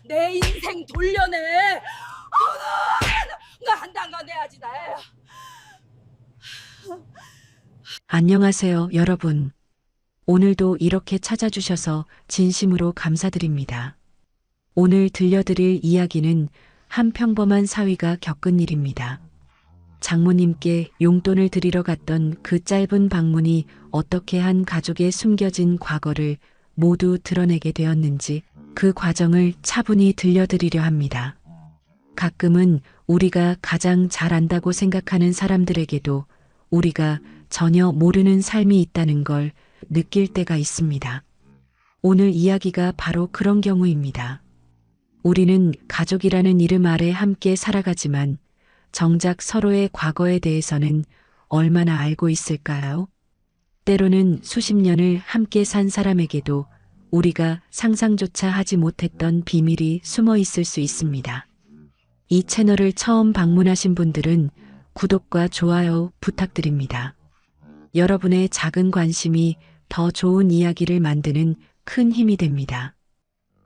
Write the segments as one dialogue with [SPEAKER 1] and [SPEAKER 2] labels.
[SPEAKER 1] 내 인생 돌려내. 나 한단가 내야지 나.
[SPEAKER 2] 안녕하세요, 여러분. 오늘도 이렇게 찾아주셔서 진심으로 감사드립니다. 오늘 들려드릴 이야기는 한 평범한 사위가 겪은 일입니다. 장모님께 용돈을 드리러 갔던 그 짧은 방문이 어떻게 한 가족의 숨겨진 과거를 모두 드러내게 되었는지 그 과정을 차분히 들려드리려 합니다. 가끔은 우리가 가장 잘 안다고 생각하는 사람들에게도 우리가 전혀 모르는 삶이 있다는 걸 느낄 때가 있습니다. 오늘 이야기가 바로 그런 경우입니다. 우리는 가족이라는 이름 아래 함께 살아가지만 정작 서로의 과거에 대해서는 얼마나 알고 있을까요? 때로는 수십 년을 함께 산 사람에게도 우리가 상상조차 하지 못했던 비밀이 숨어 있을 수 있습니다. 이 채널을 처음 방문하신 분들은 구독과 좋아요 부탁드립니다. 여러분의 작은 관심이 더 좋은 이야기를 만드는 큰 힘이 됩니다.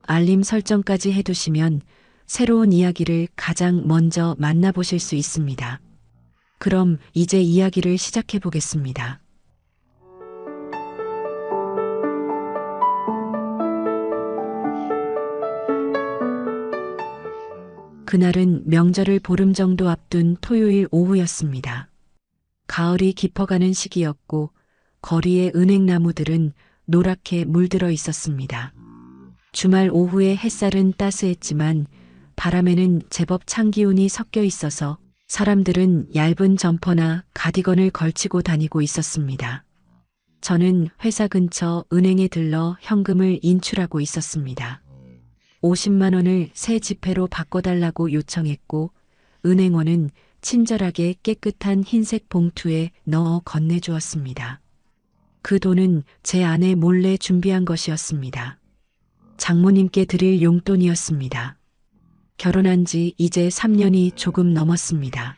[SPEAKER 2] 알림 설정까지 해두시면 새로운 이야기를 가장 먼저 만나보실 수 있습니다. 그럼 이제 이야기를 시작해 보겠습니다. 그날은 명절을 보름 정도 앞둔 토요일 오후였습니다. 가을이 깊어가는 시기였고 거리의 은행나무들은 노랗게 물들어 있었습니다. 주말 오후의 햇살은 따스했지만 바람에는 제법 찬 기운이 섞여 있어서 사람들은 얇은 점퍼나 가디건을 걸치고 다니고 있었습니다. 저는 회사 근처 은행에 들러 현금을 인출하고 있었습니다. 50만 원을 새 지폐로 바꿔달라고 요청했고 은행원은 친절하게 깨끗한 흰색 봉투에 넣어 건네주었습니다. 그 돈은 제 아내 몰래 준비한 것이었습니다. 장모님께 드릴 용돈이었습니다. 결혼한 지 이제 3년이 조금 넘었습니다.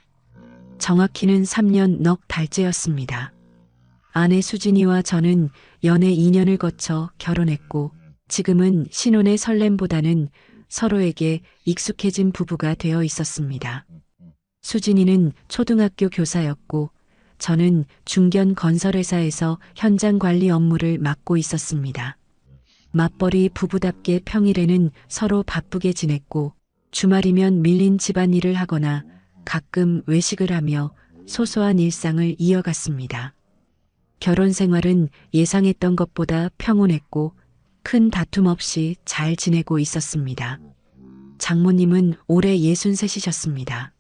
[SPEAKER 2] 정확히는 3년 넉 달째였습니다. 아내 수진이와 저는 연애 2년을 거쳐 결혼했고 지금은 신혼의 설렘보다는 서로에게 익숙해진 부부가 되어 있었습니다. 수진이는 초등학교 교사였고 저는 중견 건설회사에서 현장 관리 업무를 맡고 있었습니다. 맞벌이 부부답게 평일에는 서로 바쁘게 지냈고 주말이면 밀린 집안일을 하거나 가끔 외식을 하며 소소한 일상을 이어갔습니다. 결혼 생활은 예상했던 것보다 평온했고 큰 다툼 없이 잘 지내고 있었습니다. 장모님은 올해 63이셨습니다.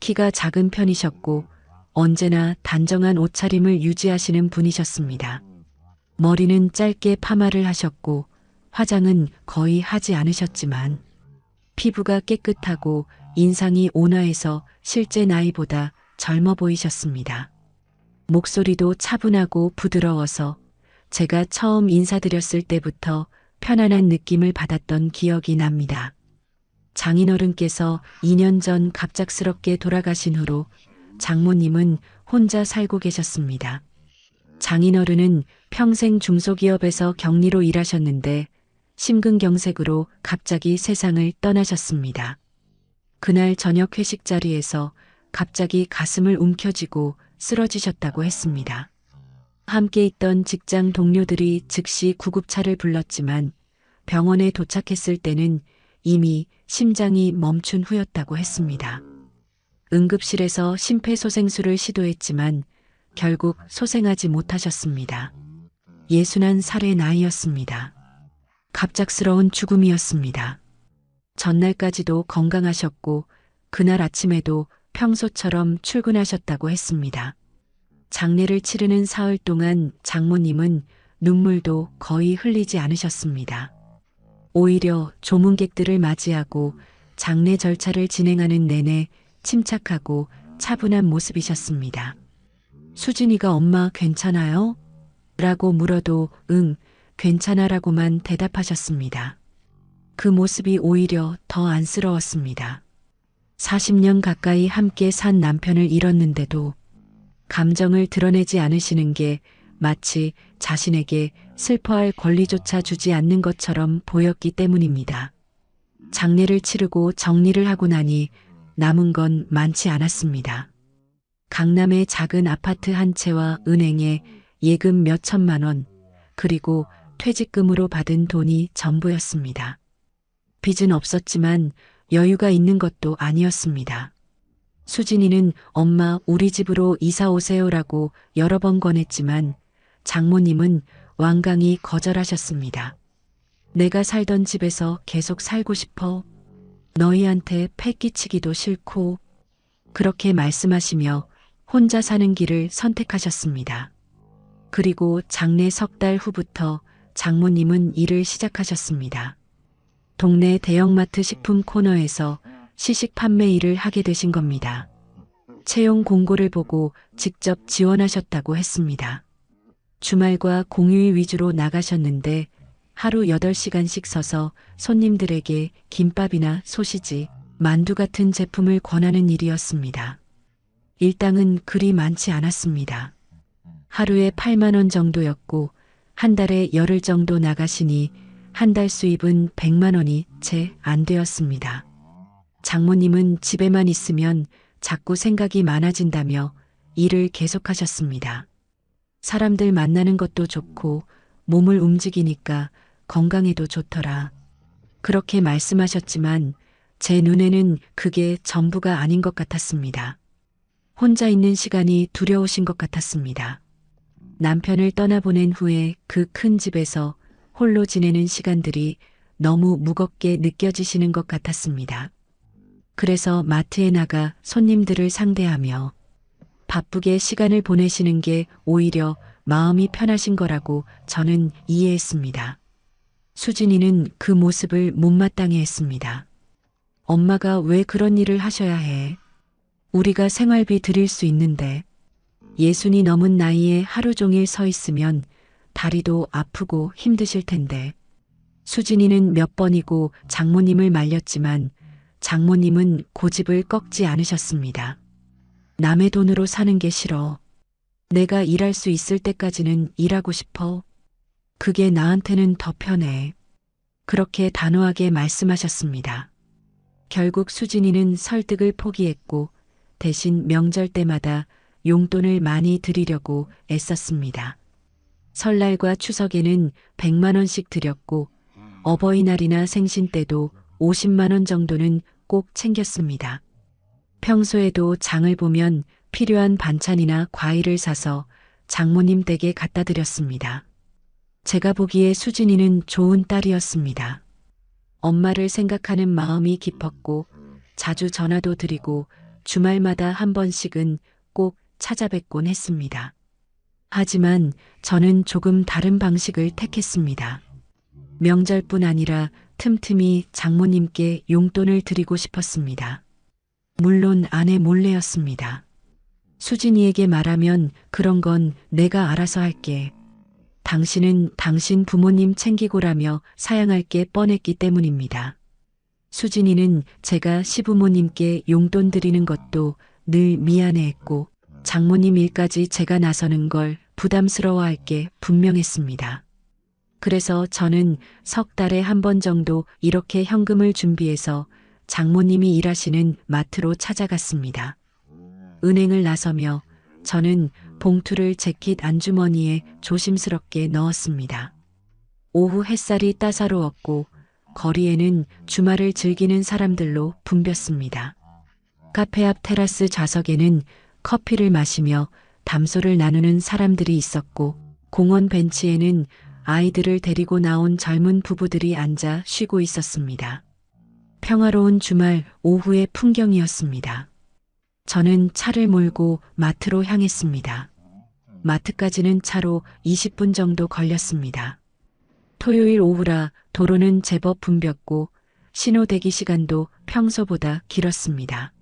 [SPEAKER 2] 키가 작은 편이셨고 언제나 단정한 옷차림을 유지하시는 분이셨습니다. 머리는 짧게 파마를 하셨고 화장은 거의 하지 않으셨지만 피부가 깨끗하고 인상이 온화해서 실제 나이보다 젊어 보이셨습니다. 목소리도 차분하고 부드러워서 제가 처음 인사드렸을 때부터 편안한 느낌을 받았던 기억이 납니다. 장인어른께서 2년 전 갑작스럽게 돌아가신 후로 장모님은 혼자 살고 계셨습니다. 장인어른은 평생 중소기업에서 경리로 일하셨는데 심근경색으로 갑자기 세상을 떠나셨습니다. 그날 저녁 회식 자리에서 갑자기 가슴을 움켜쥐고 쓰러지셨다고 했습니다. 함께 있던 직장 동료들이 즉시 구급차를 불렀지만 병원에 도착했을 때는 이미 심장이 멈춘 후였다고 했습니다. 응급실에서 심폐소생술을 시도했지만 결국 소생하지 못하셨습니다. 61살의 나이였습니다. 갑작스러운 죽음이었습니다. 전날까지도 건강하셨고 그날 아침에도 평소처럼 출근하셨다고 했습니다. 장례를 치르는 사흘 동안 장모님은 눈물도 거의 흘리지 않으셨습니다. 오히려 조문객들을 맞이하고 장례 절차를 진행하는 내내 침착하고 차분한 모습이셨습니다. 수진이가 엄마 괜찮아요? 라고 물어도 응, 괜찮아라고만 대답하셨습니다. 그 모습이 오히려 더 안쓰러웠습니다. 40년 가까이 함께 산 남편을 잃었는데도 감정을 드러내지 않으시는 게 마치 자신에게 슬퍼할 권리조차 주지 않는 것처럼 보였기 때문입니다. 장례를 치르고 정리를 하고 나니 남은 건 많지 않았습니다. 강남의 작은 아파트 한 채와 은행에 예금 몇 천만 원, 그리고 퇴직금으로 받은 돈이 전부였습니다. 빚은 없었지만 여유가 있는 것도 아니었습니다. 수진이는 엄마 우리 집으로 이사 오세요라고 여러 번 권했지만 장모님은 완강히 거절하셨습니다. 내가 살던 집에서 계속 살고 싶어. 너희한테 패 끼치기도 싫고. 그렇게 말씀하시며 혼자 사는 길을 선택하셨습니다. 그리고 장례 석 달 후부터 장모님은 일을 시작하셨습니다. 동네 대형마트 식품 코너에서 시식 판매 일을 하게 되신 겁니다. 채용 공고를 보고 직접 지원하셨다고 했습니다. 주말과 공휴일 위주로 나가셨는데 하루 8시간씩 서서 손님들에게 김밥이나 소시지, 만두 같은 제품을 권하는 일이었습니다. 일당은 그리 많지 않았습니다. 하루에 8만 원 정도였고 한 달에 열흘 정도 나가시니 한 달 수입은 100만 원이 채 안 되었습니다. 장모님은 집에만 있으면 자꾸 생각이 많아진다며 일을 계속하셨습니다. 사람들 만나는 것도 좋고 몸을 움직이니까 건강에도 좋더라. 그렇게 말씀하셨지만 제 눈에는 그게 전부가 아닌 것 같았습니다. 혼자 있는 시간이 두려우신 것 같았습니다. 남편을 떠나보낸 후에 그 큰 집에서 홀로 지내는 시간들이 너무 무겁게 느껴지시는 것 같았습니다. 그래서 마트에 나가 손님들을 상대하며 바쁘게 시간을 보내시는 게 오히려 마음이 편하신 거라고 저는 이해했습니다. 수진이는 그 모습을 못마땅해 했습니다. 엄마가 왜 그런 일을 하셔야 해? 우리가 생활비 드릴 수 있는데. 60이 넘은 나이에 하루 종일 서 있으면 다리도 아프고 힘드실 텐데. 수진이는 몇 번이고 장모님을 말렸지만 장모님은 고집을 꺾지 않으셨습니다. 남의 돈으로 사는 게 싫어. 내가 일할 수 있을 때까지는 일하고 싶어. 그게 나한테는 더 편해. 그렇게 단호하게 말씀하셨습니다. 결국 수진이는 설득을 포기했고 대신 명절 때마다 용돈을 많이 드리려고 애썼습니다. 설날과 추석에는 100만 원씩 드렸고 어버이날이나 생신 때도 50만 원 정도는 꼭 챙겼습니다. 평소에도 장을 보면 필요한 반찬이나 과일을 사서 장모님 댁에 갖다 드렸습니다. 제가 보기에 수진이는 좋은 딸이었습니다. 엄마를 생각하는 마음이 깊었고 자주 전화도 드리고 주말마다 한 번씩은 꼭 찾아뵙곤 했습니다. 하지만 저는 조금 다른 방식을 택했습니다. 명절뿐 아니라 틈틈이 장모님께 용돈을 드리고 싶었습니다. 물론 아내 몰래였습니다. 수진이에게 말하면 그런 건 내가 알아서 할게. 당신은 당신 부모님 챙기고라며 사양할 게 뻔했기 때문입니다. 수진이는 제가 시부모님께 용돈 드리는 것도 늘 미안해했고 장모님 일까지 제가 나서는 걸 부담스러워할 게 분명했습니다. 그래서 저는 석 달에 한 번 정도 이렇게 현금을 준비해서 장모님이 일하시는 마트로 찾아갔습니다. 은행을 나서며 저는 봉투를 재킷 안주머니에 조심스럽게 넣었습니다. 오후 햇살이 따사로웠고 거리에는 주말을 즐기는 사람들로 붐볐습니다. 카페 앞 테라스 좌석에는 커피를 마시며 담소를 나누는 사람들이 있었고 공원 벤치에는 아이들을 데리고 나온 젊은 부부들이 앉아 쉬고 있었습니다. 평화로운 주말 오후의 풍경이었습니다. 저는 차를 몰고 마트로 향했습니다. 마트까지는 차로 20분 정도 걸렸습니다. 토요일 오후라 도로는 제법 붐볐고 신호 대기 시간도 평소보다 길었습니다.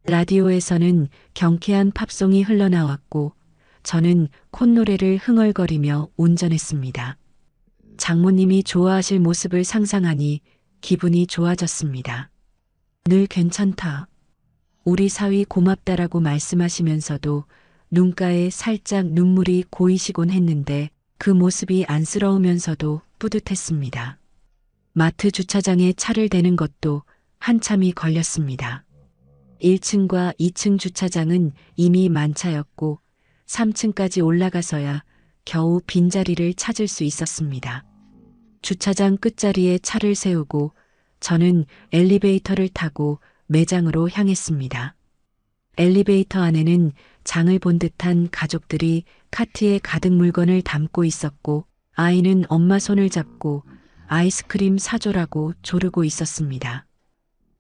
[SPEAKER 2] 라디오에서는 경쾌한 팝송이 흘러나왔고 저는 콧노래를 흥얼거리며 운전했습니다. 장모님이 좋아하실 모습을 상상하니 기분이 좋아졌습니다. 늘 괜찮다. 우리 사위 고맙다라고 말씀하시면서도 눈가에 살짝 눈물이 고이시곤 했는데 그 모습이 안쓰러우면서도 뿌듯했습니다. 마트 주차장에 차를 대는 것도 한참이 걸렸습니다. 1층과 2층 주차장은 이미 만차였고 3층까지 올라가서야 겨우 빈자리를 찾을 수 있었습니다. 주차장 끝자리에 차를 세우고 저는 엘리베이터를 타고 매장으로 향했습니다. 엘리베이터 안에는 장을 본 듯한 가족들이 카트에 가득 물건을 담고 있었고 아이는 엄마 손을 잡고 아이스크림 사줘라고 조르고 있었습니다.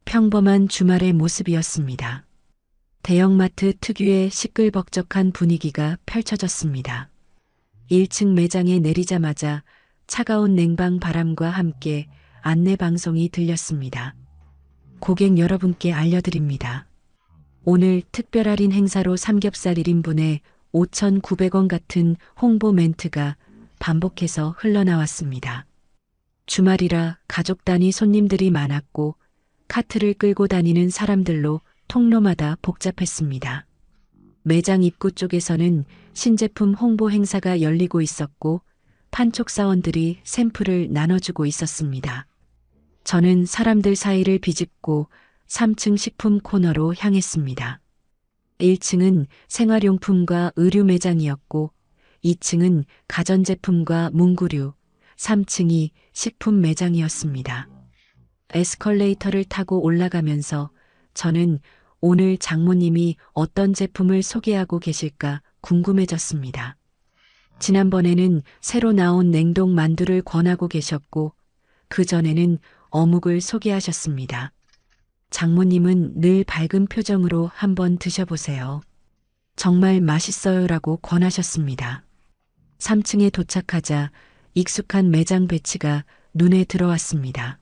[SPEAKER 2] 평범한 주말의 모습이었습니다. 대형마트 특유의 시끌벅적한 분위기가 펼쳐졌습니다. 1층 매장에 내리자마자 차가운 냉방 바람과 함께 안내 방송이 들렸습니다. 고객 여러분께 알려드립니다. 오늘 특별 할인 행사로 삼겹살 1인분에 5,900원 같은 홍보 멘트가 반복해서 흘러나왔습니다. 주말이라 가족 단위 손님들이 많았고 카트를 끌고 다니는 사람들로 통로마다 복잡했습니다. 매장 입구 쪽에서는 신제품 홍보 행사가 열리고 있었고 판촉 사원들이 샘플을 나눠주고 있었습니다. 저는 사람들 사이를 비집고 3층 식품 코너로 향했습니다. 1층은 생활용품과 의류 매장이었고 2층은 가전제품과 문구류, 3층이 식품 매장이었습니다. 에스컬레이터를 타고 올라가면서 저는 오늘 장모님이 어떤 제품을 소개하고 계실까 궁금해졌습니다. 지난번에는 새로 나온 냉동 만두를 권하고 계셨고 그전에는 어묵을 소개하셨습니다. 장모님은 늘 밝은 표정으로 한번 드셔보세요. 정말 맛있어요라고 권하셨습니다. 3층에 도착하자 익숙한 매장 배치가 눈에 들어왔습니다.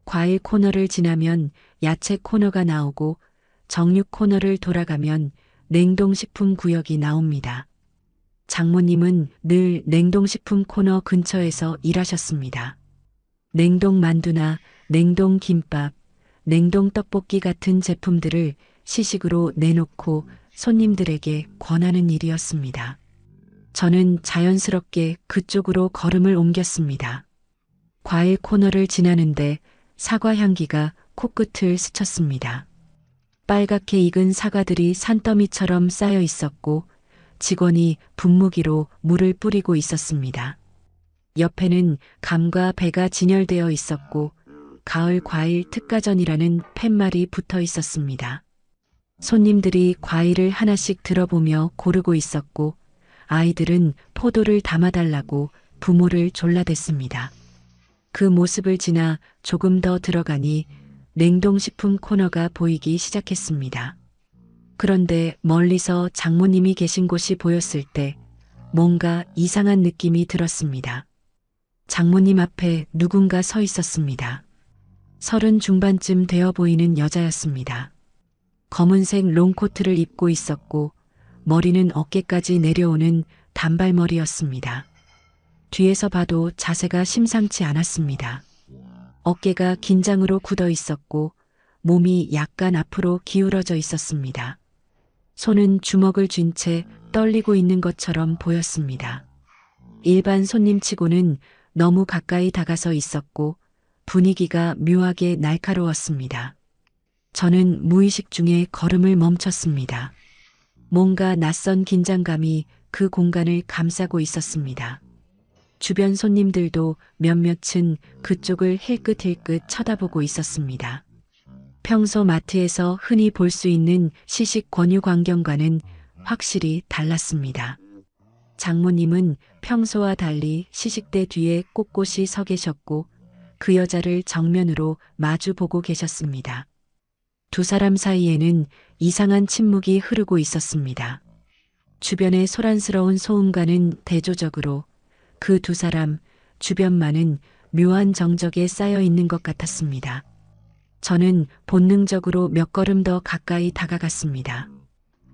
[SPEAKER 2] 과일 코너를 지나면 야채 코너가 나오고 정육 코너를 돌아가면 냉동식품 구역이 나옵니다. 장모님은 늘 냉동식품 코너 근처에서 일하셨습니다. 냉동 만두나 냉동 김밥, 냉동 떡볶이 같은 제품들을 시식으로 내놓고 손님들에게 권하는 일이었습니다. 저는 자연스럽게 그쪽으로 걸음을 옮겼습니다. 과일 코너를 지나는데 사과 향기가 코끝을 스쳤습니다. 빨갛게 익은 사과들이 산더미처럼 쌓여 있었고 직원이 분무기로 물을 뿌리고 있었습니다. 옆에는 감과 배가 진열되어 있었고 가을 과일 특가전이라는 팻말이 붙어 있었습니다. 손님들이 과일을 하나씩 들어보며 고르고 있었고 아이들은 포도를 담아달라고 부모를 졸라댔습니다. 그 모습을 지나 조금 더 들어가니 냉동식품 코너가 보이기 시작했습니다. 그런데 멀리서 장모님이 계신 곳이 보였을 때 뭔가 이상한 느낌이 들었습니다. 장모님 앞에 누군가 서 있었습니다. 30 중반쯤 되어 보이는 여자였습니다. 검은색 롱코트를 입고 있었고 머리는 어깨까지 내려오는 단발머리였습니다. 뒤에서 봐도 자세가 심상치 않았습니다. 어깨가 긴장으로 굳어 있었고 몸이 약간 앞으로 기울어져 있었습니다. 손은 주먹을 쥔 채 떨리고 있는 것처럼 보였습니다. 일반 손님치고는 너무 가까이 다가서 있었고 분위기가 묘하게 날카로웠습니다. 저는 무의식 중에 걸음을 멈췄습니다. 뭔가 낯선 긴장감이 그 공간을 감싸고 있었습니다. 주변 손님들도 몇몇은 그쪽을 힐끗힐끗 쳐다보고 있었습니다. 평소 마트에서 흔히 볼 수 있는 시식 권유 광경과는 확실히 달랐습니다. 장모님은 평소와 달리 시식대 뒤에 꼿꼿이 서 계셨고 그 여자를 정면으로 마주 보고 계셨습니다. 두 사람 사이에는 이상한 침묵이 흐르고 있었습니다. 주변의 소란스러운 소음과는 대조적으로 그 두 사람 주변만은 묘한 정적에 쌓여 있는 것 같았습니다. 저는 본능적으로 몇 걸음 더 가까이 다가갔습니다.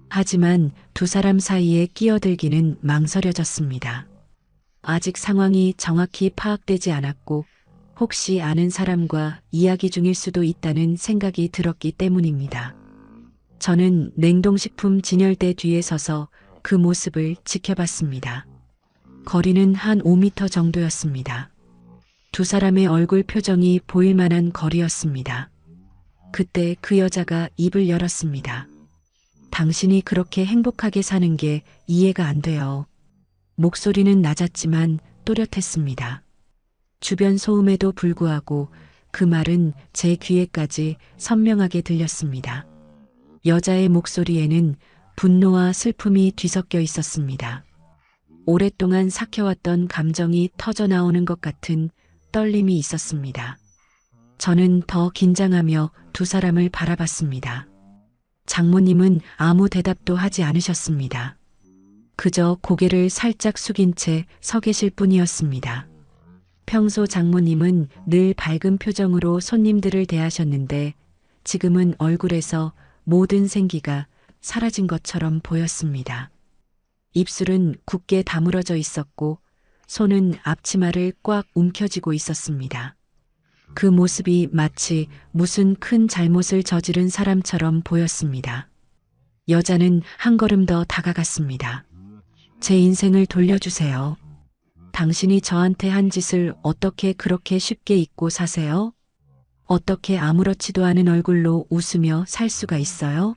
[SPEAKER 2] 하지만 두 사람 사이에 끼어들기는 망설여졌습니다. 아직 상황이 정확히 파악되지 않았고 혹시 아는 사람과 이야기 중일 수도 있다는 생각이 들었기 때문입니다. 저는 냉동식품 진열대 뒤에 서서 그 모습을 지켜봤습니다. 거리는 한 5m 정도였습니다. 두 사람의 얼굴 표정이 보일 만한 거리였습니다. 그때 그 여자가 입을 열었습니다. 당신이 그렇게 행복하게 사는 게 이해가 안 돼요. 목소리는 낮았지만 또렷했습니다. 주변 소음에도 불구하고 그 말은 제 귀에까지 선명하게 들렸습니다. 여자의 목소리에는 분노와 슬픔이 뒤섞여 있었습니다. 오랫동안 삭혀왔던 감정이 터져나오는 것 같은 떨림이 있었습니다. 저는 더 긴장하며 두 사람을 바라봤습니다. 장모님은 아무 대답도 하지 않으셨습니다. 그저 고개를 살짝 숙인 채 서 계실 뿐이었습니다. 평소 장모님은 늘 밝은 표정으로 손님들을 대하셨는데 지금은 얼굴에서 모든 생기가 사라진 것처럼 보였습니다. 입술은 굳게 다물어져 있었고 손은 앞치마를 꽉 움켜쥐고 있었습니다. 그 모습이 마치 무슨 큰 잘못을 저지른 사람처럼 보였습니다. 여자는 한 걸음 더 다가갔습니다. 제 인생을 돌려주세요. 당신이 저한테 한 짓을 어떻게 그렇게 쉽게 잊고 사세요? 어떻게 아무렇지도 않은 얼굴로 웃으며 살 수가 있어요?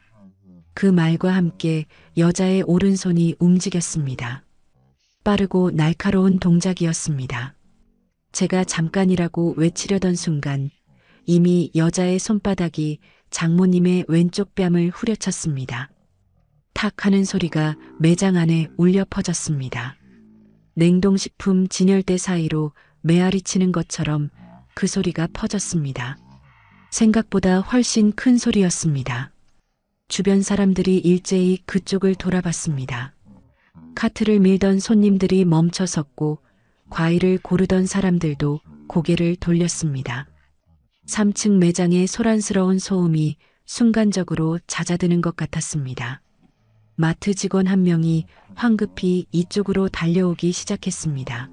[SPEAKER 2] 그 말과 함께 여자의 오른손이 움직였습니다. 빠르고 날카로운 동작이었습니다. 제가 잠깐이라고 외치려던 순간 이미 여자의 손바닥이 장모님의 왼쪽 뺨을 후려쳤습니다. 탁 하는 소리가 매장 안에 울려 퍼졌습니다. 냉동식품 진열대 사이로 메아리 치는 것처럼 그 소리가 퍼졌습니다. 생각보다 훨씬 큰 소리였습니다. 주변 사람들이 일제히 그쪽을 돌아봤습니다. 카트를 밀던 손님들이 멈춰 섰고 과일을 고르던 사람들도 고개를 돌렸습니다. 3층 매장의 소란스러운 소음이 순간적으로 잦아드는 것 같았습니다. 마트 직원 한 명이 황급히 이쪽으로 달려오기 시작했습니다.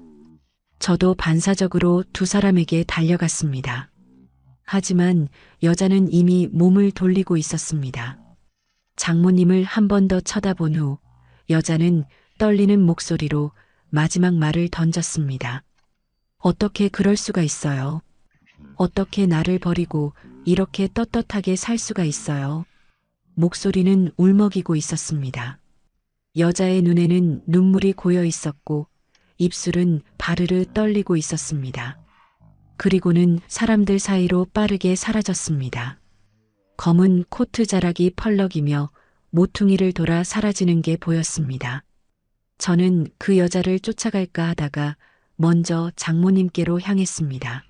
[SPEAKER 2] 저도 반사적으로 두 사람에게 달려갔습니다. 하지만 여자는 이미 몸을 돌리고 있었습니다. 장모님을 한 번 더 쳐다본 후 여자는 떨리는 목소리로 마지막 말을 던졌습니다. 어떻게 그럴 수가 있어요? 어떻게 나를 버리고 이렇게 떳떳하게 살 수가 있어요? 목소리는 울먹이고 있었습니다. 여자의 눈에는 눈물이 고여 있었고 입술은 바르르 떨리고 있었습니다. 그리고는 사람들 사이로 빠르게 사라졌습니다. 검은 코트 자락이 펄럭이며 모퉁이를 돌아 사라지는 게 보였습니다. 저는 그 여자를 쫓아갈까 하다가 먼저 장모님께로 향했습니다.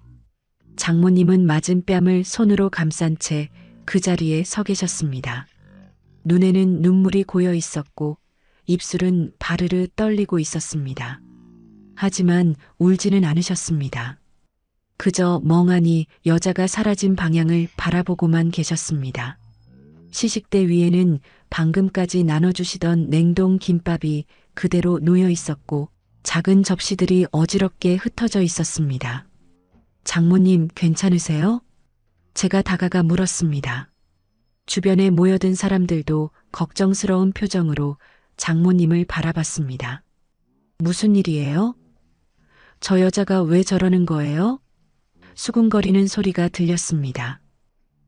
[SPEAKER 2] 장모님은 맞은 뺨을 손으로 감싼 채 그 자리에 서 계셨습니다. 눈에는 눈물이 고여 있었고 입술은 바르르 떨리고 있었습니다. 하지만 울지는 않으셨습니다. 그저 멍하니 여자가 사라진 방향을 바라보고만 계셨습니다. 시식대 위에는 방금까지 나눠주시던 냉동 김밥이 그대로 놓여 있었고 작은 접시들이 어지럽게 흩어져 있었습니다. 장모님 괜찮으세요? 제가 다가가 물었습니다. 주변에 모여든 사람들도 걱정스러운 표정으로 장모님을 바라봤습니다. 무슨 일이에요? 저 여자가 왜 저러는 거예요? 수군거리는 소리가 들렸습니다.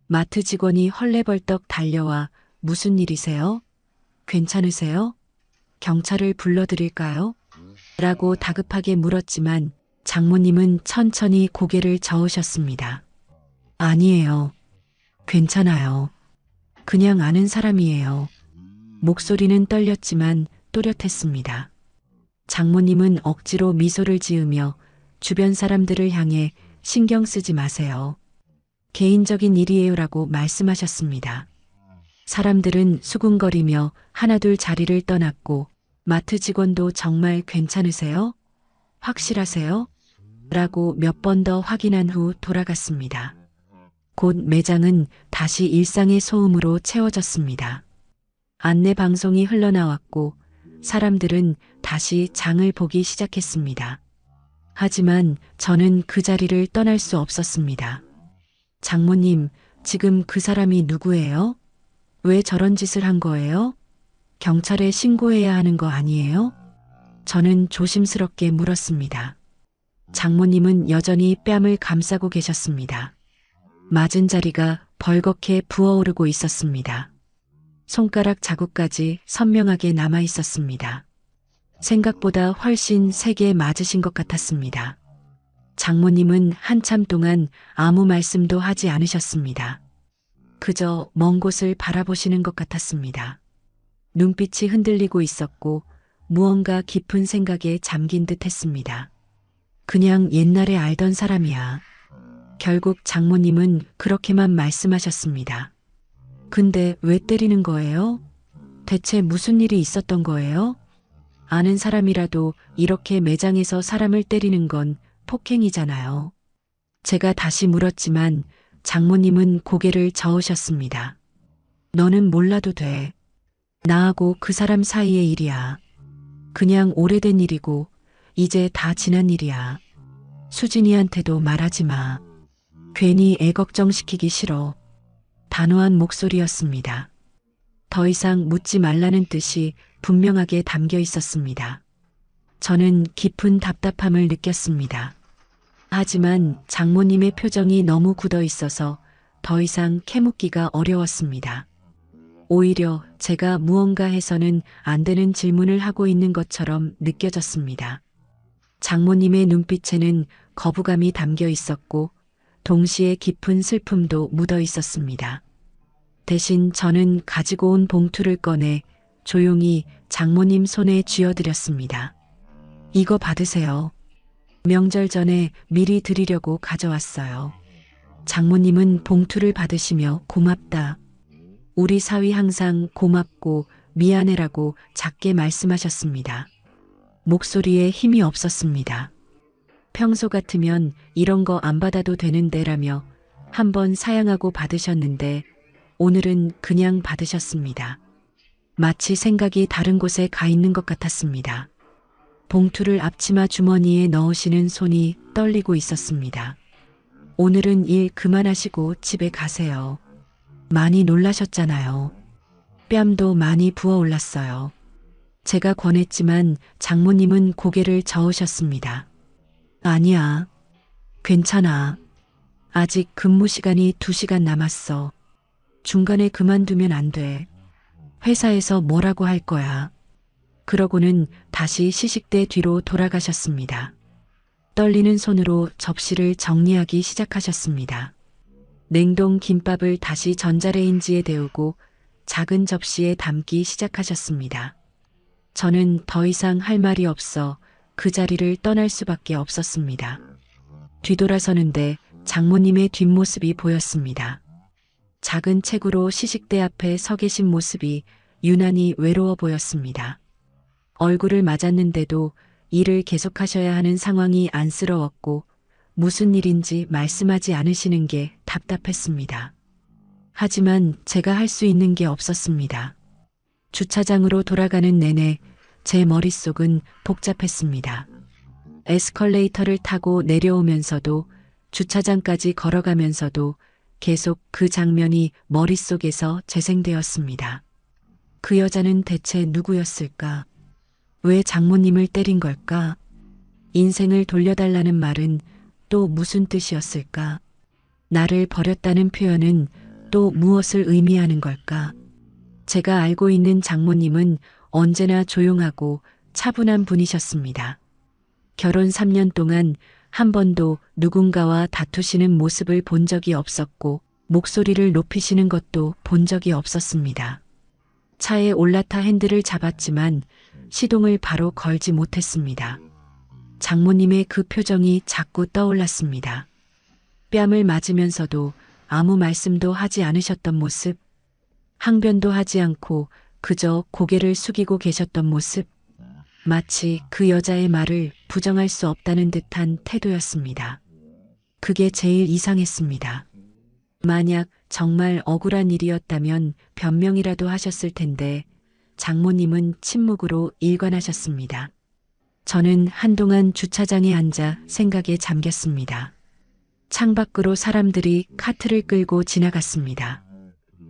[SPEAKER 2] 마트 직원이 헐레벌떡 달려와 무슨 일이세요? 괜찮으세요? 경찰을 불러드릴까요? 라고 다급하게 물었지만 장모님은 천천히 고개를 저으셨습니다. 아니에요. 괜찮아요. 그냥 아는 사람이에요. 목소리는 떨렸지만 또렷했습니다. 장모님은 억지로 미소를 지으며 주변 사람들을 향해 신경 쓰지 마세요. 개인적인 일이에요라고 말씀하셨습니다. 사람들은 수군거리며 하나둘 자리를 떠났고 마트 직원도 정말 괜찮으세요? 확실하세요? 라고 몇 번 더 확인한 후 돌아갔습니다. 곧 매장은 다시 일상의 소음으로 채워졌습니다. 안내 방송이 흘러나왔고 사람들은 다시 장을 보기 시작했습니다. 하지만 저는 그 자리를 떠날 수 없었습니다. 장모님, 지금 그 사람이 누구예요? 왜 저런 짓을 한 거예요? 경찰에 신고해야 하는 거 아니에요? 저는 조심스럽게 물었습니다. 장모님은 여전히 뺨을 감싸고 계셨습니다. 맞은 자리가 벌겋게 부어오르고 있었습니다. 손가락 자국까지 선명하게 남아 있었습니다. 생각보다 훨씬 세게 맞으신 것 같았습니다. 장모님은 한참 동안 아무 말씀도 하지 않으셨습니다. 그저 먼 곳을 바라보시는 것 같았습니다. 눈빛이 흔들리고 있었고 무언가 깊은 생각에 잠긴 듯 했습니다. 그냥 옛날에 알던 사람이야. 결국 장모님은 그렇게만 말씀하셨습니다. 근데 왜 때리는 거예요? 대체 무슨 일이 있었던 거예요? 아는 사람이라도 이렇게 매장에서 사람을 때리는 건 폭행이잖아요. 제가 다시 물었지만 장모님은 고개를 저으셨습니다. 너는 몰라도 돼. 나하고 그 사람 사이의 일이야. 그냥 오래된 일이고 이제 다 지난 일이야. 수진이한테도 말하지 마. 괜히 애 걱정시키기 싫어. 단호한 목소리였습니다. 더 이상 묻지 말라는 뜻이 분명하게 담겨 있었습니다. 저는 깊은 답답함을 느꼈습니다. 하지만 장모님의 표정이 너무 굳어 있어서 더 이상 캐묻기가 어려웠습니다. 오히려 제가 무언가 해서는 안 되는 질문을 하고 있는 것처럼 느껴졌습니다. 장모님의 눈빛에는 거부감이 담겨 있었고 동시에 깊은 슬픔도 묻어 있었습니다. 대신 저는 가지고 온 봉투를 꺼내 조용히 장모님 손에 쥐어드렸습니다. 이거 받으세요. 명절 전에 미리 드리려고 가져왔어요. 장모님은 봉투를 받으시며 고맙다. 우리 사위 항상 고맙고 미안해라고 작게 말씀하셨습니다. 목소리에 힘이 없었습니다. 평소 같으면 이런 거 안 받아도 되는데라며 한번 사양하고 받으셨는데 오늘은 그냥 받으셨습니다. 마치 생각이 다른 곳에 가 있는 것 같았습니다. 봉투를 앞치마 주머니에 넣으시는 손이 떨리고 있었습니다. 오늘은 일 그만하시고 집에 가세요. 많이 놀라셨잖아요. 뺨도 많이 부어올랐어요. 제가 권했지만 장모님은 고개를 저으셨습니다. 아니야. 괜찮아. 아직 근무 시간이 2시간 남았어. 중간에 그만두면 안 돼. 회사에서 뭐라고 할 거야. 그러고는 다시 시식대 뒤로 돌아가셨습니다. 떨리는 손으로 접시를 정리하기 시작하셨습니다. 냉동 김밥을 다시 전자레인지에 데우고 작은 접시에 담기 시작하셨습니다. 저는 더 이상 할 말이 없어 그 자리를 떠날 수밖에 없었습니다. 뒤돌아서는데 장모님의 뒷모습이 보였습니다. 작은 책으로 시식대 앞에 서 계신 모습이 유난히 외로워 보였습니다. 얼굴을 맞았는데도 일을 계속하셔야 하는 상황이 안쓰러웠고 무슨 일인지 말씀하지 않으시는 게 답답했습니다. 하지만 제가 할 수 있는 게 없었습니다. 주차장으로 돌아가는 내내 제 머릿속은 복잡했습니다. 에스컬레이터를 타고 내려오면서도 주차장까지 걸어가면서도 계속 그 장면이 머릿속에서 재생되었습니다. 그 여자는 대체 누구였을까? 왜 장모님을 때린 걸까? 인생을 돌려달라는 말은 또 무슨 뜻이었을까? 나를 버렸다는 표현은 또 무엇을 의미하는 걸까? 제가 알고 있는 장모님은 언제나 조용하고 차분한 분이셨습니다. 결혼 3년 동안 한 번도 누군가와 다투시는 모습을 본 적이 없었고 목소리를 높이시는 것도 본 적이 없었습니다. 차에 올라타 핸들을 잡았지만 시동을 바로 걸지 못했습니다. 장모님의 그 표정이 자꾸 떠올랐습니다. 뺨을 맞으면서도 아무 말씀도 하지 않으셨던 모습, 항변도 하지 않고 그저 고개를 숙이고 계셨던 모습, 마치 그 여자의 말을 부정할 수 없다는 듯한 태도였습니다. 그게 제일 이상했습니다. 만약 정말 억울한 일이었다면 변명이라도 하셨을 텐데 장모님은 침묵으로 일관하셨습니다. 저는 한동안 주차장에 앉아 생각에 잠겼습니다. 창밖으로 사람들이 카트를 끌고 지나갔습니다.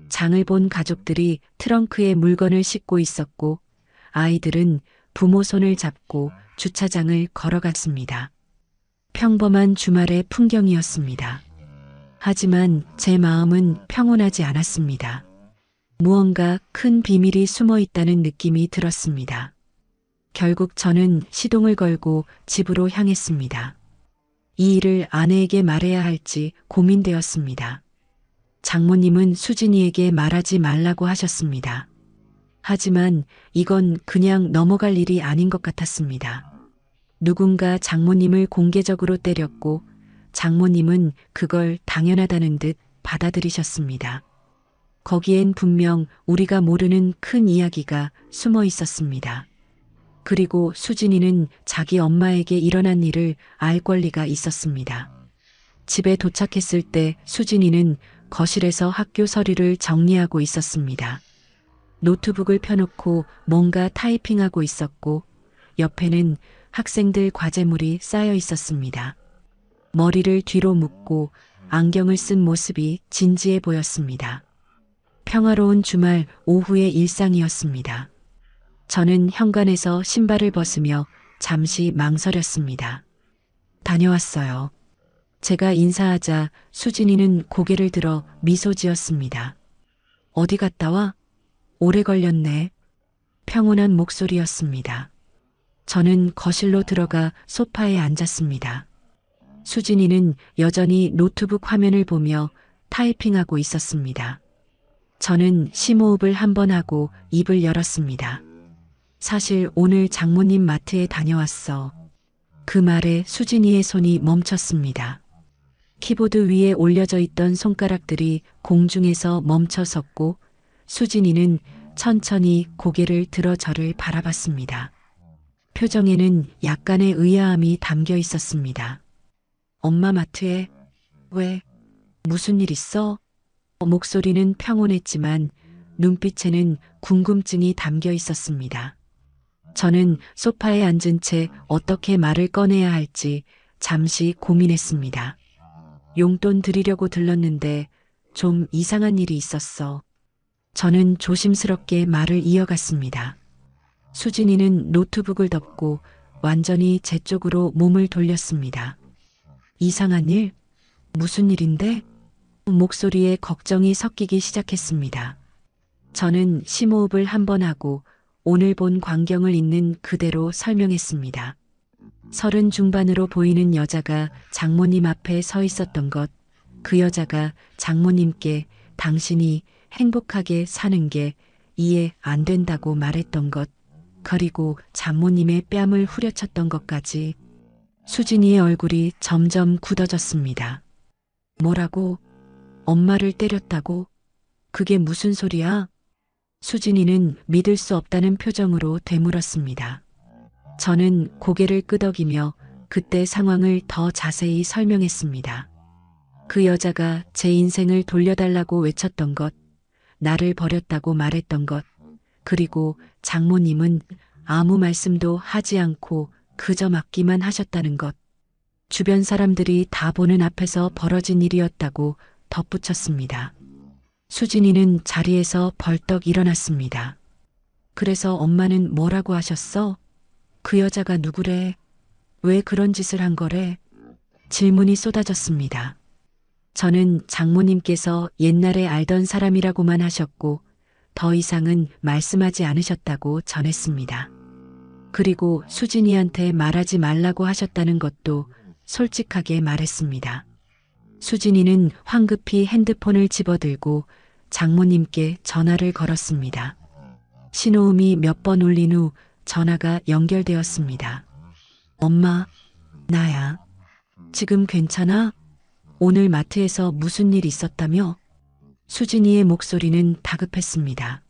[SPEAKER 2] 장을 본 가족들이 트렁크에 물건을 싣고 있었고 아이들은 부모 손을 잡고 주차장을 걸어갔습니다. 평범한 주말의 풍경이었습니다. 하지만 제 마음은 평온하지 않았습니다. 무언가 큰 비밀이 숨어 있다는 느낌이 들었습니다. 결국 저는 시동을 걸고 집으로 향했습니다. 이 일을 아내에게 말해야 할지 고민되었습니다. 장모님은 수진이에게 말하지 말라고 하셨습니다. 하지만 이건 그냥 넘어갈 일이 아닌 것 같았습니다. 누군가 장모님을 공개적으로 때렸고 장모님은 그걸 당연하다는 듯 받아들이셨습니다. 거기엔 분명 우리가 모르는 큰 이야기가 숨어 있었습니다. 그리고 수진이는 자기 엄마에게 일어난 일을 알 권리가 있었습니다. 집에 도착했을 때 수진이는 거실에서 학교 서류를 정리하고 있었습니다. 노트북을 펴놓고 뭔가 타이핑하고 있었고 옆에는 학생들 과제물이 쌓여 있었습니다. 머리를 뒤로 묶고 안경을 쓴 모습이 진지해 보였습니다. 평화로운 주말 오후의 일상이었습니다. 저는 현관에서 신발을 벗으며 잠시 망설였습니다. 다녀왔어요. 제가 인사하자 수진이는 고개를 들어 미소 지었습니다. 어디 갔다 와? 오래 걸렸네. 평온한 목소리였습니다. 저는 거실로 들어가 소파에 앉았습니다. 수진이는 여전히 노트북 화면을 보며 타이핑하고 있었습니다. 저는 심호흡을 한번 하고 입을 열었습니다. 사실 오늘 장모님 마트에 다녀왔어. 그 말에 수진이의 손이 멈췄습니다. 키보드 위에 올려져 있던 손가락들이 공중에서 멈춰 섰고 수진이는 천천히 고개를 들어 저를 바라봤습니다. 표정에는 약간의 의아함이 담겨 있었습니다. 엄마 마트에 왜? 무슨 일 있어? 목소리는 평온했지만 눈빛에는 궁금증이 담겨 있었습니다. 저는 소파에 앉은 채 어떻게 말을 꺼내야 할지 잠시 고민했습니다. 용돈 드리려고 들렀는데 좀 이상한 일이 있었어. 저는 조심스럽게 말을 이어갔습니다. 수진이는 노트북을 덮고 완전히 제 쪽으로 몸을 돌렸습니다. 이상한 일? 무슨 일인데? 목소리에 걱정이 섞이기 시작했습니다. 저는 심호흡을 한번 하고 오늘 본 광경을 있는 그대로 설명했습니다. 30 중반으로 보이는 여자가 장모님 앞에 서 있었던 것, 그 여자가 장모님께 당신이 행복하게 사는 게 이해 안 된다고 말했던 것, 그리고 장모님의 뺨을 후려쳤던 것까지. 수진이의 얼굴이 점점 굳어졌습니다. 뭐라고? 엄마를 때렸다고? 그게 무슨 소리야? 수진이는 믿을 수 없다는 표정으로 되물었습니다. 저는 고개를 끄덕이며 그때 상황을 더 자세히 설명했습니다. 그 여자가 제 인생을 돌려달라고 외쳤던 것, 나를 버렸다고 말했던 것, 그리고 장모님은 아무 말씀도 하지 않고 그저 맞기만 하셨다는 것. 주변 사람들이 다 보는 앞에서 벌어진 일이었다고 덧붙였습니다. 수진이는 자리에서 벌떡 일어났습니다. 그래서 엄마는 뭐라고 하셨어? 그 여자가 누구래? 왜 그런 짓을 한 거래? 질문이 쏟아졌습니다. 저는 장모님께서 옛날에 알던 사람이라고만 하셨고 더 이상은 말씀하지 않으셨다고 전했습니다. 그리고 수진이한테 말하지 말라고 하셨다는 것도 솔직하게 말했습니다. 수진이는 황급히 핸드폰을 집어들고 장모님께 전화를 걸었습니다. 신호음이 몇 번 울린 후 전화가 연결되었습니다. 엄마, 나야. 지금 괜찮아? 오늘 마트에서 무슨 일 있었다며? 수진이의 목소리는 다급했습니다.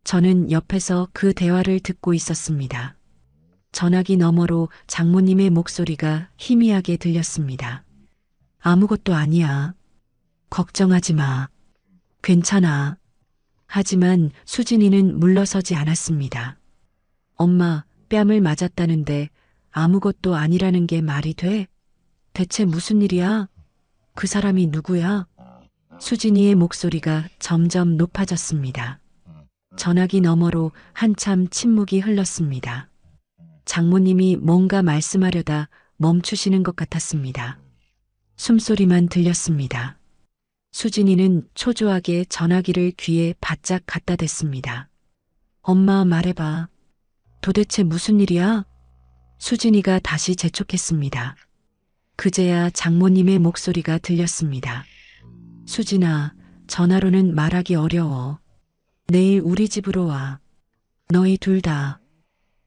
[SPEAKER 2] 저는 옆에서 그 대화를 듣고 있었습니다. 전화기 너머로 장모님의 목소리가 희미하게 들렸습니다. 아무것도 아니야. 걱정하지 마. 괜찮아. 하지만 수진이는 물러서지 않았습니다. 엄마, 뺨을 맞았다는데 아무것도 아니라는 게 말이 돼? 대체 무슨 일이야? 그 사람이 누구야? 수진이의 목소리가 점점 높아졌습니다. 전화기 너머로 한참 침묵이 흘렀습니다. 장모님이 뭔가 말씀하려다 멈추시는 것 같았습니다. 숨소리만 들렸습니다. 수진이는 초조하게 전화기를 귀에 바짝 갖다 댔습니다. 엄마 말해봐. 도대체 무슨 일이야? 수진이가 다시 재촉했습니다. 그제야 장모님의 목소리가 들렸습니다. 수진아, 전화로는 말하기 어려워. 내일 우리 집으로 와. 너희 둘 다.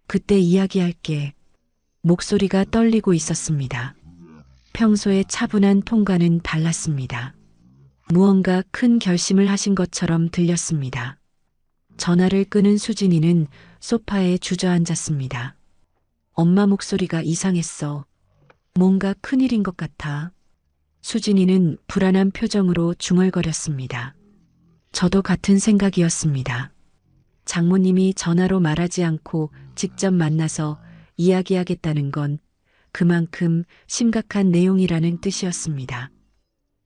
[SPEAKER 2] 그때 이야기할게. 목소리가 떨리고 있었습니다. 평소의 차분한 톤과는 달랐습니다. 무언가 큰 결심을 하신 것처럼 들렸습니다. 전화를 끄는 수진이는 소파에 주저앉았습니다. 엄마 목소리가 이상했어. 뭔가 큰일인 것 같아. 수진이는 불안한 표정으로 중얼거렸습니다. 저도 같은 생각이었습니다. 장모님이 전화로 말하지 않고 직접 만나서 이야기하겠다는 건 그만큼 심각한 내용이라는 뜻이었습니다.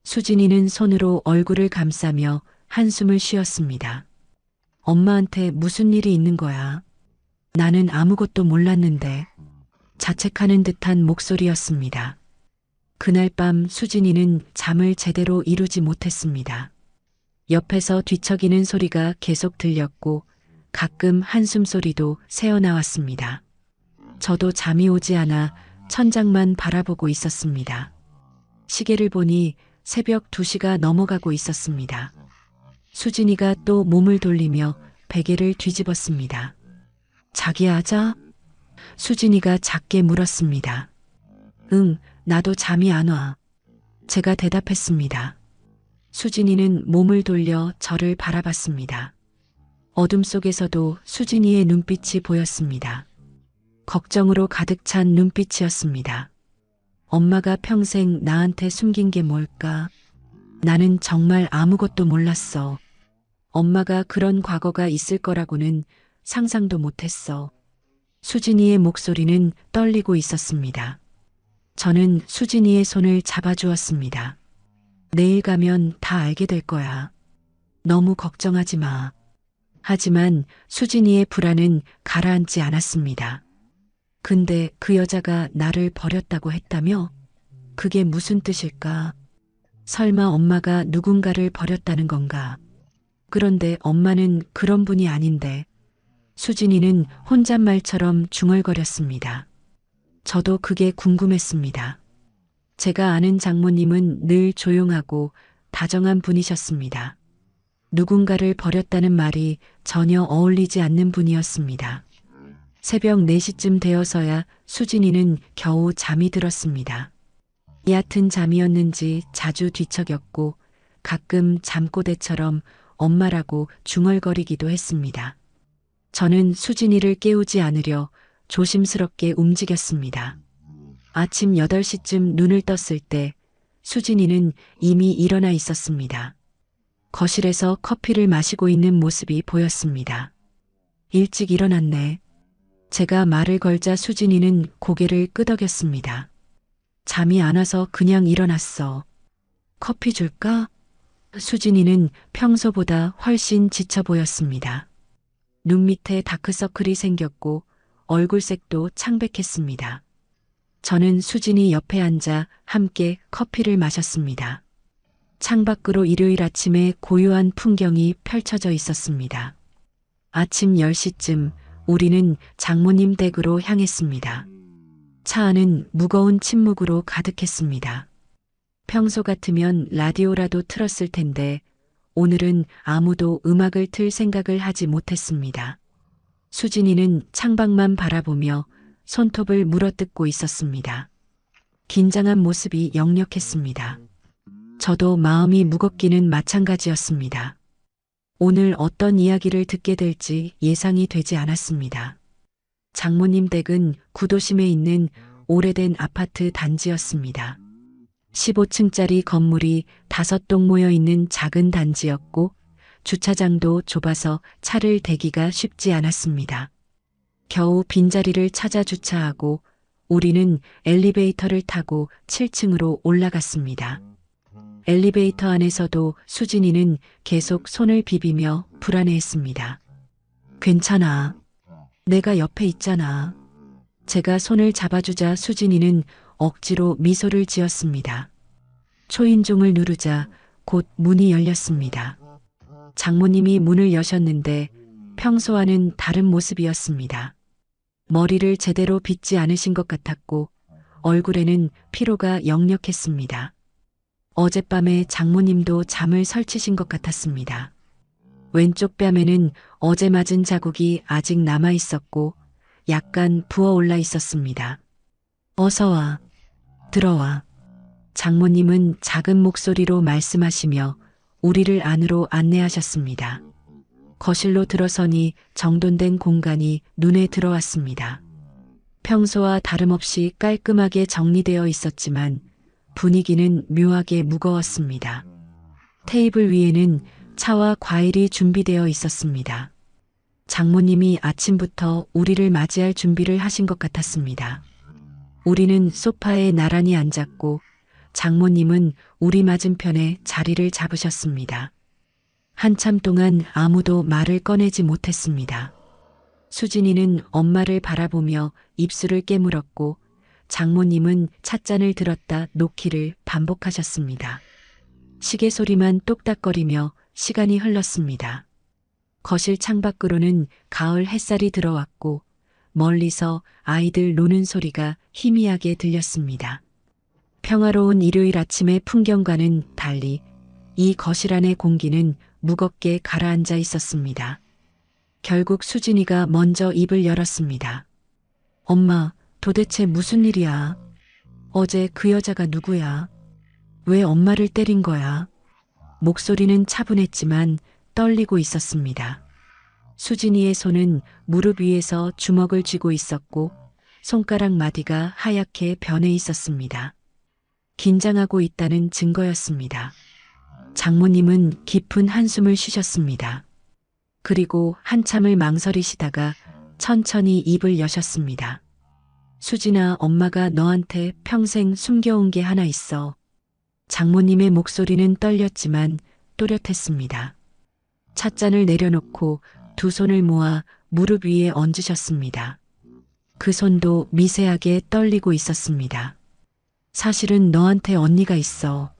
[SPEAKER 2] 수진이는 손으로 얼굴을 감싸며 한숨을 쉬었습니다. 엄마한테 무슨 일이 있는 거야? 나는 아무것도 몰랐는데. 자책하는 듯한 목소리였습니다. 그날 밤 수진이는 잠을 제대로 이루지 못했습니다. 옆에서 뒤척이는 소리가 계속 들렸고 가끔 한숨 소리도 새어나왔습니다. 저도 잠이 오지 않아 천장만 바라보고 있었습니다. 시계를 보니 새벽 2시가 넘어가고 있었습니다. 수진이가 또 몸을 돌리며 베개를 뒤집었습니다. 자기야 자? 수진이가 작게 물었습니다. 응, 나도 잠이 안 와. 제가 대답했습니다. 수진이는 몸을 돌려 저를 바라봤습니다. 어둠 속에서도 수진이의 눈빛이 보였습니다. 걱정으로 가득 찬 눈빛이었습니다. 엄마가 평생 나한테 숨긴 게 뭘까? 나는 정말 아무것도 몰랐어. 엄마가 그런 과거가 있을 거라고는 상상도 못했어. 수진이의 목소리는 떨리고 있었습니다. 저는 수진이의 손을 잡아주었습니다. 내일 가면 다 알게 될 거야. 너무 걱정하지 마. 하지만 수진이의 불안은 가라앉지 않았습니다. 근데 그 여자가 나를 버렸다고 했다며? 그게 무슨 뜻일까? 설마 엄마가 누군가를 버렸다는 건가? 그런데 엄마는 그런 분이 아닌데. 수진이는 혼잣말처럼 중얼거렸습니다. 저도 그게 궁금했습니다. 제가 아는 장모님은 늘 조용하고 다정한 분이셨습니다. 누군가를 버렸다는 말이 전혀 어울리지 않는 분이었습니다. 새벽 4시쯤 되어서야 수진이는 겨우 잠이 들었습니다. 얕은 잠이었는지 자주 뒤척였고 가끔 잠꼬대처럼 엄마라고 중얼거리기도 했습니다. 저는 수진이를 깨우지 않으려 조심스럽게 움직였습니다. 아침 8시쯤 눈을 떴을 때 수진이는 이미 일어나 있었습니다. 거실에서 커피를 마시고 있는 모습이 보였습니다. 일찍 일어났네. 제가 말을 걸자 수진이는 고개를 끄덕였습니다. 잠이 안 와서 그냥 일어났어. 커피 줄까? 수진이는 평소보다 훨씬 지쳐 보였습니다. 눈 밑에 다크서클이 생겼고 얼굴색도 창백했습니다. 저는 수진이 옆에 앉아 함께 커피를 마셨습니다. 창밖으로 일요일 아침에 고요한 풍경이 펼쳐져 있었습니다. 아침 10시쯤 우리는 장모님 댁으로 향했습니다. 차 안은 무거운 침묵으로 가득했습니다. 평소 같으면 라디오라도 틀었을 텐데 오늘은 아무도 음악을 틀 생각을 하지 못했습니다. 수진이는 창밖만 바라보며 손톱을 물어뜯고 있었습니다. 긴장한 모습이 역력했습니다. 저도 마음이 무겁기는 마찬가지였습니다. 오늘 어떤 이야기를 듣게 될지 예상이 되지 않았습니다. 장모님 댁은 구도심에 있는 오래된 아파트 단지였습니다. 15층짜리 건물이 5동 모여 있는 작은 단지였고 주차장도 좁아서 차를 대기가 쉽지 않았습니다. 겨우 빈자리를 찾아 주차하고 우리는 엘리베이터를 타고 7층으로 올라갔습니다. 엘리베이터 안에서도 수진이는 계속 손을 비비며 불안해했습니다. 괜찮아. 내가 옆에 있잖아. 제가 손을 잡아주자 수진이는 억지로 미소를 지었습니다. 초인종을 누르자 곧 문이 열렸습니다. 장모님이 문을 여셨는데 평소와는 다른 모습이었습니다. 머리를 제대로 빗지 않으신 것 같았고 얼굴에는 피로가 역력했습니다. 어젯밤에 장모님도 잠을 설치신 것 같았습니다. 왼쪽 뺨에는 어제 맞은 자국이 아직 남아 있었고 약간 부어올라 있었습니다. 어서 와. 들어와. 장모님은 작은 목소리로 말씀하시며 우리를 안으로 안내하셨습니다. 거실로 들어서니 정돈된 공간이 눈에 들어왔습니다. 평소와 다름없이 깔끔하게 정리되어 있었지만 분위기는 묘하게 무거웠습니다. 테이블 위에는 차와 과일이 준비되어 있었습니다. 장모님이 아침부터 우리를 맞이할 준비를 하신 것 같았습니다. 우리는 소파에 나란히 앉았고 장모님은 우리 맞은편에 자리를 잡으셨습니다. 한참 동안 아무도 말을 꺼내지 못했습니다. 수진이는 엄마를 바라보며 입술을 깨물었고 장모님은 찻잔을 들었다 놓기를 반복하셨습니다. 시계 소리만 똑딱거리며 시간이 흘렀습니다. 거실 창밖으로는 가을 햇살이 들어왔고 멀리서 아이들 노는 소리가 희미하게 들렸습니다. 평화로운 일요일 아침의 풍경과는 달리 이 거실 안의 공기는 무겁게 가라앉아 있었습니다. 결국 수진이가 먼저 입을 열었습니다. 엄마, 도대체 무슨 일이야? 어제 그 여자가 누구야? 왜 엄마를 때린 거야? 목소리는 차분했지만 떨리고 있었습니다. 수진이의 손은 무릎 위에서 주먹을 쥐고 있었고 손가락 마디가 하얗게 변해 있었습니다. 긴장하고 있다는 증거였습니다. 장모님은 깊은 한숨을 쉬셨습니다. 그리고 한참을 망설이시다가 천천히 입을 여셨습니다. 수진아, 엄마가 너한테 평생 숨겨온 게 하나 있어. 장모님의 목소리는 떨렸지만 또렷했습니다. 찻잔을 내려놓고 두 손을 모아 무릎 위에 얹으셨습니다. 그 손도 미세하게 떨리고 있었습니다. 사실은 너한테 언니가 있어.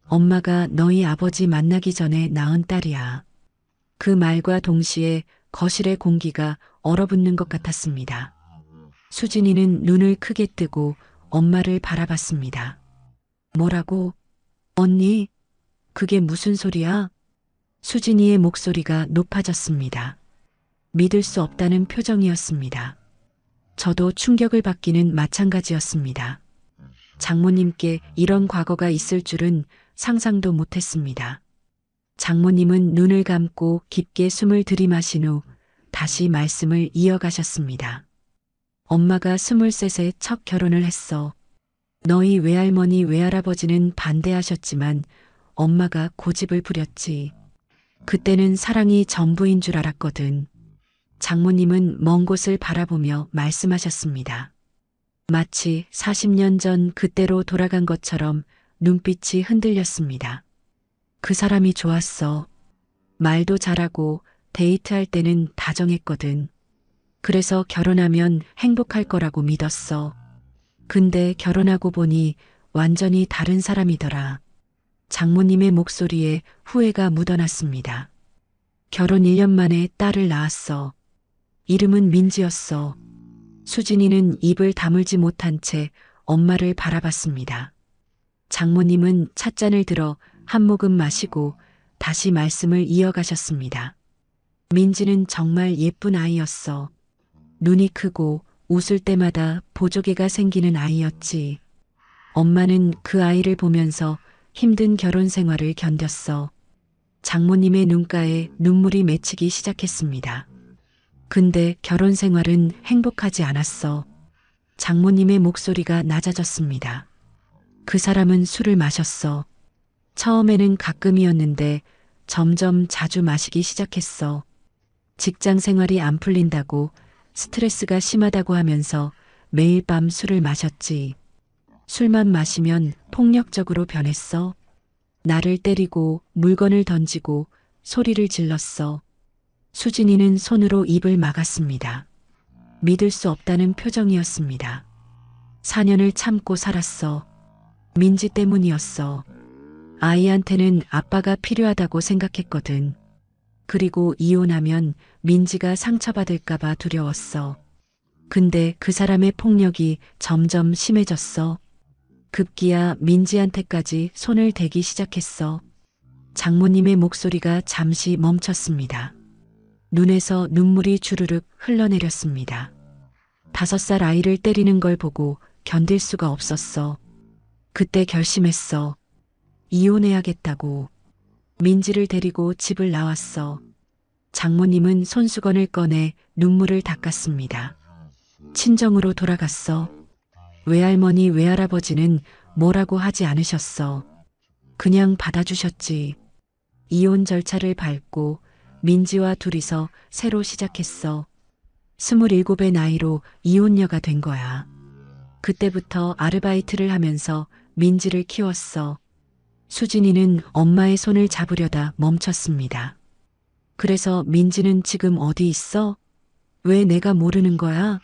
[SPEAKER 2] 엄마가 너희 아버지 만나기 전에 낳은 딸이야. 그 말과 동시에 거실의 공기가 얼어붙는 것 같았습니다. 수진이는 눈을 크게 뜨고 엄마를 바라봤습니다. 뭐라고? 언니? 그게 무슨 소리야? 수진이의 목소리가 높아졌습니다. 믿을 수 없다는 표정이었습니다. 저도 충격을 받기는 마찬가지였습니다. 장모님께 이런 과거가 있을 줄은 상상도 못했습니다. 장모님은 눈을 감고 깊게 숨을 들이마신 후 다시 말씀을 이어가셨습니다. 엄마가 23세 첫 결혼을 했어. 너희 외할머니 외할아버지는 반대하셨지만 엄마가 고집을 부렸지. 그때는 사랑이 전부인 줄 알았거든. 장모님은 먼 곳을 바라보며 말씀하셨습니다. 마치 40년 전 그때로 돌아간 것처럼 눈빛이 흔들렸습니다. 그 사람이 좋았어. 말도 잘하고 데이트할 때는 다정했거든. 그래서 결혼하면 행복할 거라고 믿었어. 근데 결혼하고 보니 완전히 다른 사람이더라. 장모님의 목소리에 후회가 묻어났습니다. 결혼 1년 만에 딸을 낳았어. 이름은 민지였어. 수진이는 입을 다물지 못한 채 엄마를 바라봤습니다. 장모님은 찻잔을 들어 한 모금 마시고 다시 말씀을 이어가셨습니다. 민지는 정말 예쁜 아이였어. 눈이 크고 웃을 때마다 보조개가 생기는 아이였지. 엄마는 그 아이를 보면서 힘든 결혼 생활을 견뎠어. 장모님의 눈가에 눈물이 맺히기 시작했습니다. 근데 결혼 생활은 행복하지 않았어. 장모님의 목소리가 낮아졌습니다. 그 사람은 술을 마셨어. 처음에는 가끔이었는데 점점 자주 마시기 시작했어. 직장 생활이 안 풀린다고 스트레스가 심하다고 하면서 매일 밤 술을 마셨지. 술만 마시면 폭력적으로 변했어. 나를 때리고 물건을 던지고 소리를 질렀어. 수진이는 손으로 입을 막았습니다. 믿을 수 없다는 표정이었습니다. 4년을 참고 살았어. 민지 때문이었어. 아이한테는 아빠가 필요하다고 생각했거든. 그리고 이혼하면 민지가 상처받을까봐 두려웠어. 근데 그 사람의 폭력이 점점 심해졌어. 급기야 민지한테까지 손을 대기 시작했어. 장모님의 목소리가 잠시 멈췄습니다. 눈에서 눈물이 주르륵 흘러내렸습니다. 5살 아이를 때리는 걸 보고 견딜 수가 없었어. 그때 결심했어. 이혼해야겠다고. 민지를 데리고 집을 나왔어. 장모님은 손수건을 꺼내 눈물을 닦았습니다. 친정으로 돌아갔어. 외할머니, 외할아버지는 뭐라고 하지 않으셨어. 그냥 받아주셨지. 이혼 절차를 밟고 민지와 둘이서 새로 시작했어. 27의 나이로 이혼녀가 된 거야. 그때부터 아르바이트를 하면서 민지를 키웠어. 수진이는 엄마의 손을 잡으려다 멈췄습니다. 그래서 민지는 지금 어디 있어? 왜 내가 모르는 거야?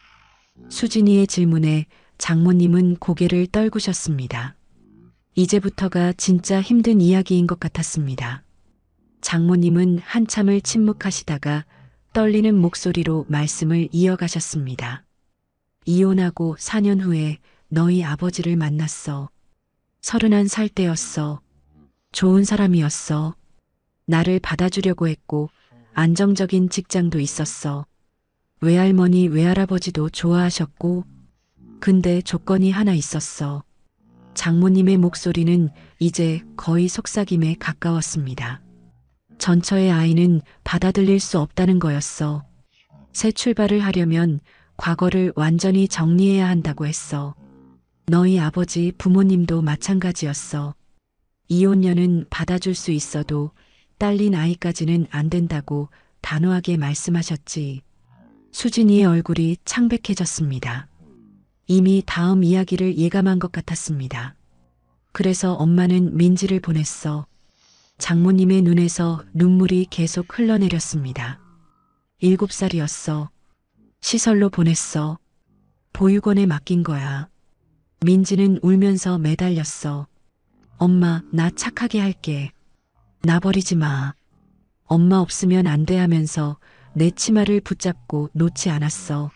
[SPEAKER 2] 수진이의 질문에 장모님은 고개를 떨구셨습니다. 이제부터가 진짜 힘든 이야기인 것 같았습니다. 장모님은 한참을 침묵하시다가 떨리는 목소리로 말씀을 이어가셨습니다. 이혼하고 4년 후에 너희 아버지를 만났어. 31살 때였어. 좋은 사람이었어. 나를 받아주려고 했고 안정적인 직장도 있었어. 외할머니, 외할아버지도 좋아하셨고. 근데 조건이 하나 있었어. 장모님의 목소리는 이제 거의 속삭임에 가까웠습니다. 전처의 아이는 받아들일 수 없다는 거였어. 새 출발을 하려면 과거를 완전히 정리해야 한다고 했어. 너희 아버지, 부모님도 마찬가지였어. 이혼녀는 받아줄 수 있어도 딸린 아이까지는 안 된다고 단호하게 말씀하셨지. 수진이의 얼굴이 창백해졌습니다. 이미 다음 이야기를 예감한 것 같았습니다. 그래서 엄마는 민지를 보냈어. 장모님의 눈에서 눈물이 계속 흘러내렸습니다. 7살이었어. 시설로 보냈어. 보육원에 맡긴 거야. 민지는 울면서 매달렸어. 엄마, 나 착하게 할게. 나 버리지 마. 엄마 없으면 안 돼 하면서 내 치마를 붙잡고 놓지 않았어.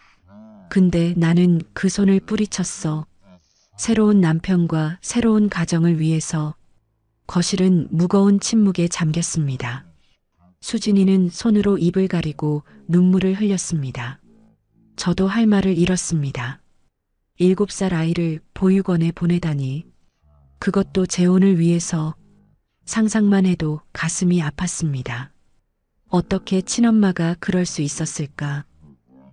[SPEAKER 2] 근데 나는 그 손을 뿌리쳤어. 새로운 남편과 새로운 가정을 위해서. 거실은 무거운 침묵에 잠겼습니다. 수진이는 손으로 입을 가리고 눈물을 흘렸습니다. 저도 할 말을 잃었습니다. 7살 아이를 보육원에 보내다니. 그것도 재혼을 위해서. 상상만 해도 가슴이 아팠습니다. 어떻게 친엄마가 그럴 수 있었을까?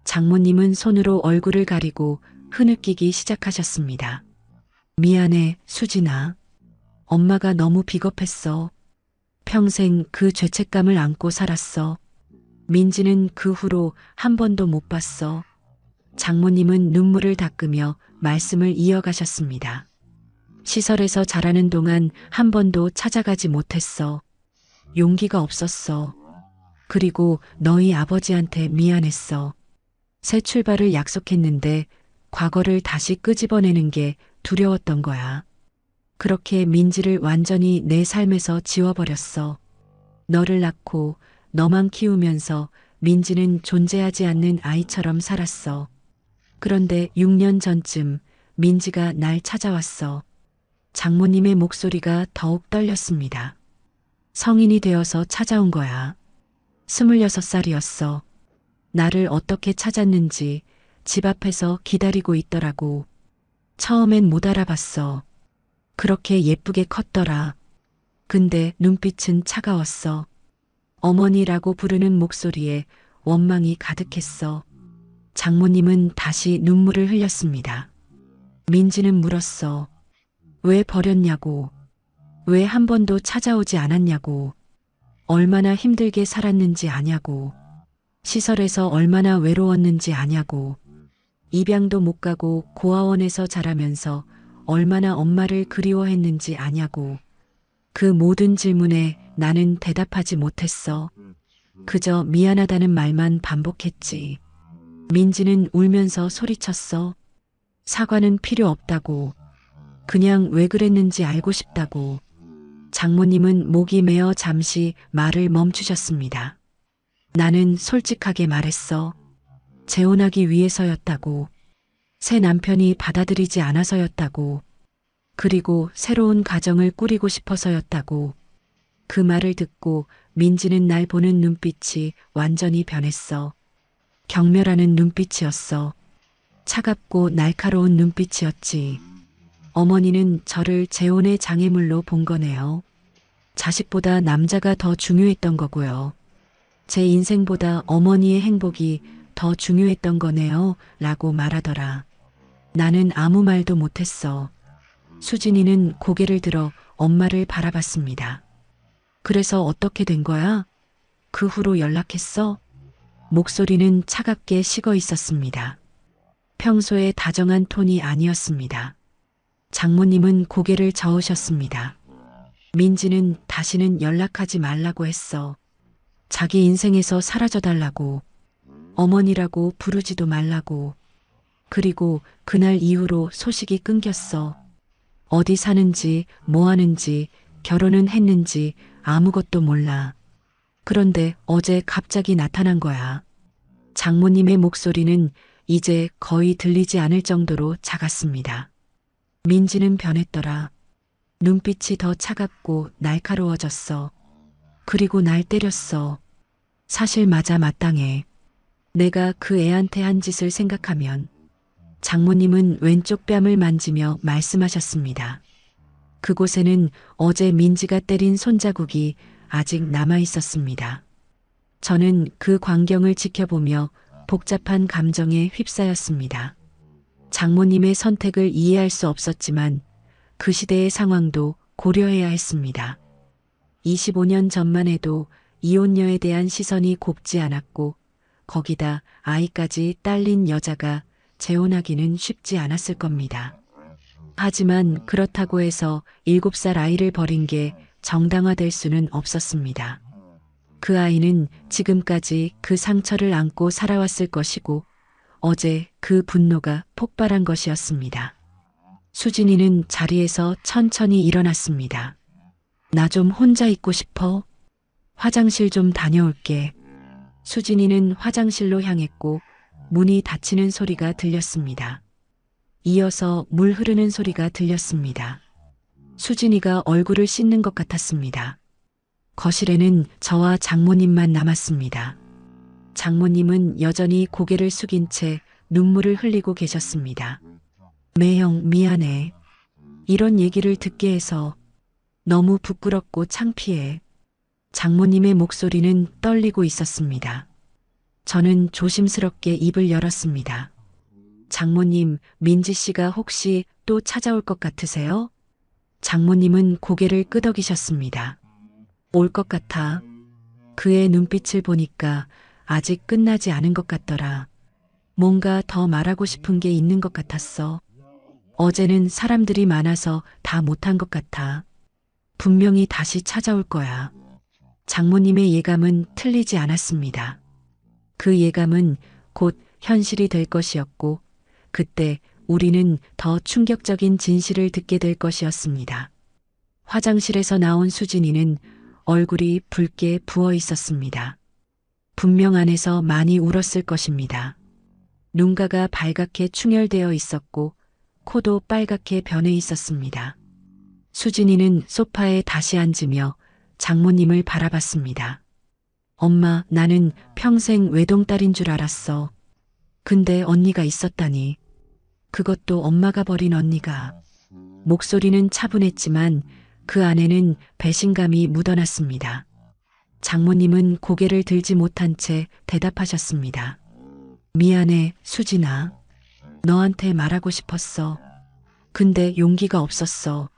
[SPEAKER 2] 장모님은 손으로 얼굴을 가리고 흐느끼기 시작하셨습니다. 미안해, 수진아. 엄마가 너무 비겁했어. 평생 그 죄책감을 안고 살았어. 민지는 그 후로 한 번도 못 봤어. 장모님은 눈물을 닦으며 말씀을 이어가셨습니다. 시설에서 자라는 동안 한 번도 찾아가지 못했어. 용기가 없었어. 그리고 너희 아버지한테 미안했어. 새 출발을 약속했는데 과거를 다시 끄집어내는 게 두려웠던 거야. 그렇게 민지를 완전히 내 삶에서 지워버렸어. 너를 낳고 너만 키우면서 민지는 존재하지 않는 아이처럼 살았어. 그런데 6년 전쯤 민지가 날 찾아왔어. 장모님의 목소리가 더욱 떨렸습니다. 성인이 되어서 찾아온 거야. 26살이었어. 나를 어떻게 찾았는지 집 앞에서 기다리고 있더라고. 처음엔 못 알아봤어. 그렇게 예쁘게 컸더라. 근데 눈빛은 차가웠어. 어머니라고 부르는 목소리에 원망이 가득했어. 장모님은 다시 눈물을 흘렸습니다. 민지는 물었어. 왜 버렸냐고. 왜 한 번도 찾아오지 않았냐고. 얼마나 힘들게 살았는지 아냐고. 시설에서 얼마나 외로웠는지 아냐고. 입양도 못 가고 고아원에서 자라면서 얼마나 엄마를 그리워했는지 아냐고. 그 모든 질문에 나는 대답하지 못했어. 그저 미안하다는 말만 반복했지. 민지는 울면서 소리쳤어. 사과는 필요 없다고. 그냥 왜 그랬는지 알고 싶다고. 장모님은 목이 메어 잠시 말을 멈추셨습니다. 나는 솔직하게 말했어. 재혼하기 위해서였다고. 새 남편이 받아들이지 않아서였다고. 그리고 새로운 가정을 꾸리고 싶어서였다고. 그 말을 듣고 민지는 날 보는 눈빛이 완전히 변했어. 경멸하는 눈빛이었어. 차갑고 날카로운 눈빛이었지. 어머니는 저를 재혼의 장애물로 본 거네요. 자식보다 남자가 더 중요했던 거고요. 제 인생보다 어머니의 행복이 더 중요했던 거네요. 라고 말하더라. 나는 아무 말도 못했어. 수진이는 고개를 들어 엄마를 바라봤습니다. 그래서 어떻게 된 거야? 그 후로 연락했어? 목소리는 차갑게 식어 있었습니다. 평소에 다정한 톤이 아니었습니다. 장모님은 고개를 저으셨습니다. 민지는 다시는 연락하지 말라고 했어. 자기 인생에서 사라져달라고. 어머니라고 부르지도 말라고. 그리고 그날 이후로 소식이 끊겼어. 어디 사는지, 뭐 하는지, 결혼은 했는지 아무것도 몰라. 그런데 어제 갑자기 나타난 거야. 장모님의 목소리는 이제 거의 들리지 않을 정도로 작았습니다. 민지는 변했더라. 눈빛이 더 차갑고 날카로워졌어. 그리고 날 때렸어. 사실 맞아 마땅해. 내가 그 애한테 한 짓을 생각하면. 장모님은 왼쪽 뺨을 만지며 말씀하셨습니다. 그곳에는 어제 민지가 때린 손자국이 아직 남아 있었습니다. 저는 그 광경을 지켜보며 복잡한 감정에 휩싸였습니다. 장모님의 선택을 이해할 수 없었지만 그 시대의 상황도 고려해야 했습니다. 25년 전만 해도 이혼녀에 대한 시선이 곱지 않았고 거기다 아이까지 딸린 여자가 재혼하기는 쉽지 않았을 겁니다. 하지만 그렇다고 해서 7살 아이를 버린 게 정당화될 수는 없었습니다. 그 아이는 지금까지 그 상처를 안고 살아왔을 것이고 어제 그 분노가 폭발한 것이었습니다. 수진이는 자리에서 천천히 일어났습니다. 나 좀 혼자 있고 싶어. 화장실 좀 다녀올게. 수진이는 화장실로 향했고 문이 닫히는 소리가 들렸습니다. 이어서 물 흐르는 소리가 들렸습니다. 수진이가 얼굴을 씻는 것 같았습니다. 거실에는 저와 장모님만 남았습니다. 장모님은 여전히 고개를 숙인 채 눈물을 흘리고 계셨습니다. 매형 미안해. 이런 얘기를 듣게 해서 너무 부끄럽고 창피해. 장모님의 목소리는 떨리고 있었습니다. 저는 조심스럽게 입을 열었습니다. 장모님, 민지 씨가 혹시 또 찾아올 것 같으세요? 장모님은 고개를 끄덕이셨습니다. 올 것 같아. 그의 눈빛을 보니까 아직 끝나지 않은 것 같더라. 뭔가 더 말하고 싶은 게 있는 것 같았어. 어제는 사람들이 많아서 다 못한 것 같아. 분명히 다시 찾아올 거야. 장모님의 예감은 틀리지 않았습니다. 그 예감은 곧 현실이 될 것이었고 그때 우리는 더 충격적인 진실을 듣게 될 것이었습니다. 화장실에서 나온 수진이는 얼굴이 붉게 부어 있었습니다. 분명 안에서 많이 울었을 것입니다. 눈가가 발갛게 충혈되어 있었고 코도 빨갛게 변해 있었습니다. 수진이는 소파에 다시 앉으며 장모님을 바라봤습니다. 엄마, 나는 평생 외동딸인 줄 알았어. 근데 언니가 있었다니. 그것도 엄마가 버린 언니가. 목소리는 차분했지만 그 안에는 배신감이 묻어났습니다. 장모님은 고개를 들지 못한 채 대답하셨습니다. 미안해, 수진아. 너한테 말하고 싶었어. 근데 용기가 없었어.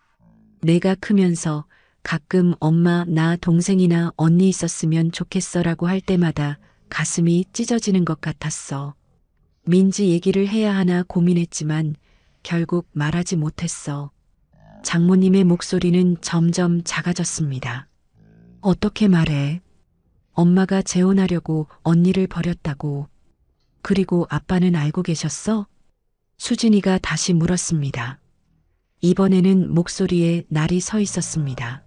[SPEAKER 2] 내가 크면서 가끔 엄마, 나 동생이나 언니 있었으면 좋겠어라고 할 때마다 가슴이 찢어지는 것 같았어. 민지 얘기를 해야 하나 고민했지만 결국 말하지 못했어. 장모님의 목소리는 점점 작아졌습니다. 어떻게 말해? 엄마가 재혼하려고 언니를 버렸다고. 그리고 아빠는 알고 계셨어? 수진이가 다시 물었습니다. 이번에는 목소리에 날이 서 있었습니다.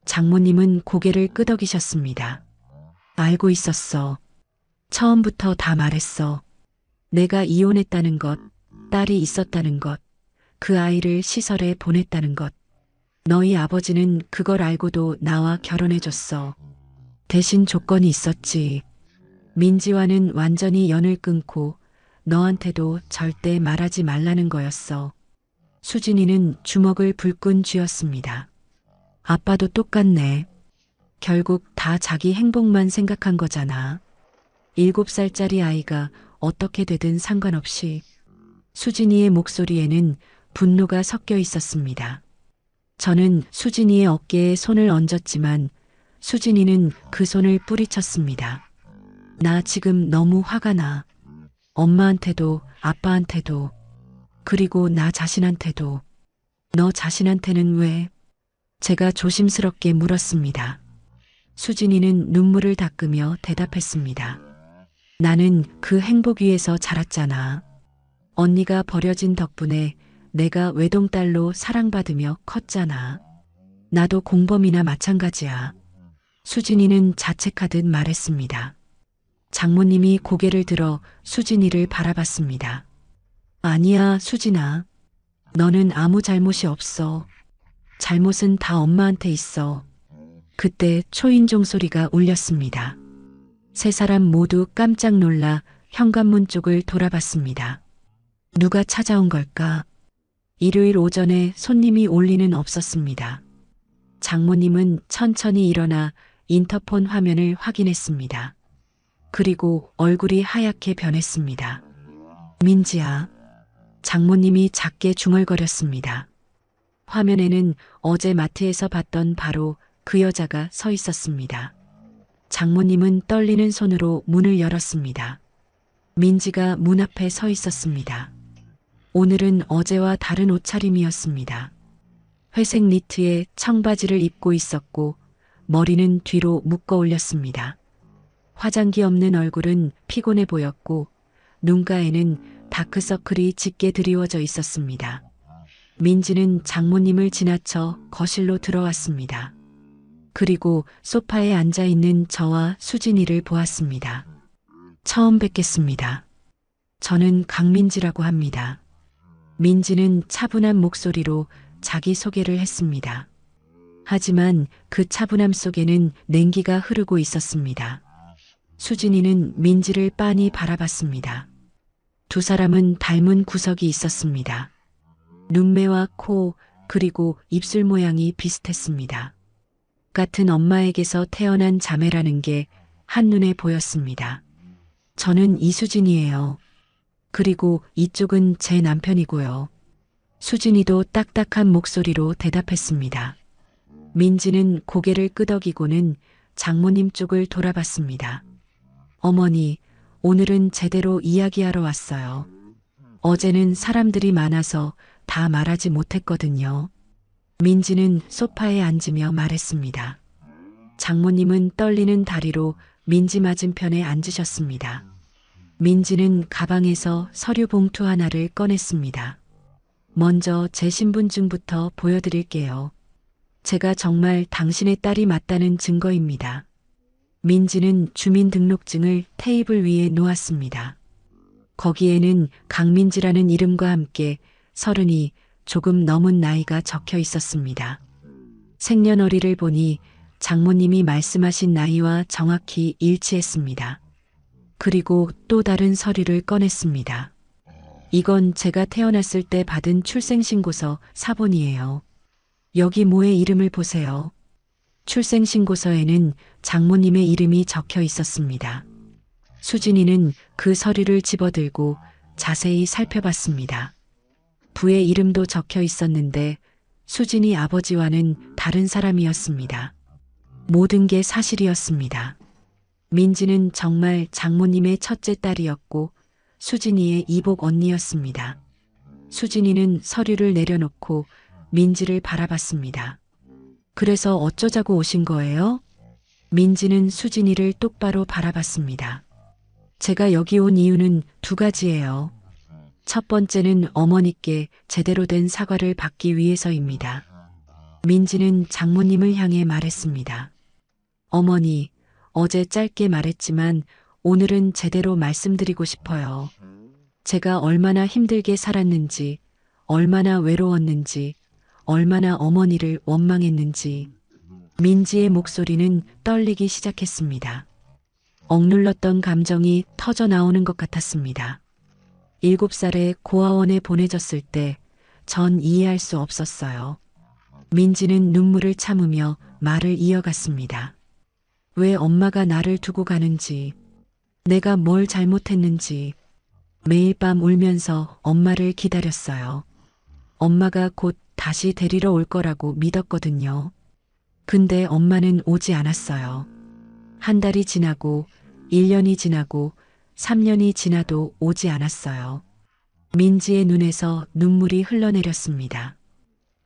[SPEAKER 2] 장모님은 고개를 끄덕이셨습니다. 알고 있었어. 처음부터 다 말했어. 내가 이혼했다는 것, 딸이 있었다는 것, 그 아이를 시설에 보냈다는 것. 너희 아버지는 그걸 알고도 나와 결혼해줬어. 대신 조건이 있었지. 민지와는 완전히 연을 끊고 너한테도 절대 말하지 말라는 거였어. 수진이는 주먹을 불끈 쥐었습니다. 아빠도 똑같네. 결국 다 자기 행복만 생각한 거잖아. 7살짜리 아이가 어떻게 되든 상관없이. 수진이의 목소리에는 분노가 섞여 있었습니다. 저는 수진이의 어깨에 손을 얹었지만 수진이는 그 손을 뿌리쳤습니다. 나 지금 너무 화가 나. 엄마한테도 아빠한테도 그리고 나 자신한테도. 너 자신한테는 왜? 제가 조심스럽게 물었습니다. 수진이는 눈물을 닦으며 대답했습니다. 나는 그 행복 위에서 자랐잖아. 언니가 버려진 덕분에 내가 외동딸로 사랑받으며 컸잖아. 나도 공범이나 마찬가지야. 수진이는 자책하듯 말했습니다. 장모님이 고개를 들어 수진이를 바라봤습니다. 아니야, 수진아. 너는 아무 잘못이 없어. 잘못은 다 엄마한테 있어. 그때 초인종 소리가 울렸습니다. 세 사람 모두 깜짝 놀라 현관문 쪽을 돌아봤습니다. 누가 찾아온 걸까? 일요일 오전에 손님이 올 리는 없었습니다. 장모님은 천천히 일어나 인터폰 화면을 확인했습니다. 그리고 얼굴이 하얗게 변했습니다. 민지야. 장모님이 작게 중얼거렸습니다. 화면에는 어제 마트에서 봤던 바로 그 여자가 서 있었습니다. 장모님은 떨리는 손으로 문을 열었습니다. 민지가 문 앞에 서 있었습니다. 오늘은 어제와 다른 옷차림이었습니다. 회색 니트에 청바지를 입고 있었고 머리는 뒤로 묶어 올렸습니다. 화장기 없는 얼굴은 피곤해 보였고 눈가에는 다크서클이 짙게 드리워져 있었습니다. 민지는 장모님을 지나쳐 거실로 들어왔습니다. 그리고 소파에 앉아 있는 저와 수진이를 보았습니다. 처음 뵙겠습니다. 저는 강민지라고 합니다. 민지는 차분한 목소리로 자기 소개를 했습니다. 하지만 그 차분함 속에는 냉기가 흐르고 있었습니다. 수진이는 민지를 빤히 바라봤습니다. 두 사람은 닮은 구석이 있었습니다. 눈매와 코 그리고 입술 모양이 비슷했습니다. 같은 엄마에게서 태어난 자매라는 게 한눈에 보였습니다. 저는 이수진이에요. 그리고 이쪽은 제 남편이고요. 수진이도 딱딱한 목소리로 대답했습니다. 민지는 고개를 끄덕이고는 장모님 쪽을 돌아봤습니다. 어머니, 오늘은 제대로 이야기하러 왔어요. 어제는 사람들이 많아서 다 말하지 못했거든요. 민지는 소파에 앉으며 말했습니다. 장모님은 떨리는 다리로 민지 맞은편에 앉으셨습니다. 민지는 가방에서 서류 봉투 하나를 꺼냈습니다. 먼저 제 신분증부터 보여드릴게요. 제가 정말 당신의 딸이 맞다는 증거입니다. 민지는 주민등록증을 테이블 위에 놓았습니다. 거기에는 강민지라는 이름과 함께 30이 조금 넘은 나이가 적혀 있었습니다. 생년월일을 보니 장모님이 말씀하신 나이와 정확히 일치했습니다. 그리고 또 다른 서류를 꺼냈습니다. 이건 제가 태어났을 때 받은 출생신고서 사본이에요. 여기 모의 이름을 보세요. 출생신고서에는 장모님의 이름이 적혀 있었습니다. 수진이는 그 서류를 집어들고 자세히 살펴봤습니다. 부의 이름도 적혀 있었는데 수진이 아버지와는 다른 사람이었습니다. 모든 게 사실이었습니다. 민지는 정말 장모님의 첫째 딸이었고 수진이의 이복 언니였습니다. 수진이는 서류를 내려놓고 민지를 바라봤습니다. 그래서 어쩌자고 오신 거예요? 민지는 수진이를 똑바로 바라봤습니다. 제가 여기 온 이유는 두 가지예요. 첫 번째는 어머니께 제대로 된 사과를 받기 위해서입니다. 민지는 장모님을 향해 말했습니다. 어머니, 어제 짧게 말했지만 오늘은 제대로 말씀드리고 싶어요. 제가 얼마나 힘들게 살았는지, 얼마나 외로웠는지, 얼마나 어머니를 원망했는지. 민지의 목소리는 떨리기 시작했습니다. 억눌렀던 감정이 터져 나오는 것 같았습니다. 7살에 고아원에 보내졌을 때 전 이해할 수 없었어요. 민지는 눈물을 참으며 말을 이어갔습니다. 왜 엄마가 나를 두고 가는지, 내가 뭘 잘못했는지. 매일 밤 울면서 엄마를 기다렸어요. 엄마가 곧 다시 데리러 올 거라고 믿었거든요. 근데 엄마는 오지 않았어요. 한 달이 지나고 1년이 지나고 3년이 지나도 오지 않았어요. 민지의 눈에서 눈물이 흘러내렸습니다.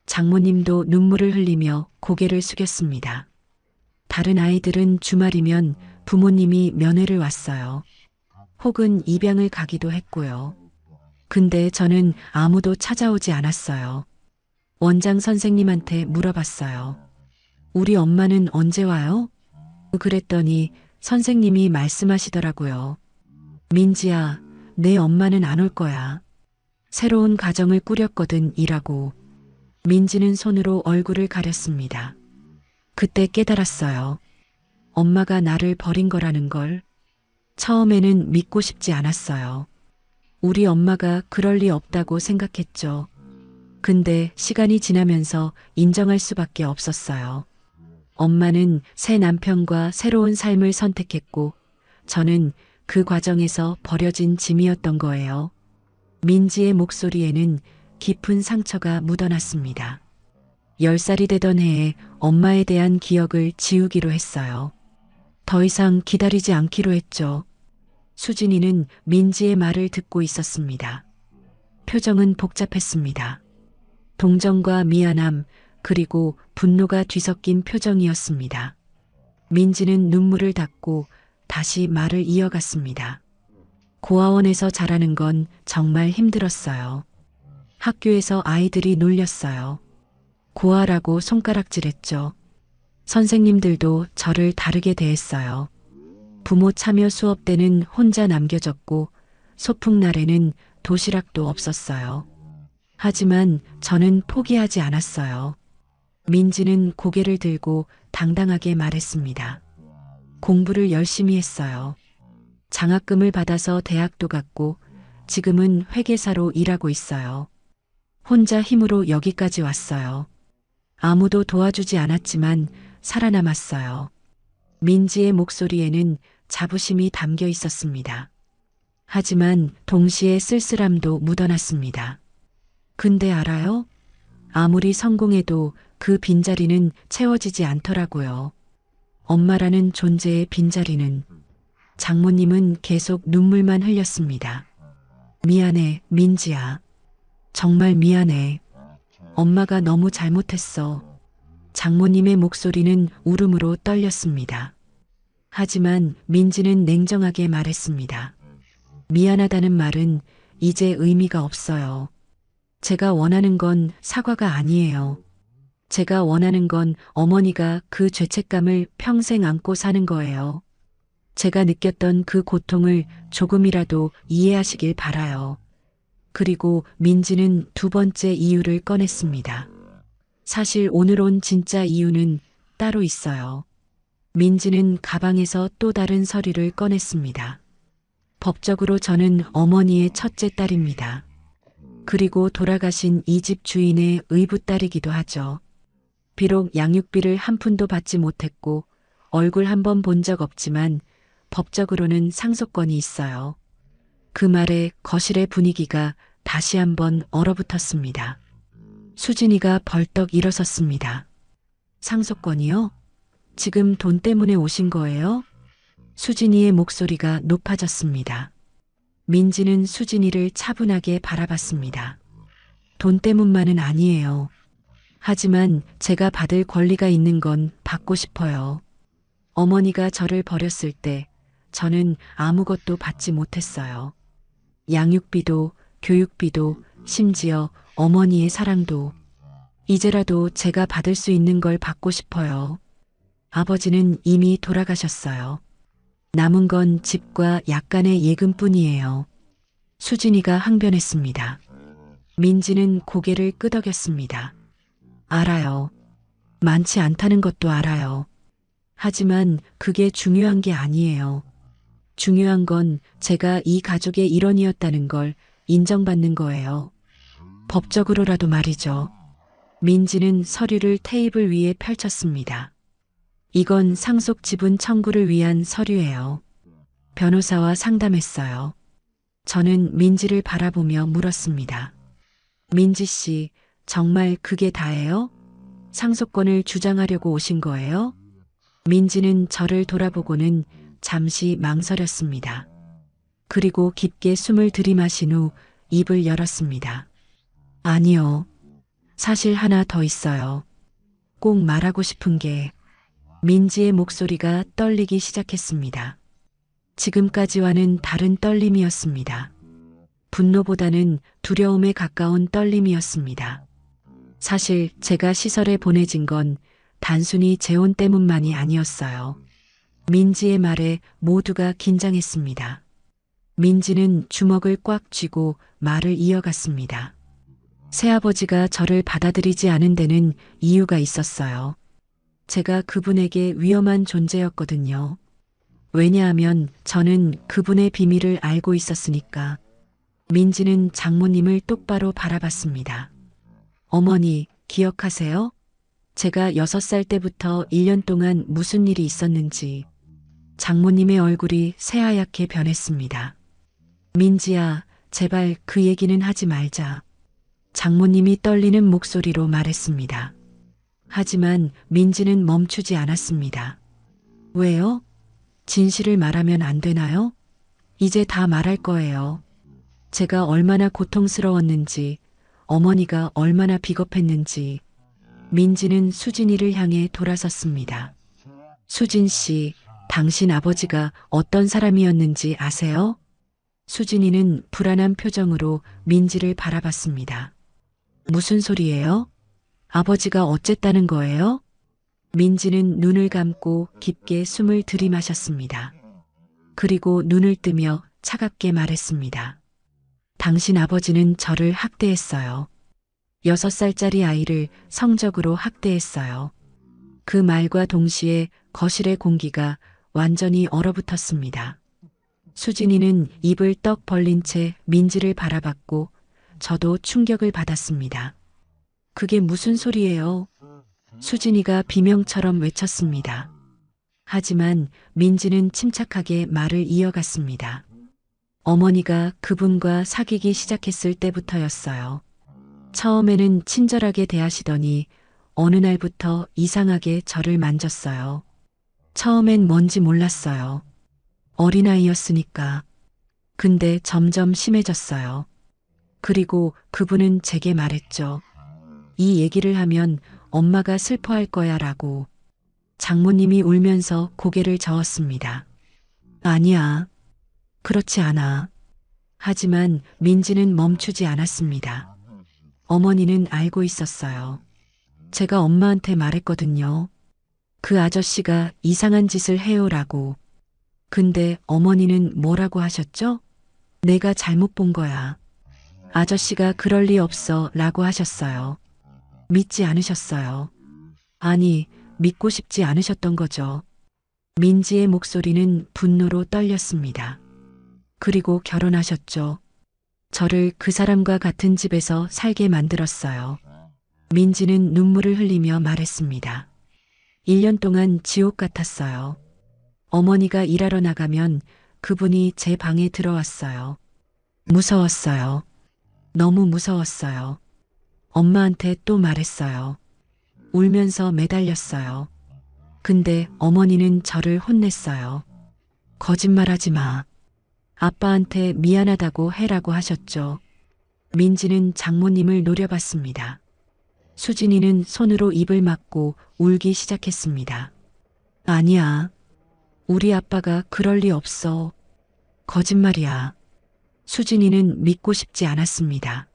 [SPEAKER 2] 장모님도 눈물을 흘리며 고개를 숙였습니다. 다른 아이들은 주말이면 부모님이 면회를 왔어요. 혹은 입양을 가기도 했고요. 근데 저는 아무도 찾아오지 않았어요. 원장 선생님한테 물어봤어요. 우리 엄마는 언제 와요? 그랬더니 선생님이 말씀하시더라고요. 민지야, 내 엄마는 안 올 거야. 새로운 가정을 꾸렸거든 이라고. 민지는 손으로 얼굴을 가렸습니다. 그때 깨달았어요. 엄마가 나를 버린 거라는 걸. 처음에는 믿고 싶지 않았어요. 우리 엄마가 그럴 리 없다고 생각했죠. 근데 시간이 지나면서 인정할 수밖에 없었어요. 엄마는 새 남편과 새로운 삶을 선택했고 저는 그 과정에서 버려진 짐이었던 거예요. 민지의 목소리에는 깊은 상처가 묻어났습니다. 10살이 되던 해에 엄마에 대한 기억을 지우기로 했어요. 더 이상 기다리지 않기로 했죠. 수진이는 민지의 말을 듣고 있었습니다. 표정은 복잡했습니다. 동정과 미안함, 그리고 분노가 뒤섞인 표정이었습니다. 민지는 눈물을 닦고 다시 말을 이어갔습니다. 고아원에서 자라는 건 정말 힘들었어요. 학교에서 아이들이 놀렸어요. 고아라고 손가락질했죠. 선생님들도 저를 다르게 대했어요. 부모 참여 수업 때는 혼자 남겨졌고 소풍날에는 도시락도 없었어요. 하지만 저는 포기하지 않았어요. 민지는 고개를 들고 당당하게 말했습니다. 공부를 열심히 했어요. 장학금을 받아서 대학도 갔고 지금은 회계사로 일하고 있어요. 혼자 힘으로 여기까지 왔어요. 아무도 도와주지 않았지만 살아남았어요. 민지의 목소리에는 자부심이 담겨 있었습니다. 하지만 동시에 쓸쓸함도 묻어났습니다. 근데 알아요? 아무리 성공해도 그 빈자리는 채워지지 않더라고요. 엄마라는 존재의 빈자리는. 장모님은 계속 눈물만 흘렸습니다. 미안해, 민지야. 정말 미안해. 엄마가 너무 잘못했어. 장모님의 목소리는 울음으로 떨렸습니다. 하지만 민지는 냉정하게 말했습니다. 미안하다는 말은 이제 의미가 없어요. 제가 원하는 건 사과가 아니에요. 제가 원하는 건 어머니가 그 죄책감을 평생 안고 사는 거예요. 제가 느꼈던 그 고통을 조금이라도 이해하시길 바라요. 그리고 민지는 두 번째 이유를 꺼냈습니다. 사실 오늘 온 진짜 이유는 따로 있어요. 민지는 가방에서 또 다른 서류를 꺼냈습니다. 법적으로 저는 어머니의 첫째 딸입니다. 그리고 돌아가신 이 집 주인의 의붓딸이기도 하죠. 비록 양육비를 한 푼도 받지 못했고 얼굴 한 번 본 적 없지만 법적으로는 상속권이 있어요. 그 말에 거실의 분위기가 다시 한번 얼어붙었습니다. 수진이가 벌떡 일어섰습니다. 상속권이요? 지금 돈 때문에 오신 거예요? 수진이의 목소리가 높아졌습니다. 민지는 수진이를 차분하게 바라봤습니다. 돈 때문만은 아니에요. 하지만 제가 받을 권리가 있는 건 받고 싶어요. 어머니가 저를 버렸을 때 저는 아무것도 받지 못했어요. 양육비도 교육비도, 심지어 어머니의 사랑도. 이제라도 제가 받을 수 있는 걸 받고 싶어요. 아버지는 이미 돌아가셨어요. 남은 건 집과 약간의 예금뿐이에요. 수진이가 항변했습니다. 민지는 고개를 끄덕였습니다. 알아요. 많지 않다는 것도 알아요. 하지만 그게 중요한 게 아니에요. 중요한 건 제가 이 가족의 일원이었다는 걸 인정받는 거예요. 법적으로라도 말이죠. 민지는 서류를 테이블 위에 펼쳤습니다. 이건 상속 지분 청구를 위한 서류예요. 변호사와 상담했어요. 저는 민지를 바라보며 물었습니다. 민지 씨, 정말 그게 다예요? 상속권을 주장하려고 오신 거예요? 민지는 저를 돌아보고는 잠시 망설였습니다. 그리고 깊게 숨을 들이마신 후 입을 열었습니다. 아니요. 사실 하나 더 있어요. 꼭 말하고 싶은 게. 민지의 목소리가 떨리기 시작했습니다. 지금까지와는 다른 떨림이었습니다. 분노보다는 두려움에 가까운 떨림이었습니다. 사실 제가 시설에 보내진 건 단순히 재혼 때문만이 아니었어요. 민지의 말에 모두가 긴장했습니다. 민지는 주먹을 꽉 쥐고 말을 이어갔습니다. 새아버지가 저를 받아들이지 않은 데는 이유가 있었어요. 제가 그분에게 위험한 존재였거든요. 왜냐하면 저는 그분의 비밀을 알고 있었으니까. 민지는 장모님을 똑바로 바라봤습니다. 어머니, 기억하세요? 제가 6살 때부터 1년 동안 무슨 일이 있었는지. 장모님의 얼굴이 새하얗게 변했습니다. 민지야, 제발 그 얘기는 하지 말자. 장모님이 떨리는 목소리로 말했습니다. 하지만 민지는 멈추지 않았습니다. 왜요? 진실을 말하면 안 되나요? 이제 다 말할 거예요. 제가 얼마나 고통스러웠는지, 어머니가 얼마나 비겁했는지. 민지는 수진이를 향해 돌아섰습니다. 수진 씨, 당신 아버지가 어떤 사람이었는지 아세요? 수진이는 불안한 표정으로 민지를 바라봤습니다. 무슨 소리예요? 아버지가 어쨌다는 거예요? 민지는 눈을 감고 깊게 숨을 들이마셨습니다. 그리고 눈을 뜨며 차갑게 말했습니다. 당신 아버지는 저를 학대했어요. 6살짜리 아이를 성적으로 학대했어요. 그 말과 동시에 거실의 공기가 완전히 얼어붙었습니다. 수진이는 입을 떡 벌린 채 민지를 바라봤고 저도 충격을 받았습니다. 그게 무슨 소리예요? 수진이가 비명처럼 외쳤습니다. 하지만 민지는 침착하게 말을 이어갔습니다. 어머니가 그분과 사귀기 시작했을 때부터였어요. 처음에는 친절하게 대하시더니 어느 날부터 이상하게 저를 만졌어요. 처음엔 뭔지 몰랐어요. 어린아이였으니까. 근데 점점 심해졌어요. 그리고 그분은 제게 말했죠. 이 얘기를 하면 엄마가 슬퍼할 거야 라고. 장모님이 울면서 고개를 저었습니다. 아니야. 그렇지 않아. 하지만 민지는 멈추지 않았습니다. 어머니는 알고 있었어요. 제가 엄마한테 말했거든요. 그 아저씨가 이상한 짓을 해요라고. 근데 어머니는 뭐라고 하셨죠? 내가 잘못 본 거야. 아저씨가 그럴 리 없어 라고 하셨어요. 믿지 않으셨어요. 아니, 믿고 싶지 않으셨던 거죠. 민지의 목소리는 분노로 떨렸습니다. 그리고 결혼하셨죠. 저를 그 사람과 같은 집에서 살게 만들었어요. 민지는 눈물을 흘리며 말했습니다. 1년 동안 지옥 같았어요. 어머니가 일하러 나가면 그분이 제 방에 들어왔어요. 무서웠어요. 너무 무서웠어요. 엄마한테 또 말했어요. 울면서 매달렸어요. 근데 어머니는 저를 혼냈어요. 거짓말하지 마. 아빠한테 미안하다고 해라고 하셨죠. 민지는 장모님을 노려봤습니다. 수진이는 손으로 입을 막고 울기 시작했습니다. 아니야. 우리 아빠가 그럴 리 없어. 거짓말이야. 수진이는 믿고 싶지 않았습니다.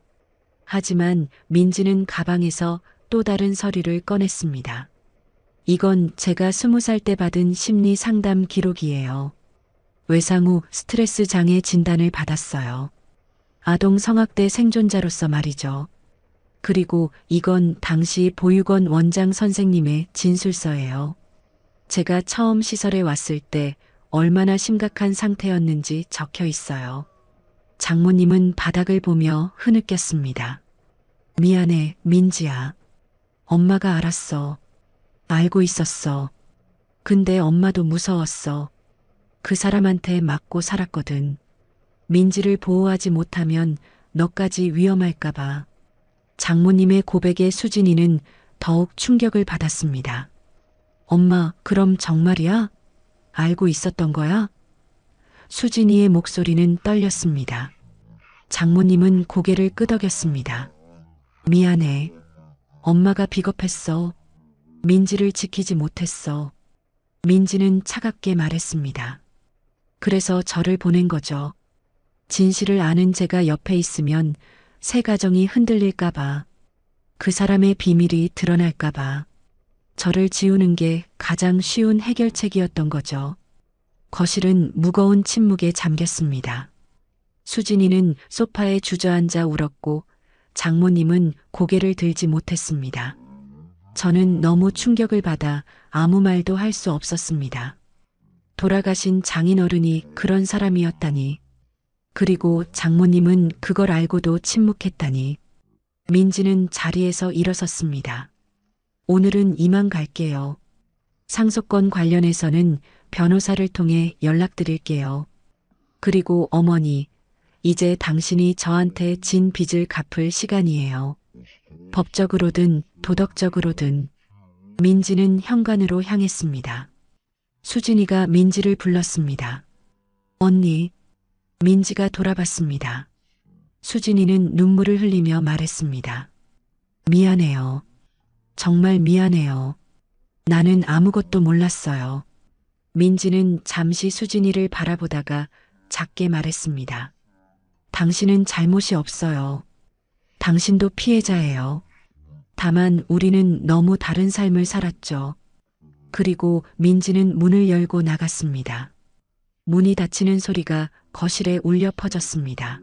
[SPEAKER 2] 하지만 민지는 가방에서 또 다른 서류를 꺼냈습니다. 이건 제가 20살 때 받은 심리 상담 기록이에요. 외상 후 스트레스 장애 진단을 받았어요. 아동 성학대 생존자로서 말이죠. 그리고 이건 당시 보육원 원장 선생님의 진술서예요. 제가 처음 시설에 왔을 때 얼마나 심각한 상태였는지 적혀 있어요. 장모님은 바닥을 보며 흐느꼈습니다. 미안해, 민지야. 엄마가 알았어. 알고 있었어. 근데 엄마도 무서웠어. 그 사람한테 맞고 살았거든. 민지를 보호하지 못하면 너까지 위험할까봐. 장모님의 고백에 수진이는 더욱 충격을 받았습니다. 엄마, 그럼 정말이야? 알고 있었던 거야? 수진이의 목소리는 떨렸습니다. 장모님은 고개를 끄덕였습니다. 미안해. 엄마가 비겁했어. 민지를 지키지 못했어. 민지는 차갑게 말했습니다. 그래서 저를 보낸 거죠. 진실을 아는 제가 옆에 있으면 새 가정이 흔들릴까봐, 그 사람의 비밀이 드러날까봐, 저를 지우는 게 가장 쉬운 해결책이었던 거죠. 거실은 무거운 침묵에 잠겼습니다. 수진이는 소파에 주저앉아 울었고 장모님은 고개를 들지 못했습니다. 저는 너무 충격을 받아 아무 말도 할 수 없었습니다. 돌아가신 장인어른이 그런 사람이었다니. 그리고 장모님은 그걸 알고도 침묵했다니. 민지는 자리에서 일어섰습니다. 오늘은 이만 갈게요. 상속권 관련해서는 변호사를 통해 연락드릴게요. 그리고 어머니, 이제 당신이 저한테 진 빚을 갚을 시간이에요. 법적으로든 도덕적으로든. 민지는 현관으로 향했습니다. 수진이가 민지를 불렀습니다. 언니. 민지가 돌아봤습니다. 수진이는 눈물을 흘리며 말했습니다. 미안해요. 정말 미안해요. 나는 아무것도 몰랐어요. 민지는 잠시 수진이를 바라보다가 작게 말했습니다. 당신은 잘못이 없어요. 당신도 피해자예요. 다만 우리는 너무 다른 삶을 살았죠. 그리고 민지는 문을 열고 나갔습니다. 문이 닫히는 소리가 거실에 울려 퍼졌습니다.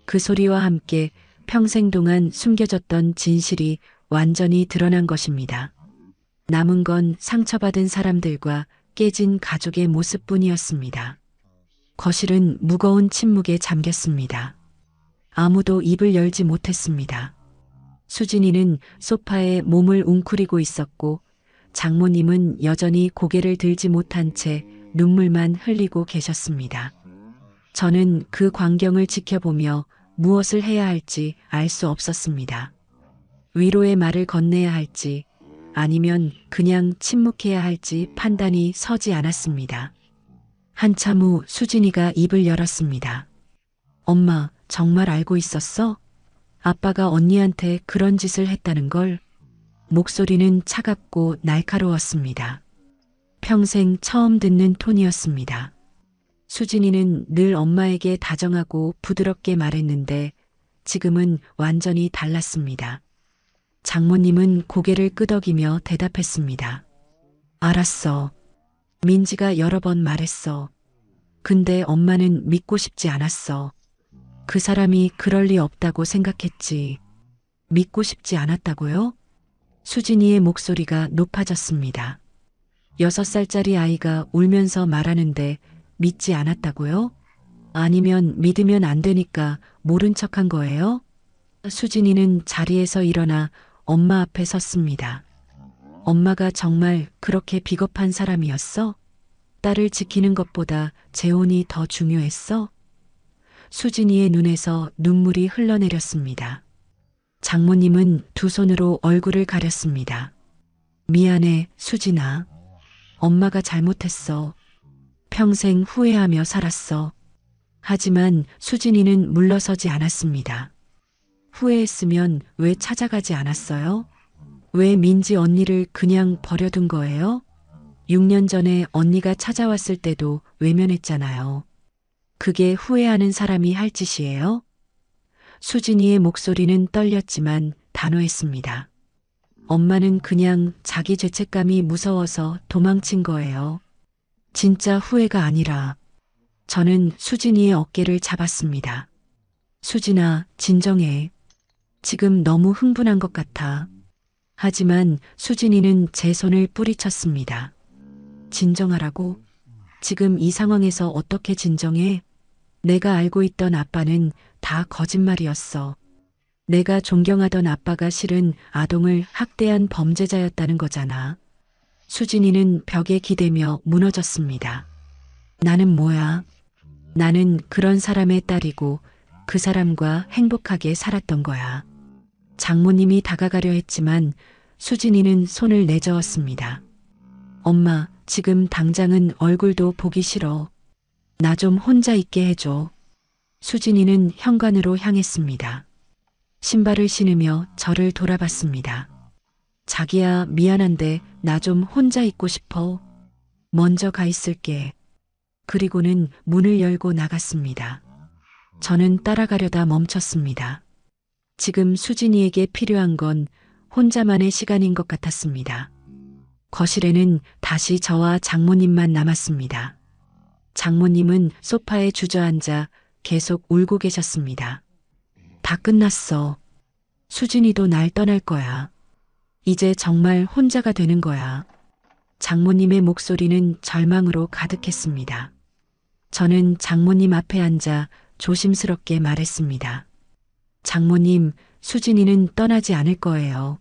[SPEAKER 2] 그 소리와 함께 평생 동안 숨겨졌던 진실이 완전히 드러난 것입니다. 남은 건 상처받은 사람들과 깨진 가족의 모습뿐이었습니다. 거실은 무거운 침묵에 잠겼습니다. 아무도 입을 열지 못했습니다. 수진이는 소파에 몸을 웅크리고 있었고 장모님은 여전히 고개를 들지 못한 채 눈물만 흘리고 계셨습니다. 저는 그 광경을 지켜보며 무엇을 해야 할지 알 수 없었습니다. 위로의 말을 건네야 할지 아니면 그냥 침묵해야 할지 판단이 서지 않았습니다. 한참 후 수진이가 입을 열었습니다. 엄마, 정말 알고 있었어? 아빠가 언니한테 그런 짓을 했다는 걸? 목소리는 차갑고 날카로웠습니다. 평생 처음 듣는 톤이었습니다. 수진이는 늘 엄마에게 다정하고 부드럽게 말했는데 지금은 완전히 달랐습니다. 장모님은 고개를 끄덕이며 대답했습니다. 알았어. 민지가 여러 번 말했어. 근데 엄마는 믿고 싶지 않았어. 그 사람이 그럴 리 없다고 생각했지. 믿고 싶지 않았다고요? 수진이의 목소리가 높아졌습니다. 6살짜리 아이가 울면서 말하는데 믿지 않았다고요? 아니면 믿으면 안 되니까 모른 척한 거예요? 수진이는 자리에서 일어나 엄마 앞에 섰습니다. 엄마가 정말 그렇게 비겁한 사람이었어? 딸을 지키는 것보다 재혼이 더 중요했어? 수진이의 눈에서 눈물이 흘러내렸습니다. 장모님은 두 손으로 얼굴을 가렸습니다. 미안해, 수진아. 엄마가 잘못했어. 평생 후회하며 살았어. 하지만 수진이는 물러서지 않았습니다. 후회했으면 왜 찾아가지 않았어요? 왜 민지 언니를 그냥 버려둔 거예요? 6년 전에 언니가 찾아왔을 때도 외면했잖아요. 그게 후회하는 사람이 할 짓이에요? 수진이의 목소리는 떨렸지만 단호했습니다. 엄마는 그냥 자기 죄책감이 무서워서 도망친 거예요. 진짜 후회가 아니라. 저는 수진이의 어깨를 잡았습니다. 수진아, 진정해. 지금 너무 흥분한 것 같아. 하지만 수진이는 제 손을 뿌리쳤습니다. 진정하라고? 지금 이 상황에서 어떻게 진정해? 내가 알고 있던 아빠는 다 거짓말이었어. 내가 존경하던 아빠가 실은 아동을 학대한 범죄자였다는 거잖아. 수진이는 벽에 기대며 무너졌습니다. 나는 뭐야? 나는 그런 사람의 딸이고 그 사람과 행복하게 살았던 거야. 장모님이 다가가려 했지만 수진이는 손을 내저었습니다. 엄마, 지금 당장은 얼굴도 보기 싫어. 나 좀 혼자 있게 해줘. 수진이는 현관으로 향했습니다. 신발을 신으며 저를 돌아봤습니다. 자기야, 미안한데 나 좀 혼자 있고 싶어. 먼저 가 있을게. 그리고는 문을 열고 나갔습니다. 저는 따라가려다 멈췄습니다. 지금 수진이에게 필요한 건 혼자만의 시간인 것 같았습니다. 거실에는 다시 저와 장모님만 남았습니다. 장모님은 소파에 주저앉아 계속 울고 계셨습니다. 다 끝났어. 수진이도 날 떠날 거야. 이제 정말 혼자가 되는 거야. 장모님의 목소리는 절망으로 가득했습니다. 저는 장모님 앞에 앉아 조심스럽게 말했습니다. 장모님, 수진이는 떠나지 않을 거예요.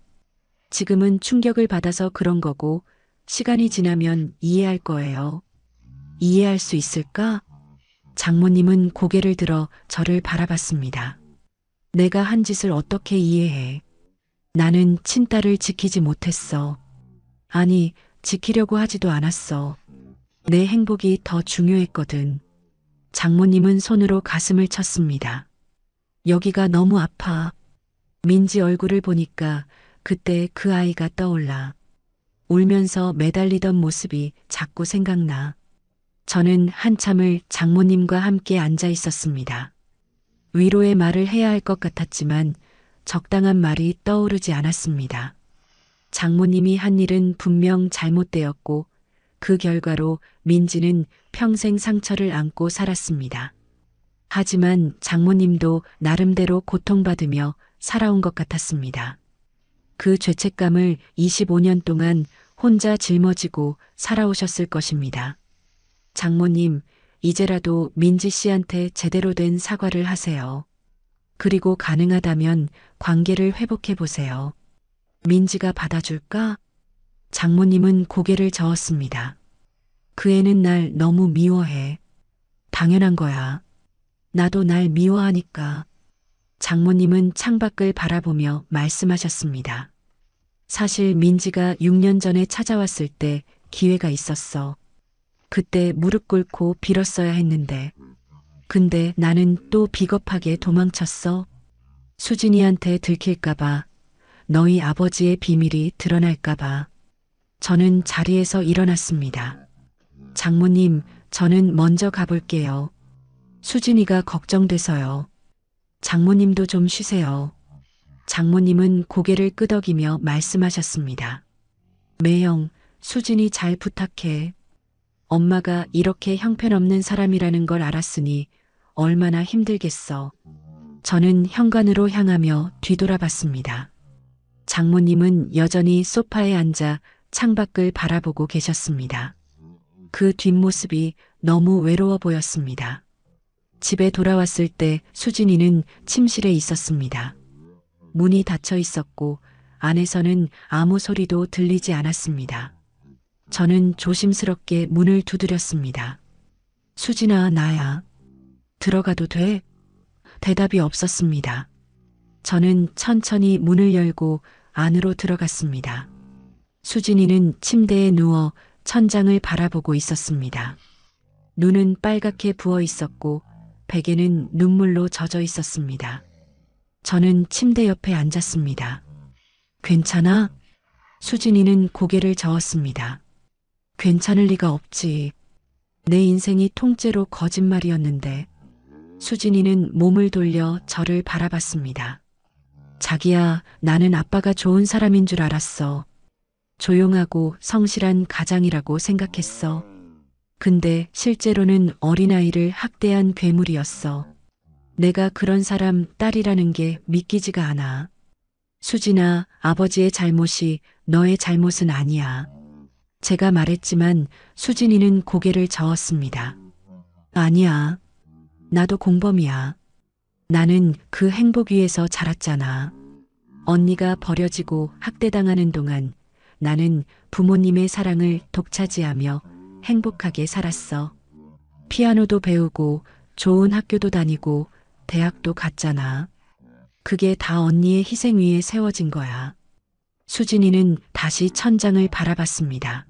[SPEAKER 2] 지금은 충격을 받아서 그런 거고 시간이 지나면 이해할 거예요. 이해할 수 있을까? 장모님은 고개를 들어 저를 바라봤습니다. 내가 한 짓을 어떻게 이해해? 나는 친딸을 지키지 못했어. 아니, 지키려고 하지도 않았어. 내 행복이 더 중요했거든. 장모님은 손으로 가슴을 쳤습니다. 여기가 너무 아파. 민지 얼굴을 보니까 그때 그 아이가 떠올라. 울면서 매달리던 모습이 자꾸 생각나. 저는 한참을 장모님과 함께 앉아 있었습니다. 위로의 말을 해야 할 것 같았지만 적당한 말이 떠오르지 않았습니다. 장모님이 한 일은 분명 잘못되었고 그 결과로 민지는 평생 상처를 안고 살았습니다. 하지만 장모님도 나름대로 고통받으며 살아온 것 같았습니다. 그 죄책감을 25년 동안 혼자 짊어지고 살아오셨을 것입니다. 장모님, 이제라도 민지 씨한테 제대로 된 사과를 하세요. 그리고 가능하다면 관계를 회복해 보세요. 민지가 받아줄까? 장모님은 고개를 저었습니다. 그 애는 날 너무 미워해. 당연한 거야. 나도 날 미워하니까. 장모님은 창밖을 바라보며 말씀하셨습니다. 사실 민지가 6년 전에 찾아왔을 때 기회가 있었어. 그때 무릎 꿇고 빌었어야 했는데. 근데 나는 또 비겁하게 도망쳤어. 수진이한테 들킬까봐, 너희 아버지의 비밀이 드러날까봐. 저는 자리에서 일어났습니다. 장모님, 저는 먼저 가볼게요. 수진이가 걱정돼서요. 장모님도 좀 쉬세요. 장모님은 고개를 끄덕이며 말씀하셨습니다. 매영, 수진이 잘 부탁해. 엄마가 이렇게 형편없는 사람이라는 걸 알았으니 얼마나 힘들겠어. 저는 현관으로 향하며 뒤돌아봤습니다. 장모님은 여전히 소파에 앉아 창밖을 바라보고 계셨습니다. 그 뒷모습이 너무 외로워 보였습니다. 집에 돌아왔을 때 수진이는 침실에 있었습니다. 문이 닫혀 있었고 안에서는 아무 소리도 들리지 않았습니다. 저는 조심스럽게 문을 두드렸습니다. 수진아, 나야. 들어가도 돼? 대답이 없었습니다. 저는 천천히 문을 열고 안으로 들어갔습니다. 수진이는 침대에 누워 천장을 바라보고 있었습니다. 눈은 빨갛게 부어 있었고 베개는 눈물로 젖어 있었습니다. 저는 침대 옆에 앉았습니다. 괜찮아? 수진이는 고개를 저었습니다. 괜찮을 리가 없지. 내 인생이 통째로 거짓말이었는데. 수진이는 몸을 돌려 저를 바라봤습니다. 자기야, 나는 아빠가 좋은 사람인 줄 알았어. 조용하고 성실한 가장이라고 생각했어. 근데 실제로는 어린아이를 학대한 괴물이었어. 내가 그런 사람 딸이라는 게 믿기지가 않아. 수진아, 아버지의 잘못이 너의 잘못은 아니야. 제가 말했지만 수진이는 고개를 저었습니다. 아니야. 나도 공범이야. 나는 그 행복 위에서 자랐잖아. 언니가 버려지고 학대당하는 동안 나는 부모님의 사랑을 독차지하며 행복하게 살았어. 피아노도 배우고 좋은 학교도 다니고 대학도 갔잖아. 그게 다 언니의 희생 위에 세워진 거야. 수진이는 다시 천장을 바라봤습니다.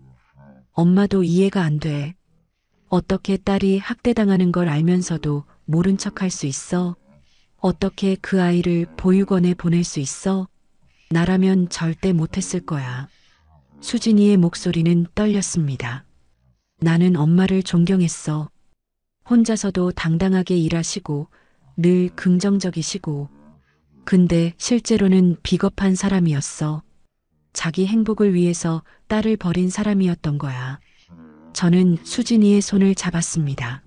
[SPEAKER 2] 엄마도 이해가 안 돼. 어떻게 딸이 학대당하는 걸 알면서도 모른 척 할 수 있어? 어떻게 그 아이를 보육원에 보낼 수 있어? 나라면 절대 못했을 거야. 수진이의 목소리는 떨렸습니다. 나는 엄마를 존경했어. 혼자서도 당당하게 일하시고 늘 긍정적이시고. 근데 실제로는 비겁한 사람이었어. 자기 행복을 위해서 딸을 버린 사람이었던 거야. 저는 수진이의 손을 잡았습니다.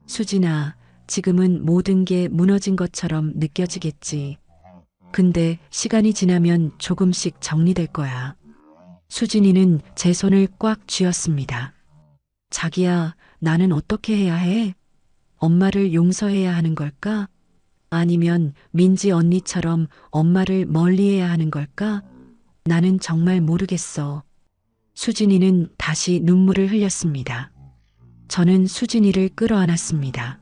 [SPEAKER 2] 수진아, 지금은 모든 게 무너진 것처럼 느껴지겠지. 근데 시간이 지나면 조금씩 정리될 거야. 수진이는 제 손을 꽉 쥐었습니다. 자기야, 나는 어떻게 해야 해? 엄마를 용서해야 하는 걸까? 아니면 민지 언니처럼 엄마를 멀리해야 하는 걸까? 나는 정말 모르겠어. 수진이는 다시 눈물을 흘렸습니다. 저는 수진이를 끌어안았습니다.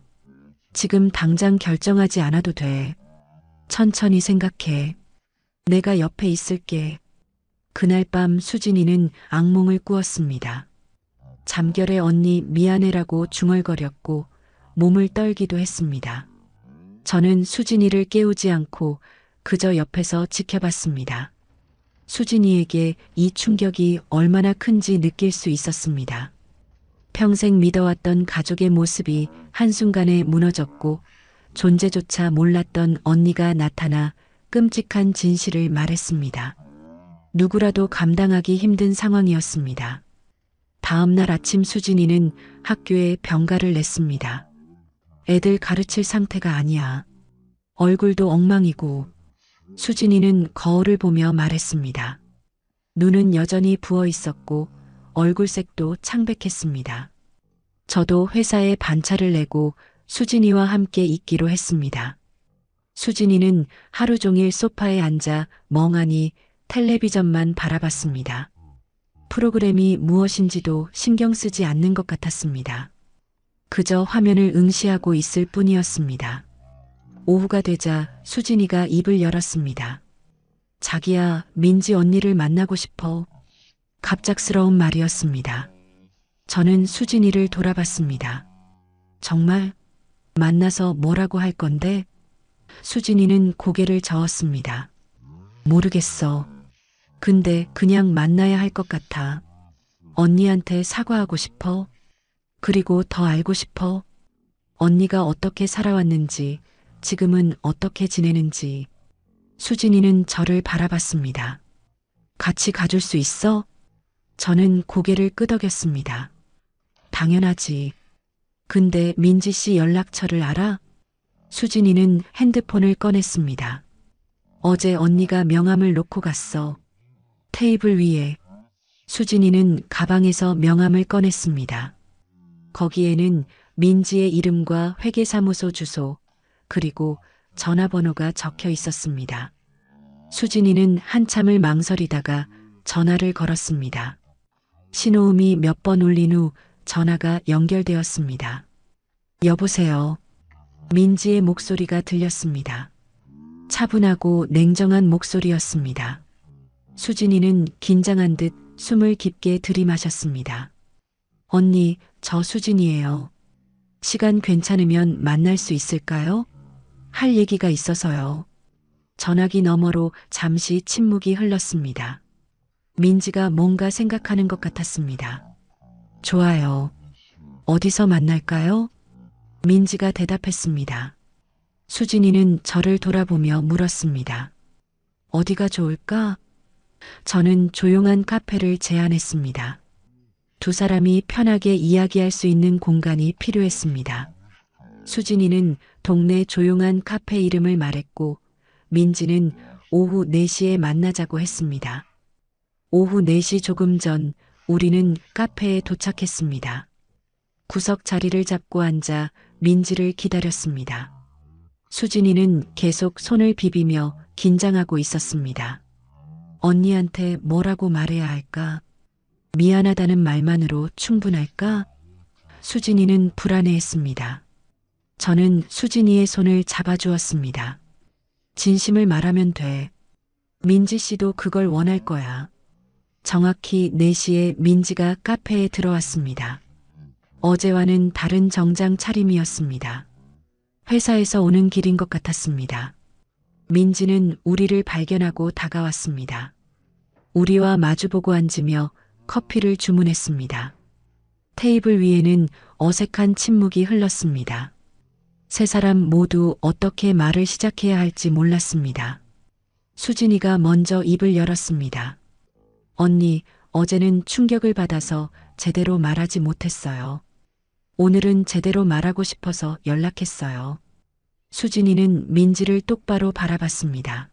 [SPEAKER 2] 지금 당장 결정하지 않아도 돼. 천천히 생각해. 내가 옆에 있을게. 그날 밤 수진이는 악몽을 꾸었습니다. 잠결에 언니 미안해라고 중얼거렸고 몸을 떨기도 했습니다. 저는 수진이를 깨우지 않고 그저 옆에서 지켜봤습니다. 수진이에게 이 충격이 얼마나 큰지 느낄 수 있었습니다. 평생 믿어왔던 가족의 모습이 한순간에 무너졌고 존재조차 몰랐던 언니가 나타나 끔찍한 진실을 말했습니다. 누구라도 감당하기 힘든 상황이었습니다. 다음 날 아침 수진이는 학교에 병가를 냈습니다. 애들 가르칠 상태가 아니야. 얼굴도 엉망이고. 수진이는 거울을 보며 말했습니다. 눈은 여전히 부어 있었고 얼굴색도 창백했습니다. 저도 회사에 반차를 내고 수진이와 함께 있기로 했습니다. 수진이는 하루 종일 소파에 앉아 멍하니 텔레비전만 바라봤습니다. 프로그램이 무엇인지도 신경 쓰지 않는 것 같았습니다. 그저 화면을 응시하고 있을 뿐이었습니다. 오후가 되자 수진이가 입을 열었습니다. 자기야, 민지 언니를 만나고 싶어. 갑작스러운 말이었습니다. 저는 수진이를 돌아봤습니다. 정말? 만나서 뭐라고 할 건데? 수진이는 고개를 저었습니다. 모르겠어. 근데 그냥 만나야 할 것 같아. 언니한테 사과하고 싶어. 그리고 더 알고 싶어. 언니가 어떻게 살아왔는지, 지금은 어떻게 지내는지. 수진이는 저를 바라봤습니다. 같이 가줄 수 있어? 저는 고개를 끄덕였습니다. 당연하지. 근데 민지 씨 연락처를 알아? 수진이는 핸드폰을 꺼냈습니다. 어제 언니가 명함을 놓고 갔어. 테이블 위에. 수진이는 가방에서 명함을 꺼냈습니다. 거기에는 민지의 이름과 회계사무소 주소, 그리고 전화번호가 적혀 있었습니다. 수진이는 한참을 망설이다가 전화를 걸었습니다. 신호음이 몇 번 울린 후 전화가 연결되었습니다. 여보세요. 민지의 목소리가 들렸습니다. 차분하고 냉정한 목소리였습니다. 수진이는 긴장한 듯 숨을 깊게 들이마셨습니다. 언니, 저 수진이에요. 시간 괜찮으면 만날 수 있을까요? 할 얘기가 있어서요. 전화기 너머로 잠시 침묵이 흘렀습니다. 민지가 뭔가 생각하는 것 같았습니다. 좋아요. 어디서 만날까요? 민지가 대답했습니다. 수진이는 저를 돌아보며 물었습니다. 어디가 좋을까? 저는 조용한 카페를 제안했습니다. 두 사람이 편하게 이야기할 수 있는 공간이 필요했습니다. 수진이는 동네 조용한 카페 이름을 말했고 민지는 오후 4시에 만나자고 했습니다. 오후 4시 조금 전 우리는 카페에 도착했습니다. 구석 자리를 잡고 앉아 민지를 기다렸습니다. 수진이는 계속 손을 비비며 긴장하고 있었습니다. 언니한테 뭐라고 말해야 할까? 미안하다는 말만으로 충분할까? 수진이는 불안해했습니다. 저는 수진이의 손을 잡아주었습니다. 진심을 말하면 돼. 민지 씨도 그걸 원할 거야. 정확히 4시에 민지가 카페에 들어왔습니다. 어제와는 다른 정장 차림이었습니다. 회사에서 오는 길인 것 같았습니다. 민지는 우리를 발견하고 다가왔습니다. 우리와 마주보고 앉으며 커피를 주문했습니다. 테이블 위에는 어색한 침묵이 흘렀습니다. 세 사람 모두 어떻게 말을 시작해야 할지 몰랐습니다. 수진이가 먼저 입을 열었습니다. 언니, 어제는 충격을 받아서 제대로 말하지 못했어요. 오늘은 제대로 말하고 싶어서 연락했어요. 수진이는 민지를 똑바로 바라봤습니다.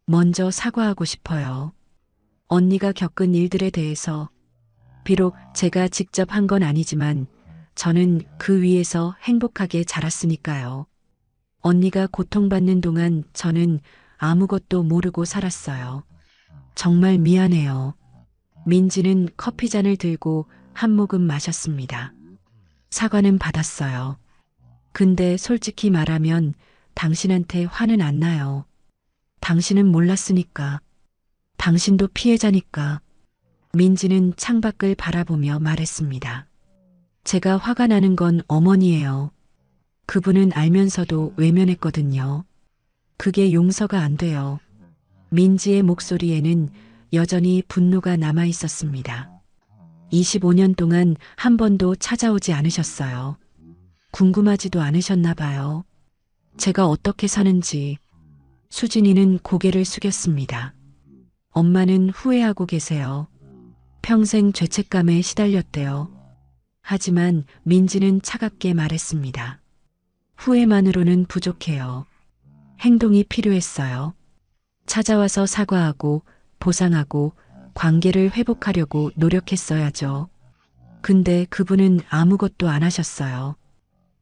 [SPEAKER 2] 먼저 사과하고 싶어요. 언니가 겪은 일들에 대해서 비록 제가 직접 한 건 아니지만 저는 그 위에서 행복하게 자랐으니까요. 언니가 고통받는 동안 저는 아무것도 모르고 살았어요. 정말 미안해요. 민지는 커피잔을 들고 한 모금 마셨습니다. 사과는 받았어요. 근데 솔직히 말하면 당신한테 화는 안 나요. 당신은 몰랐으니까. 당신도 피해자니까. 민지는 창밖을 바라보며 말했습니다. 제가 화가 나는 건 어머니예요. 그분은 알면서도 외면했거든요. 그게 용서가 안 돼요. 민지의 목소리에는 여전히 분노가 남아 있었습니다. 25년 동안 한 번도 찾아오지 않으셨어요. 궁금하지도 않으셨나 봐요. 제가 어떻게 사는지. 수진이는 고개를 숙였습니다. 엄마는 후회하고 계세요. 평생 죄책감에 시달렸대요. 하지만 민지는 차갑게 말했습니다. 후회만으로는 부족해요. 행동이 필요했어요. 찾아와서 사과하고 보상하고 관계를 회복하려고 노력했어야죠. 근데 그분은 아무것도 안 하셨어요.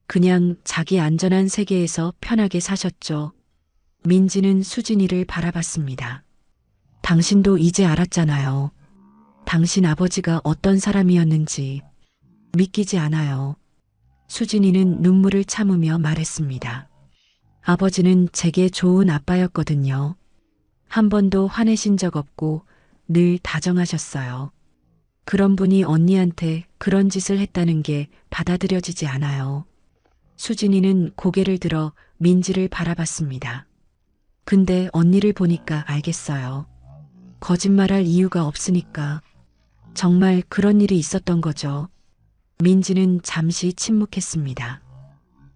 [SPEAKER 2] 그냥 자기 안전한 세계에서 편하게 사셨죠. 민지는 수진이를 바라봤습니다. 당신도 이제 알았잖아요. 당신 아버지가 어떤 사람이었는지. 믿기지 않아요. 수진이는 눈물을 참으며 말했습니다. 아버지는 제게 좋은 아빠였거든요. 한 번도 화내신 적 없고 늘 다정하셨어요. 그런 분이 언니한테 그런 짓을 했다는 게 받아들여지지 않아요. 수진이는 고개를 들어 민지를 바라봤습니다. 근데 언니를 보니까 알겠어요. 거짓말할 이유가 없으니까. 정말 그런 일이 있었던 거죠. 민지는 잠시 침묵했습니다.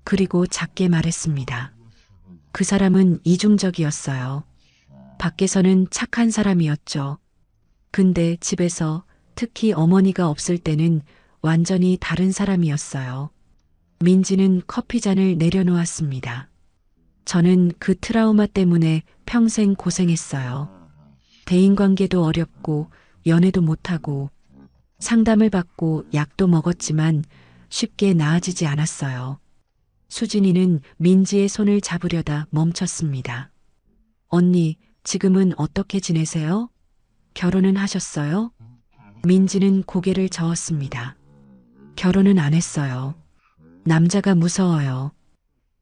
[SPEAKER 2] 그리고 작게 말했습니다. 그 사람은 이중적이었어요. 밖에서는 착한 사람이었죠. 근데 집에서 특히 어머니가 없을 때는 완전히 다른 사람이었어요. 민지는 커피잔을 내려놓았습니다. 저는 그 트라우마 때문에 평생 고생했어요. 대인관계도 어렵고 연애도 못하고 상담을 받고 약도 먹었지만 쉽게 나아지지 않았어요. 수진이는 민지의 손을 잡으려다 멈췄습니다. 언니, 지금은 어떻게 지내세요? 결혼은 하셨어요? 민지는 고개를 저었습니다. 결혼은 안 했어요. 남자가 무서워요.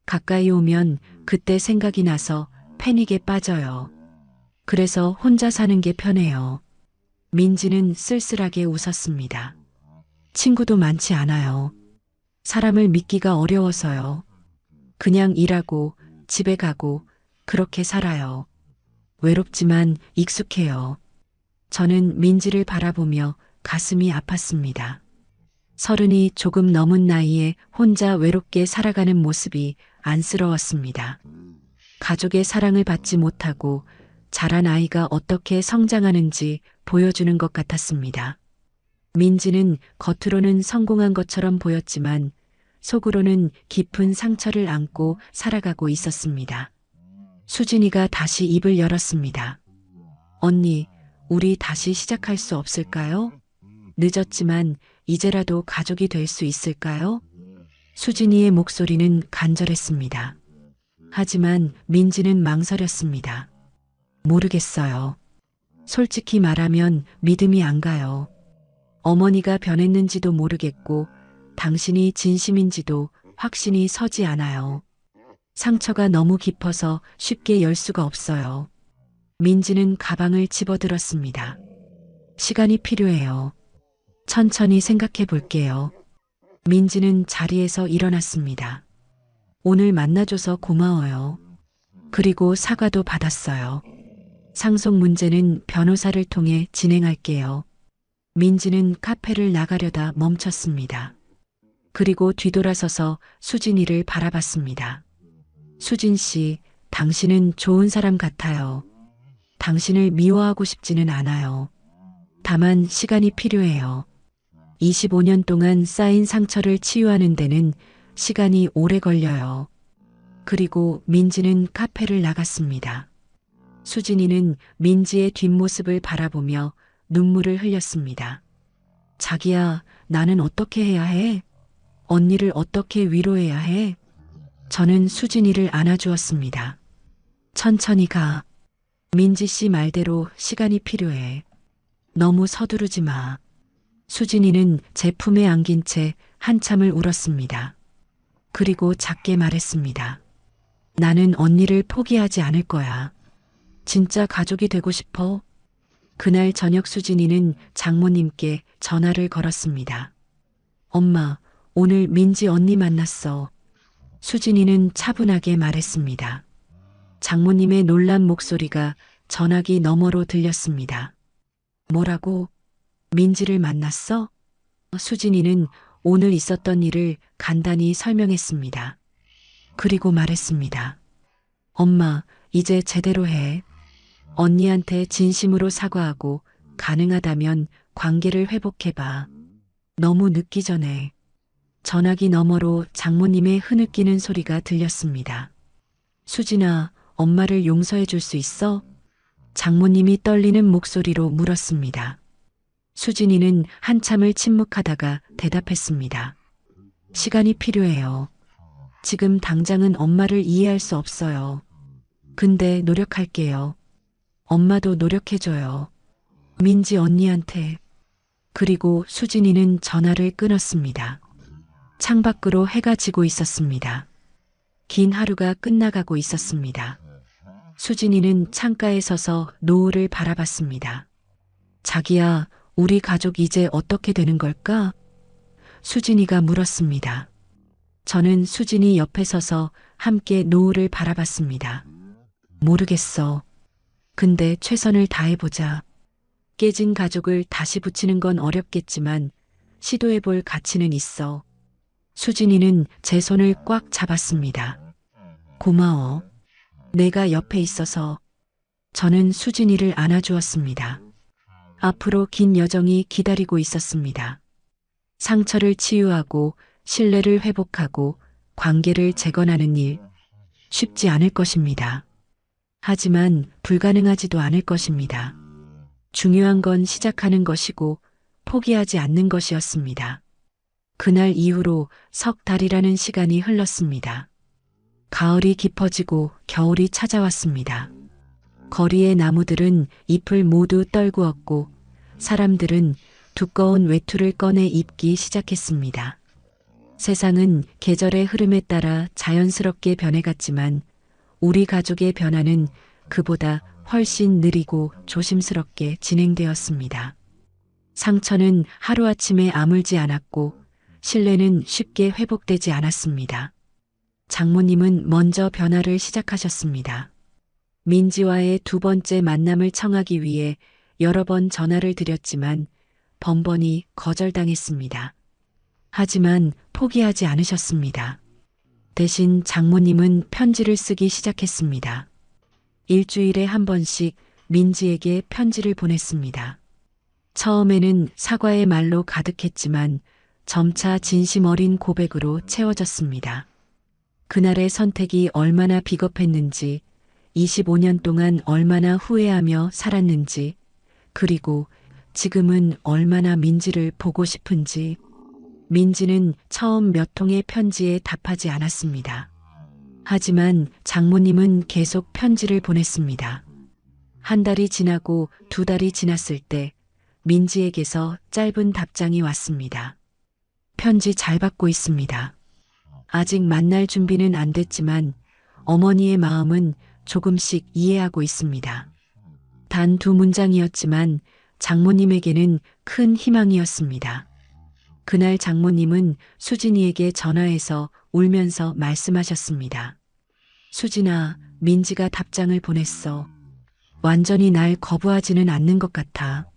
[SPEAKER 2] 가까이 오면 그때 생각이 나서 패닉에 빠져요. 그래서 혼자 사는 게 편해요. 민지는 쓸쓸하게 웃었습니다. 친구도 많지 않아요. 사람을 믿기가 어려워서요. 그냥 일하고 집에 가고 그렇게 살아요. 외롭지만 익숙해요. 저는 민지를 바라보며 가슴이 아팠습니다. 서른이 조금 넘은 나이에 혼자 외롭게 살아가는 모습이 안쓰러웠습니다. 가족의 사랑을 받지 못하고 자란 아이가 어떻게 성장하는지 보여주는 것 같았습니다. 민지는 겉으로는 성공한 것처럼 보였지만 속으로는 깊은 상처를 안고 살아가고 있었습니다. 수진이가 다시 입을 열었습니다. 언니, 우리 다시 시작할 수 없을까요? 늦었지만 이제라도 가족이 될 수 있을까요? 수진이의 목소리는 간절했습니다. 하지만 민지는 망설였습니다. 모르겠어요. 솔직히 말하면 믿음이 안 가요. 어머니가 변했는지도 모르겠고 당신이 진심인지도 확신이 서지 않아요. 상처가 너무 깊어서 쉽게 열 수가 없어요. 민지는 가방을 집어들었습니다. 시간이 필요해요. 천천히 생각해 볼게요. 민지는 자리에서 일어났습니다. 오늘 만나줘서 고마워요. 그리고 사과도 받았어요. 상속 문제는 변호사를 통해 진행할게요. 민지는 카페를 나가려다 멈췄습니다. 그리고 뒤돌아서서 수진이를 바라봤습니다. 수진 씨, 당신은 좋은 사람 같아요. 당신을 미워하고 싶지는 않아요. 다만 시간이 필요해요. 25년 동안 쌓인 상처를 치유하는 데는 시간이 오래 걸려요. 그리고 민지는 카페를 나갔습니다. 수진이는 민지의 뒷모습을 바라보며 눈물을 흘렸습니다. 자기야, 나는 어떻게 해야 해? 언니를 어떻게 위로해야 해? 저는 수진이를 안아주었습니다. 천천히 가. 민지 씨 말대로 시간이 필요해. 너무 서두르지 마. 수진이는 제 품에 안긴 채 한참을 울었습니다. 그리고 작게 말했습니다. 나는 언니를 포기하지 않을 거야. 진짜 가족이 되고 싶어. 그날 저녁 수진이는 장모님께 전화를 걸었습니다. 엄마, 오늘 민지 언니 만났어. 수진이는 차분하게 말했습니다. 장모님의 놀란 목소리가 전화기 너머로 들렸습니다. 뭐라고? 민지를 만났어? 수진이는 오늘 있었던 일을 간단히 설명했습니다. 그리고 말했습니다. 엄마, 이제 제대로 해. 언니한테 진심으로 사과하고 가능하다면 관계를 회복해봐. 너무 늦기 전에. 전화기 너머로 장모님의 흐느끼는 소리가 들렸습니다. 수진아, 엄마를 용서해 줄 수 있어? 장모님이 떨리는 목소리로 물었습니다. 수진이는 한참을 침묵하다가 대답했습니다. 시간이 필요해요. 지금 당장은 엄마를 이해할 수 없어요. 근데 노력할게요. 엄마도 노력해줘요. 민지 언니한테. 그리고 수진이는 전화를 끊었습니다. 창밖으로 해가 지고 있었습니다. 긴 하루가 끝나가고 있었습니다. 수진이는 창가에 서서 노을을 바라봤습니다. 자기야, 우리 가족 이제 어떻게 되는 걸까? 수진이가 물었습니다. 저는 수진이 옆에 서서 함께 노을을 바라봤습니다. 모르겠어. 근데 최선을 다해보자. 깨진 가족을 다시 붙이는 건 어렵겠지만 시도해볼 가치는 있어. 수진이는 제 손을 꽉 잡았습니다. 고마워. 내가 옆에 있어서. 저는 수진이를 안아주었습니다. 앞으로 긴 여정이 기다리고 있었습니다. 상처를 치유하고 신뢰를 회복하고 관계를 재건하는 일. 쉽지 않을 것입니다. 하지만 불가능하지도 않을 것입니다. 중요한 건 시작하는 것이고 포기하지 않는 것이었습니다. 그날 이후로 석 달이라는 시간이 흘렀습니다. 가을이 깊어지고 겨울이 찾아왔습니다. 거리의 나무들은 잎을 모두 떨구었고 사람들은 두꺼운 외투를 꺼내 입기 시작했습니다. 세상은 계절의 흐름에 따라 자연스럽게 변해갔지만 우리 가족의 변화는 그보다 훨씬 느리고 조심스럽게 진행되었습니다. 상처는 하루아침에 아물지 않았고 신뢰는 쉽게 회복되지 않았습니다. 장모님은 먼저 변화를 시작하셨습니다. 민지와의 두 번째 만남을 청하기 위해 여러 번 전화를 드렸지만 번번이 거절당했습니다. 하지만 포기하지 않으셨습니다. 대신 장모님은 편지를 쓰기 시작했습니다. 일주일에 한 번씩 민지에게 편지를 보냈습니다. 처음에는 사과의 말로 가득했지만 점차 진심 어린 고백으로 채워졌습니다. 그날의 선택이 얼마나 비겁했는지, 25년 동안 얼마나 후회하며 살았는지, 그리고 지금은 얼마나 민지를 보고 싶은지. 민지는 처음 몇 통의 편지에 답하지 않았습니다. 하지만 장모님은 계속 편지를 보냈습니다. 한 달이 지나고 두 달이 지났을 때 민지에게서 짧은 답장이 왔습니다. 편지 잘 받고 있습니다. 아직 만날 준비는 안 됐지만 어머니의 마음은 조금씩 이해하고 있습니다. 단 두 문장이었지만 장모님에게는 큰 희망이었습니다. 그날 장모님은 수진이에게 전화해서 울면서 말씀하셨습니다. 수진아, 민지가 답장을 보냈어. 완전히 날 거부하지는 않는 것 같아.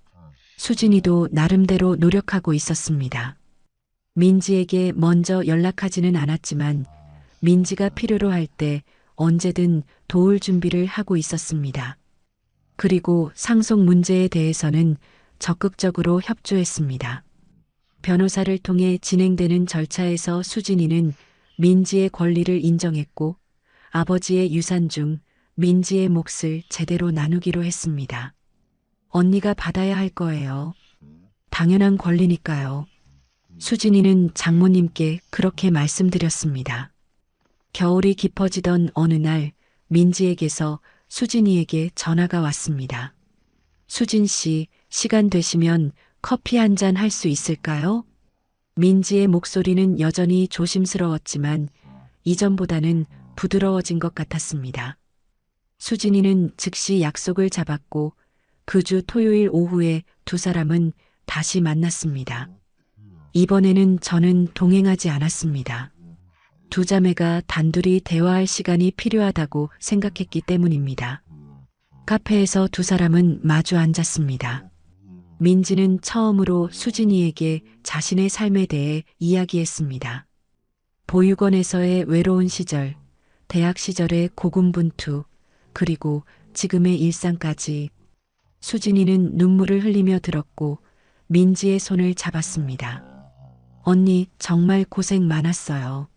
[SPEAKER 2] 수진이도 나름대로 노력하고 있었습니다. 민지에게 먼저 연락하지는 않았지만 민지가 필요로 할 때 언제든 도울 준비를 하고 있었습니다. 그리고 상속 문제에 대해서는 적극적으로 협조했습니다. 변호사를 통해 진행되는 절차에서 수진이는 민지의 권리를 인정했고 아버지의 유산 중 민지의 몫을 제대로 나누기로 했습니다. 언니가 받아야 할 거예요. 당연한 권리니까요. 수진이는 장모님께 그렇게 말씀드렸습니다. 겨울이 깊어지던 어느 날 민지에게서 수진이에게 전화가 왔습니다. 수진 씨, 시간 되시면 커피 한 잔 할 수 있을까요? 민지의 목소리는 여전히 조심스러웠지만 이전보다는 부드러워진 것 같았습니다. 수진이는 즉시 약속을 잡았고 그 주 토요일 오후에 두 사람은 다시 만났습니다. 이번에는 저는 동행하지 않았습니다. 두 자매가 단둘이 대화할 시간이 필요하다고 생각했기 때문입니다. 카페에서 두 사람은 마주 앉았습니다. 민지는 처음으로 수진이에게 자신의 삶에 대해 이야기했습니다. 보육원에서의 외로운 시절, 대학 시절의 고군분투, 그리고 지금의 일상까지. 수진이는 눈물을 흘리며 들었고 민지의 손을 잡았습니다. 언니, 정말 고생 많았어요.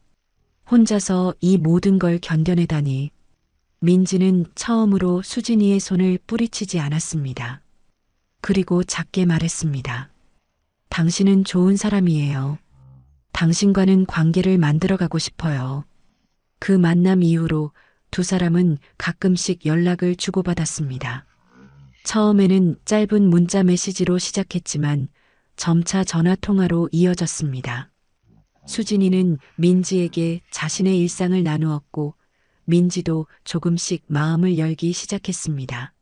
[SPEAKER 2] 혼자서 이 모든 걸 견뎌내다니. 민지는 처음으로 수진이의 손을 뿌리치지 않았습니다. 그리고 작게 말했습니다. 당신은 좋은 사람이에요. 당신과는 관계를 만들어가고 싶어요. 그 만남 이후로 두 사람은 가끔씩 연락을 주고받았습니다. 처음에는 짧은 문자 메시지로 시작했지만 점차 전화통화로 이어졌습니다. 수진이는 민지에게 자신의 일상을 나누었고 민지도 조금씩 마음을 열기 시작했습니다.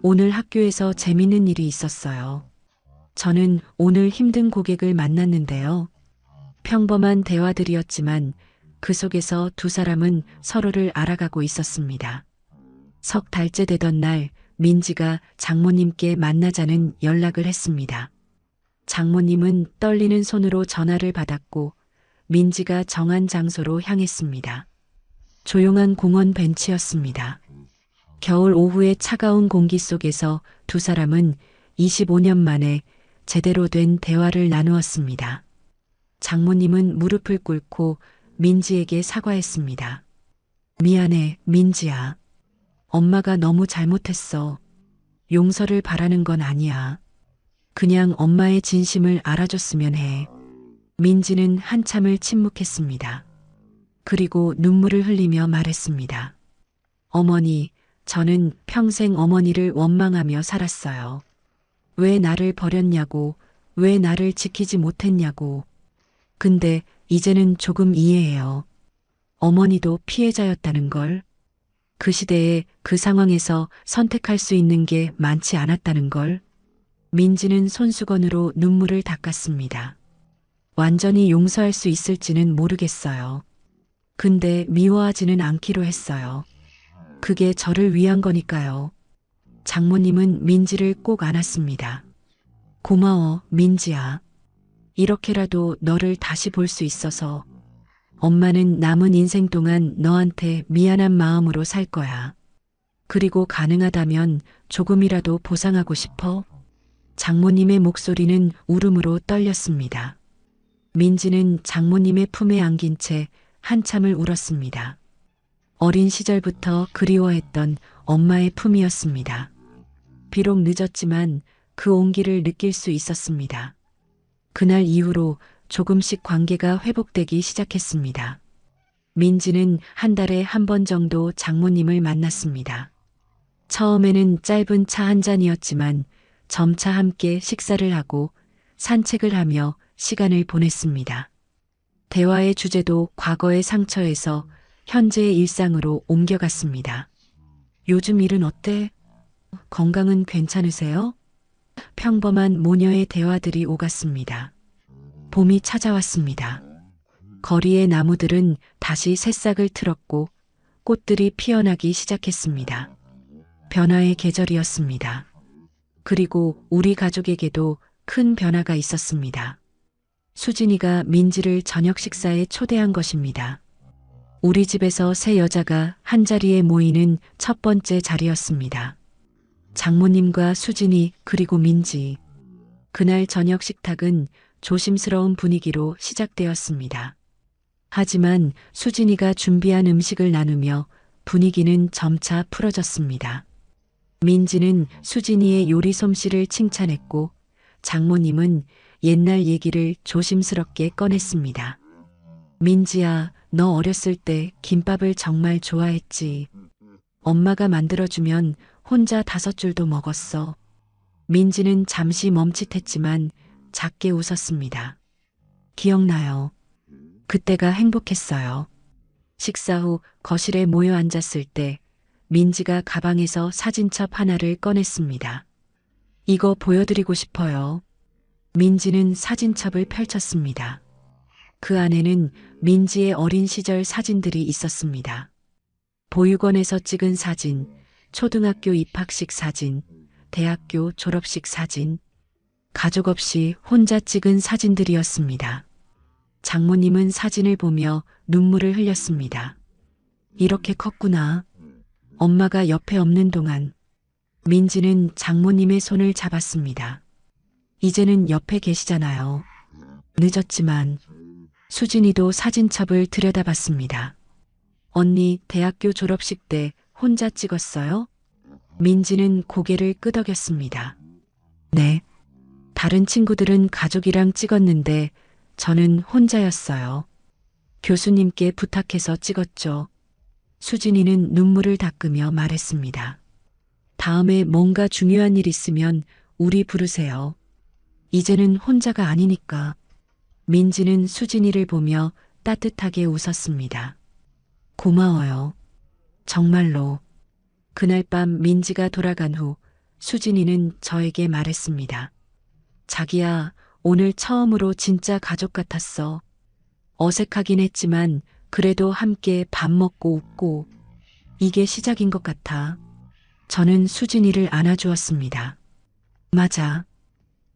[SPEAKER 2] 오늘 학교에서 재밌는 일이 있었어요. 저는 오늘 힘든 고객을 만났는데요. 평범한 대화들이었지만 그 속에서 두 사람은 서로를 알아가고 있었습니다. 석 달째 되던 날 민지가 장모님께 만나자는 연락을 했습니다. 장모님은 떨리는 손으로 전화를 받았고 민지가 정한 장소로 향했습니다. 조용한 공원 벤치였습니다. 겨울 오후의 차가운 공기 속에서 두 사람은 25년 만에 제대로 된 대화를 나누었습니다. 장모님은 무릎을 꿇고 민지에게 사과했습니다. 미안해, 민지야. 엄마가 너무 잘못했어. 용서를 바라는 건 아니야. 그냥 엄마의 진심을 알아줬으면 해. 민지는 한참을 침묵했습니다. 그리고 눈물을 흘리며 말했습니다. 어머니, 저는 평생 어머니를 원망하며 살았어요. 왜 나를 버렸냐고, 왜 나를 지키지 못했냐고. 근데 이제는 조금 이해해요. 어머니도 피해자였다는 걸. 그 시대에 그 상황에서 선택할 수 있는 게 많지 않았다는 걸. 민지는 손수건으로 눈물을 닦았습니다. 완전히 용서할 수 있을지는 모르겠어요. 근데 미워하지는 않기로 했어요. 그게 저를 위한 거니까요. 장모님은 민지를 꼭 안았습니다. 고마워, 민지야. 이렇게라도 너를 다시 볼 수 있어서 엄마는 남은 인생 동안 너한테 미안한 마음으로 살 거야. 그리고 가능하다면 조금이라도 보상하고 싶어. 장모님의 목소리는 울음으로 떨렸습니다. 민지는 장모님의 품에 안긴 채 한참을 울었습니다. 어린 시절부터 그리워했던 엄마의 품이었습니다. 비록 늦었지만 그 온기를 느낄 수 있었습니다. 그날 이후로 조금씩 관계가 회복되기 시작했습니다. 민지는 한 달에 한 번 정도 장모님을 만났습니다. 처음에는 짧은 차 한 잔이었지만 점차 함께 식사를 하고 산책을 하며 시간을 보냈습니다. 대화의 주제도 과거의 상처에서 현재의 일상으로 옮겨갔습니다. 요즘 일은 어때? 건강은 괜찮으세요? 평범한 모녀의 대화들이 오갔습니다. 봄이 찾아왔습니다. 거리의 나무들은 다시 새싹을 틀었고 꽃들이 피어나기 시작했습니다. 변화의 계절이었습니다. 그리고 우리 가족에게도 큰 변화가 있었습니다. 수진이가 민지를 저녁 식사에 초대한 것입니다. 우리 집에서 세 여자가 한자리에 모이는 첫 번째 자리였습니다. 장모님과 수진이 그리고 민지. 그날 저녁 식탁은 조심스러운 분위기로 시작되었습니다. 하지만 수진이가 준비한 음식을 나누며 분위기는 점차 풀어졌습니다. 민지는 수진이의 요리 솜씨를 칭찬했고 장모님은 옛날 얘기를 조심스럽게 꺼냈습니다. 민지야, 너 어렸을 때 김밥을 정말 좋아했지. 엄마가 만들어주면 혼자 5줄도 먹었어. 민지는 잠시 멈칫했지만 작게 웃었습니다. 기억나요. 그때가 행복했어요. 식사 후 거실에 모여 앉았을 때 민지가 가방에서 사진첩 하나를 꺼냈습니다. 이거 보여드리고 싶어요. 민지는 사진첩을 펼쳤습니다. 그 안에는 민지의 어린 시절 사진들이 있었습니다. 보육원에서 찍은 사진, 초등학교 입학식 사진, 대학교 졸업식 사진, 가족 없이 혼자 찍은 사진들이었습니다. 장모님은 사진을 보며 눈물을 흘렸습니다. 이렇게 컸구나. 엄마가 옆에 없는 동안. 민지는 장모님의 손을 잡았습니다. 이제는 옆에 계시잖아요. 늦었지만. 수진이도 사진첩을 들여다봤습니다. 언니 대학교 졸업식 때 혼자 찍었어요? 민지는 고개를 끄덕였습니다. 네. 다른 친구들은 가족이랑 찍었는데 저는 혼자였어요. 교수님께 부탁해서 찍었죠. 수진이는 눈물을 닦으며 말했습니다. 다음에 뭔가 중요한 일 있으면 우리 부르세요. 이제는 혼자가 아니니까. 민지는 수진이를 보며 따뜻하게 웃었습니다. 고마워요. 정말로. 그날 밤 민지가 돌아간 후 수진이는 저에게 말했습니다. 자기야, 오늘 처음으로 진짜 가족 같았어. 어색하긴 했지만 그래도 함께 밥 먹고 웃고 이게 시작인 것 같아. 저는 수진이를 안아주었습니다. 맞아.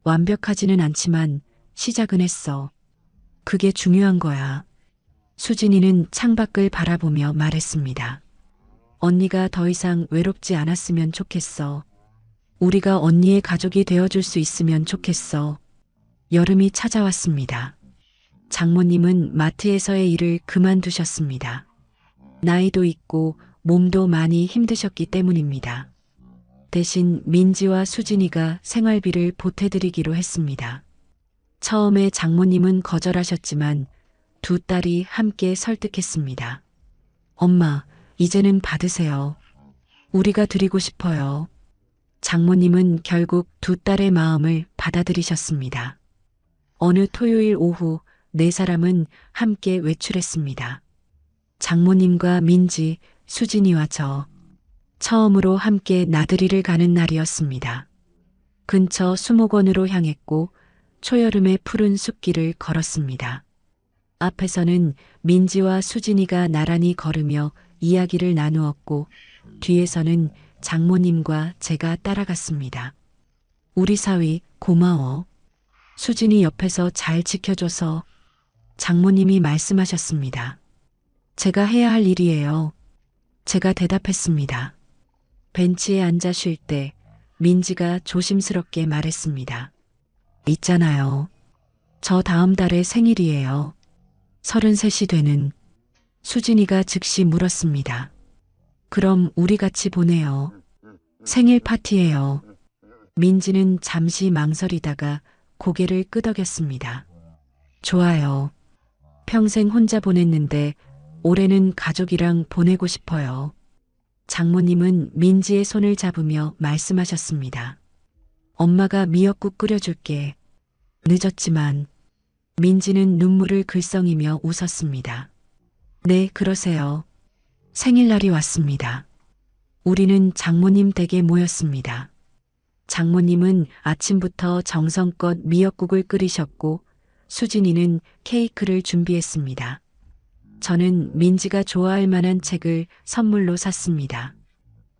[SPEAKER 2] 완벽하지는 않지만 시작은 했어. 그게 중요한 거야. 수진이는 창밖을 바라보며 말했습니다. 언니가 더 이상 외롭지 않았으면 좋겠어. 우리가 언니의 가족이 되어줄 수 있으면 좋겠어. 여름이 찾아왔습니다. 장모님은 마트에서의 일을 그만두셨습니다. 나이도 있고 몸도 많이 힘드셨기 때문입니다. 대신 민지와 수진이가 생활비를 보태드리기로 했습니다. 처음에 장모님은 거절하셨지만 두 딸이 함께 설득했습니다. 엄마, 이제는 받으세요. 우리가 드리고 싶어요. 장모님은 결국 두 딸의 마음을 받아들이셨습니다. 어느 토요일 오후 네 사람은 함께 외출했습니다. 장모님과 민지, 수진이와 저. 처음으로 함께 나들이를 가는 날이었습니다. 근처 수목원으로 향했고 초여름의 푸른 숲길을 걸었습니다. 앞에서는 민지와 수진이가 나란히 걸으며 이야기를 나누었고 뒤에서는 장모님과 제가 따라갔습니다. 우리 사위 고마워. 수진이 옆에서 잘 지켜줘서 장모님이 말씀하셨습니다. 제가 해야 할 일이에요. 제가 대답했습니다. 벤치에 앉아 쉴 때 민지가 조심스럽게 말했습니다. 있잖아요. 저 다음 달에 생일이에요. 33이 되는. 수진이가 즉시 물었습니다. 그럼 우리 같이 보내요. 생일 파티예요. 민지는 잠시 망설이다가 고개를 끄덕였습니다. 좋아요. 평생 혼자 보냈는데 올해는 가족이랑 보내고 싶어요. 장모님은 민지의 손을 잡으며 말씀하셨습니다. 엄마가 미역국 끓여줄게. 늦었지만 민지는 눈물을 글썽이며 웃었습니다. 네, 그러세요. 생일날이 왔습니다. 우리는 장모님 댁에 모였습니다. 장모님은 아침부터 정성껏 미역국을 끓이셨고 수진이는 케이크를 준비했습니다. 저는 민지가 좋아할 만한 책을 선물로 샀습니다.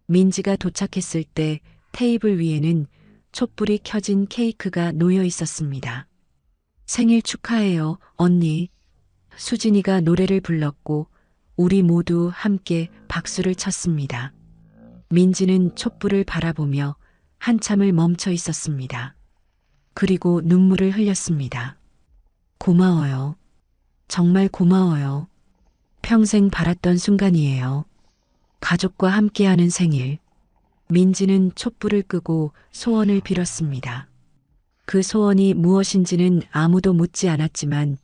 [SPEAKER 2] 민지가 도착했을 때 테이블 위에는 촛불이 켜진 케이크가 놓여 있었습니다. 생일 축하해요, 언니. 수진이가 노래를 불렀고 우리 모두 함께 박수를 쳤습니다. 민지는 촛불을 바라보며 한참을 멈춰 있었습니다. 그리고 눈물을 흘렸습니다. 고마워요. 정말 고마워요. 평생 바랐던 순간이에요. 가족과 함께하는 생일. 민지는 촛불을 끄고 소원을 빌었습니다. 그 소원이 무엇인지는 아무도 묻지 않았지만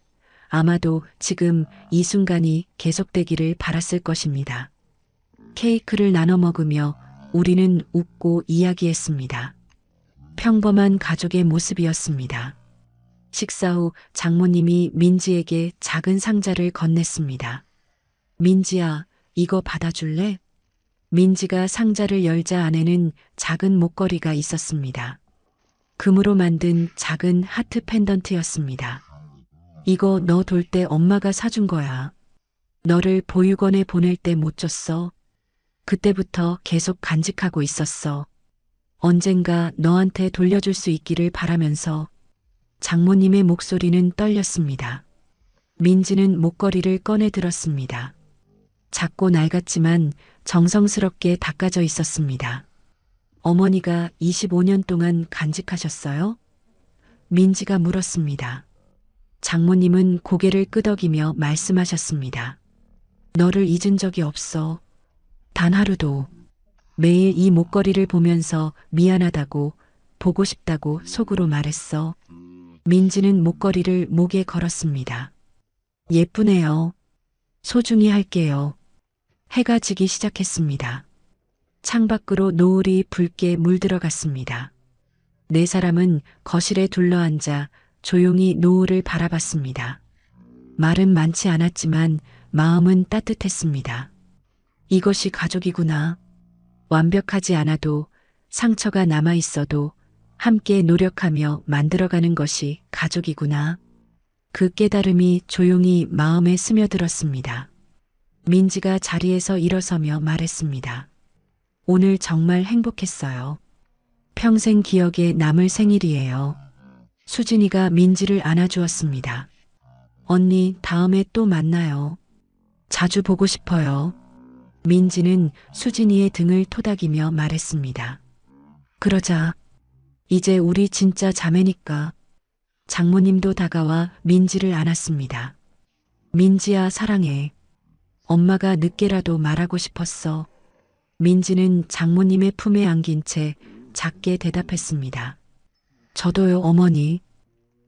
[SPEAKER 2] 아마도 지금 이 순간이 계속되기를 바랐을 것입니다. 케이크를 나눠 먹으며 우리는 웃고 이야기했습니다. 평범한 가족의 모습이었습니다. 식사 후 장모님이 민지에게 작은 상자를 건넸습니다. 민지야, 이거 받아줄래? 민지가 상자를 열자 안에는 작은 목걸이가 있었습니다. 금으로 만든 작은 하트 펜던트였습니다. 이거 너 돌 때 엄마가 사준 거야. 너를 보육원에 보낼 때 못 줬어. 그때부터 계속 간직하고 있었어. 언젠가 너한테 돌려줄 수 있기를 바라면서. 장모님의 목소리는 떨렸습니다. 민지는 목걸이를 꺼내 들었습니다. 작고 낡았지만 정성스럽게 닦아져 있었습니다. 어머니가 25년 동안 간직하셨어요? 민지가 물었습니다. 장모님은 고개를 끄덕이며 말씀하셨습니다. 너를 잊은 적이 없어. 단 하루도. 매일 이 목걸이를 보면서 미안하다고, 보고 싶다고 속으로 말했어. 민지는 목걸이를 목에 걸었습니다. 예쁘네요. 소중히 할게요. 해가 지기 시작했습니다. 창밖으로 노을이 붉게 물들어갔습니다. 네 사람은 거실에 둘러앉아 조용히 노을을 바라봤습니다. 말은 많지 않았지만 마음은 따뜻했습니다. 이것이 가족이구나. 완벽하지 않아도 상처가 남아 있어도 함께 노력하며 만들어가는 것이 가족이구나. 그 깨달음이 조용히 마음에 스며들었습니다. 민지가 자리에서 일어서며 말했습니다. 오늘 정말 행복했어요. 평생 기억에 남을 생일이에요. 수진이가 민지를 안아주었습니다. 언니, 다음에 또 만나요. 자주 보고 싶어요. 민지는 수진이의 등을 토닥이며 말했습니다. 그러자. 이제 우리 진짜 자매니까. 장모님도 다가와 민지를 안았습니다. 민지야, 사랑해. 엄마가 늦게라도 말하고 싶었어. 민지는 장모님의 품에 안긴 채 작게 대답했습니다. 저도요, 어머니.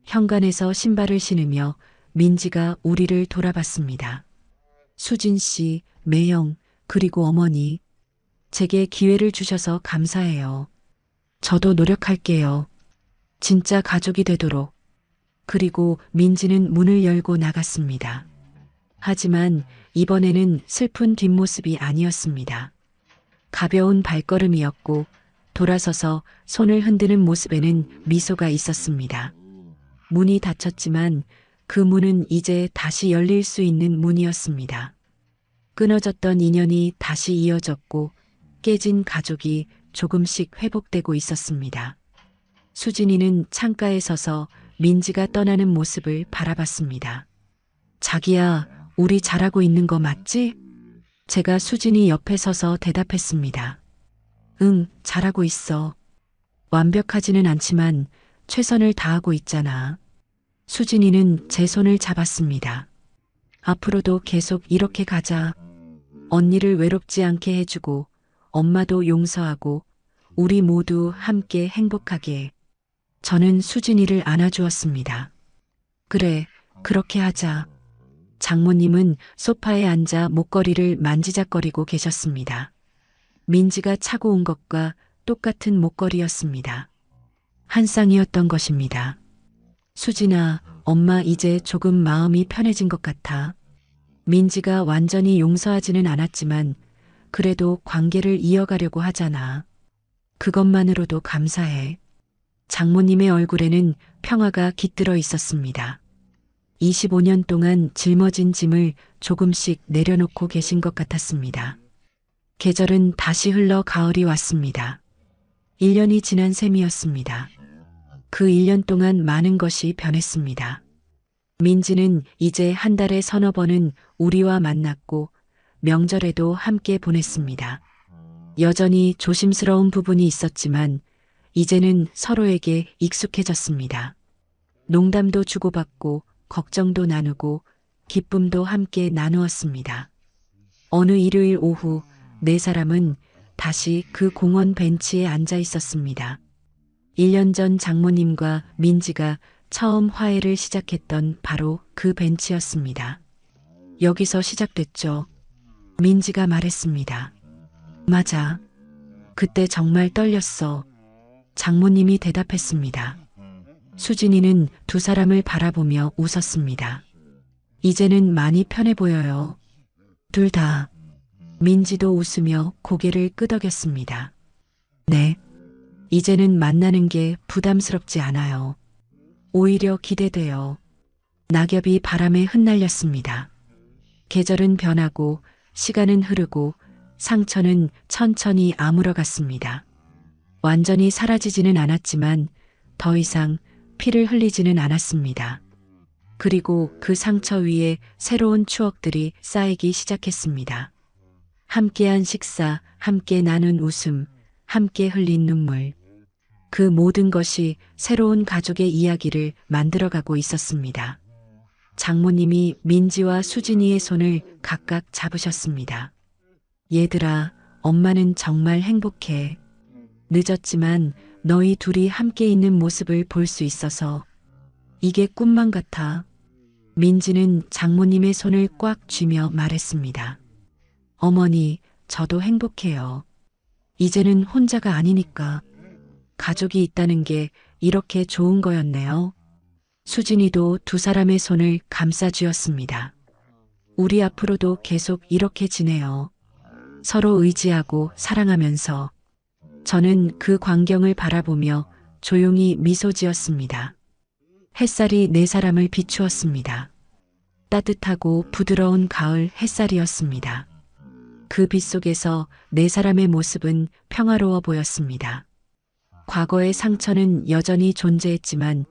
[SPEAKER 2] 현관에서 신발을 신으며 민지가 우리를 돌아봤습니다. 수진 씨, 매영, 그리고 어머니. 제게 기회를 주셔서 감사해요. 저도 노력할게요. 진짜 가족이 되도록. 그리고 민지는 문을 열고 나갔습니다. 하지만 이번에는 슬픈 뒷모습이 아니었습니다. 가벼운 발걸음이었고 돌아서서 손을 흔드는 모습에는 미소가 있었습니다. 문이 닫혔지만 그 문은 이제 다시 열릴 수 있는 문이었습니다. 끊어졌던 인연이 다시 이어졌고 깨진 가족이 조금씩 회복되고 있었습니다. 수진이는 창가에 서서 민지가 떠나는 모습을 바라봤습니다. 자기야, 우리 잘하고 있는 거 맞지? 제가 수진이 옆에 서서 대답했습니다. 응, 잘하고 있어. 완벽하지는 않지만 최선을 다하고 있잖아. 수진이는 제 손을 잡았습니다. 앞으로도 계속 이렇게 가자. 언니를 외롭지 않게 해주고 엄마도 용서하고 우리 모두 함께 행복하게. 저는 수진이를 안아주었습니다. 그래, 그렇게 하자. 장모님은 소파에 앉아 목걸이를 만지작거리고 계셨습니다. 민지가 차고 온 것과 똑같은 목걸이였습니다. 한 쌍이었던 것입니다. 수진아, 엄마 이제 조금 마음이 편해진 것 같아. 민지가 완전히 용서하지는 않았지만 그래도 관계를 이어가려고 하잖아. 그것만으로도 감사해. 장모님의 얼굴에는 평화가 깃들어 있었습니다. 25년 동안 짊어진 짐을 조금씩 내려놓고 계신 것 같았습니다. 계절은 다시 흘러 가을이 왔습니다. 1년이 지난 셈이었습니다. 그 1년 동안 많은 것이 변했습니다. 민지는 이제 한 달에 서너 번은 우리와 만났고 명절에도 함께 보냈습니다. 여전히 조심스러운 부분이 있었지만 이제는 서로에게 익숙해졌습니다. 농담도 주고받고 걱정도 나누고 기쁨도 함께 나누었습니다. 어느 일요일 오후 네 사람은 다시 그 공원 벤치에 앉아 있었습니다. 1년 전 장모님과 민지가 처음 화해를 시작했던 바로 그 벤치였습니다. 여기서 시작됐죠. 민지가 말했습니다. 맞아. 그때 정말 떨렸어. 장모님이 대답했습니다. 수진이는 두 사람을 바라보며 웃었습니다. 이제는 많이 편해 보여요. 둘 다. 민지도 웃으며 고개를 끄덕였습니다. 네. 이제는 만나는 게 부담스럽지 않아요. 오히려 기대돼요. 낙엽이 바람에 흩날렸습니다. 계절은 변하고 시간은 흐르고 상처는 천천히 아물어갔습니다. 완전히 사라지지는 않았지만 더 이상 피를 흘리지는 않았습니다. 그리고 그 상처 위에 새로운 추억들이 쌓이기 시작했습니다. 함께한 식사, 함께 나눈 웃음, 함께 흘린 눈물. 그 모든 것이 새로운 가족의 이야기를 만들어가고 있었습니다. 장모님이 민지와 수진이의 손을 각각 잡으셨습니다. 얘들아, 엄마는 정말 행복해. 늦었지만 너희 둘이 함께 있는 모습을 볼 수 있어서 이게 꿈만 같아. 민지는 장모님의 손을 꽉 쥐며 말했습니다. 어머니, 저도 행복해요. 이제는 혼자가 아니니까. 가족이 있다는 게 이렇게 좋은 거였네요. 수진이도 두 사람의 손을 감싸 쥐었습니다. 우리 앞으로도 계속 이렇게 지내요. 서로 의지하고 사랑하면서. 저는 그 광경을 바라보며 조용히 미소 지었습니다. 햇살이 네 사람을 비추었습니다. 따뜻하고 부드러운 가을 햇살이었습니다. 그 빛 속에서 네 사람의 모습은 평화로워 보였습니다. 과거의 상처는 여전히 존재했지만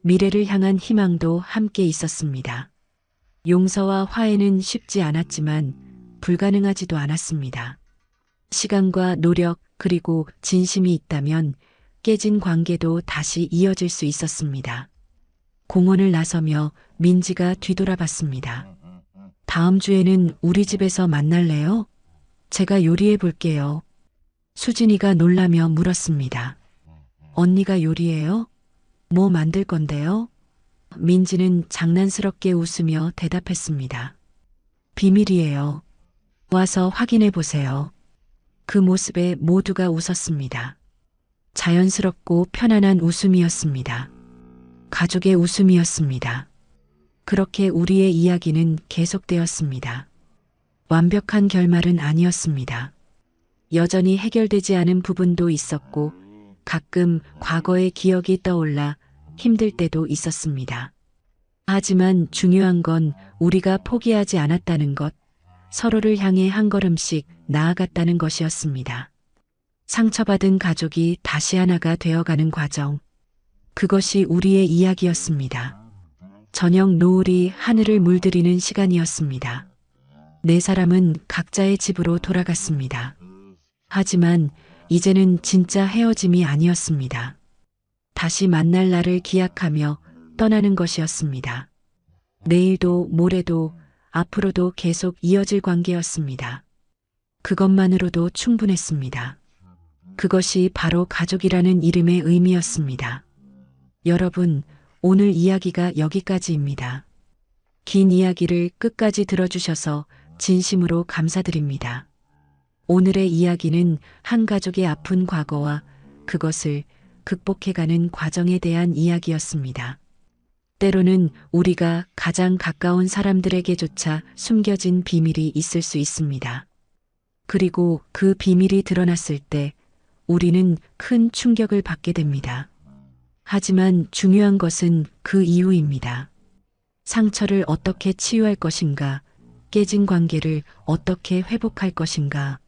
[SPEAKER 2] 미래를 향한 희망도 함께 있었습니다. 용서와 화해는 쉽지 않았지만 불가능하지도 않았습니다. 시간과 노력 그리고 진심이 있다면 깨진 관계도 다시 이어질 수 있었습니다. 공원을 나서며 민지가 뒤돌아봤습니다. 다음 주에는 우리 집에서 만날래요? 제가 요리해 볼게요. 수진이가 놀라며 물었습니다. 언니가 요리해요? 뭐 만들 건데요? 민지는 장난스럽게 웃으며 대답했습니다. 비밀이에요. 와서 확인해 보세요. 그 모습에 모두가 웃었습니다. 자연스럽고 편안한 웃음이었습니다. 가족의 웃음이었습니다. 그렇게 우리의 이야기는 계속되었습니다. 완벽한 결말은 아니었습니다. 여전히 해결되지 않은 부분도 있었고 가끔 과거의 기억이 떠올라 힘들 때도 있었습니다. 하지만 중요한 건 우리가 포기하지 않았다는 것, 서로를 향해 한 걸음씩 나아갔다는 것이었습니다. 상처받은 가족이 다시 하나가 되어가는 과정. 그것이 우리의 이야기였습니다. 저녁 노을이 하늘을 물들이는 시간이었습니다. 네 사람은 각자의 집으로 돌아갔습니다. 하지만 이제는 진짜 헤어짐이 아니었습니다. 다시 만날 날을 기약하며 떠나는 것이었습니다. 내일도 모레도 앞으로도 계속 이어질 관계였습니다. 그것만으로도 충분했습니다. 그것이 바로 가족이라는 이름의 의미였습니다. 여러분, 오늘 이야기가 여기까지입니다. 긴 이야기를 끝까지 들어주셔서 진심으로 감사드립니다. 오늘의 이야기는 한 가족의 아픈 과거와 그것을 극복해가는 과정에 대한 이야기였습니다. 때로는 우리가 가장 가까운 사람들에게조차 숨겨진 비밀이 있을 수 있습니다. 그리고 그 비밀이 드러났을 때 우리는 큰 충격을 받게 됩니다. 하지만 중요한 것은 그 이유입니다. 상처를 어떻게 치유할 것인가, 깨진 관계를 어떻게 회복할 것인가.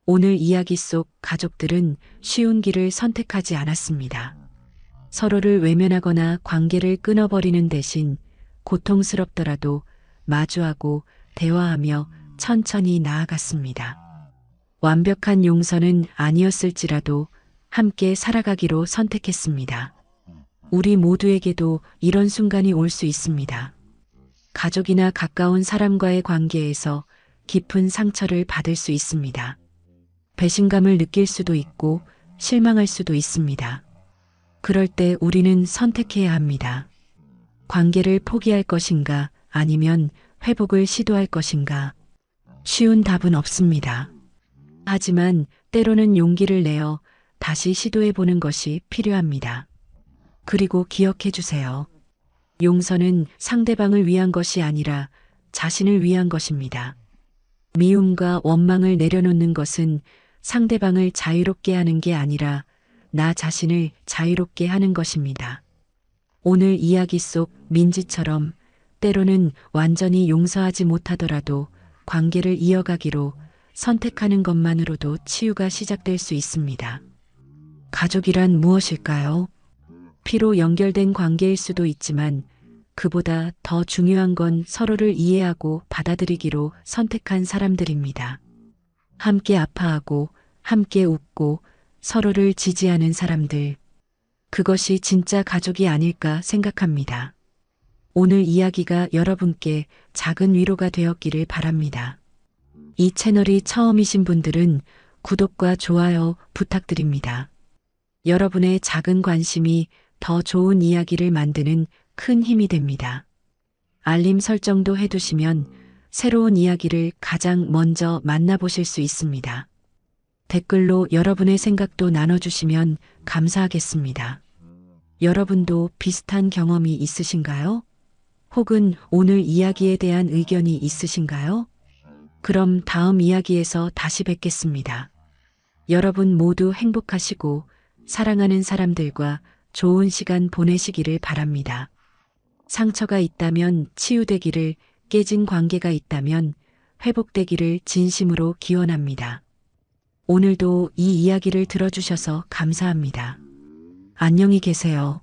[SPEAKER 2] 오늘 이야기 속 가족들은 쉬운 길을 선택하지 않았습니다. 서로를 외면하거나 관계를 끊어버리는 대신 고통스럽더라도 마주하고 대화하며 천천히 나아갔습니다. 완벽한 용서는 아니었을지라도 함께 살아가기로 선택했습니다. 우리 모두에게도 이런 순간이 올 수 있습니다. 가족이나 가까운 사람과의 관계에서 깊은 상처를 받을 수 있습니다. 배신감을 느낄 수도 있고 실망할 수도 있습니다. 그럴 때 우리는 선택해야 합니다. 관계를 포기할 것인가 아니면 회복을 시도할 것인가. 쉬운 답은 없습니다. 하지만 때로는 용기를 내어 다시 시도해보는 것이 필요합니다. 그리고 기억해 주세요. 용서는 상대방을 위한 것이 아니라 자신을 위한 것입니다. 미움과 원망을 내려놓는 것은 상대방을 자유롭게 하는 게 아니라 나 자신을 자유롭게 하는 것입니다. 오늘 이야기 속 민지처럼 때로는 완전히 용서하지 못하더라도 관계를 이어가기로 선택하는 것만으로도 치유가 시작될 수 있습니다. 가족이란 무엇일까요? 피로 연결된 관계일 수도 있지만 그보다 더 중요한 건 서로를 이해하고 받아들이기로 선택한 사람들입니다. 함께 아파하고 함께 웃고 서로를 지지하는 사람들. 그것이 진짜 가족이 아닐까 생각합니다. 오늘 이야기가 여러분께 작은 위로가 되었기를 바랍니다. 이 채널이 처음이신 분들은 구독과 좋아요 부탁드립니다. 여러분의 작은 관심이 더 좋은 이야기를 만드는 큰 힘이 됩니다. 알림 설정도 해두시면 새로운 이야기를 가장 먼저 만나보실 수 있습니다. 댓글로 여러분의 생각도 나눠주시면 감사하겠습니다. 여러분도 비슷한 경험이 있으신가요? 혹은 오늘 이야기에 대한 의견이 있으신가요? 그럼 다음 이야기에서 다시 뵙겠습니다. 여러분 모두 행복하시고 사랑하는 사람들과 좋은 시간 보내시기를 바랍니다. 상처가 있다면 치유되기를, 깨진 관계가 있다면 회복되기를 진심으로 기원합니다. 오늘도 이 이야기를 들어주셔서 감사합니다. 안녕히 계세요.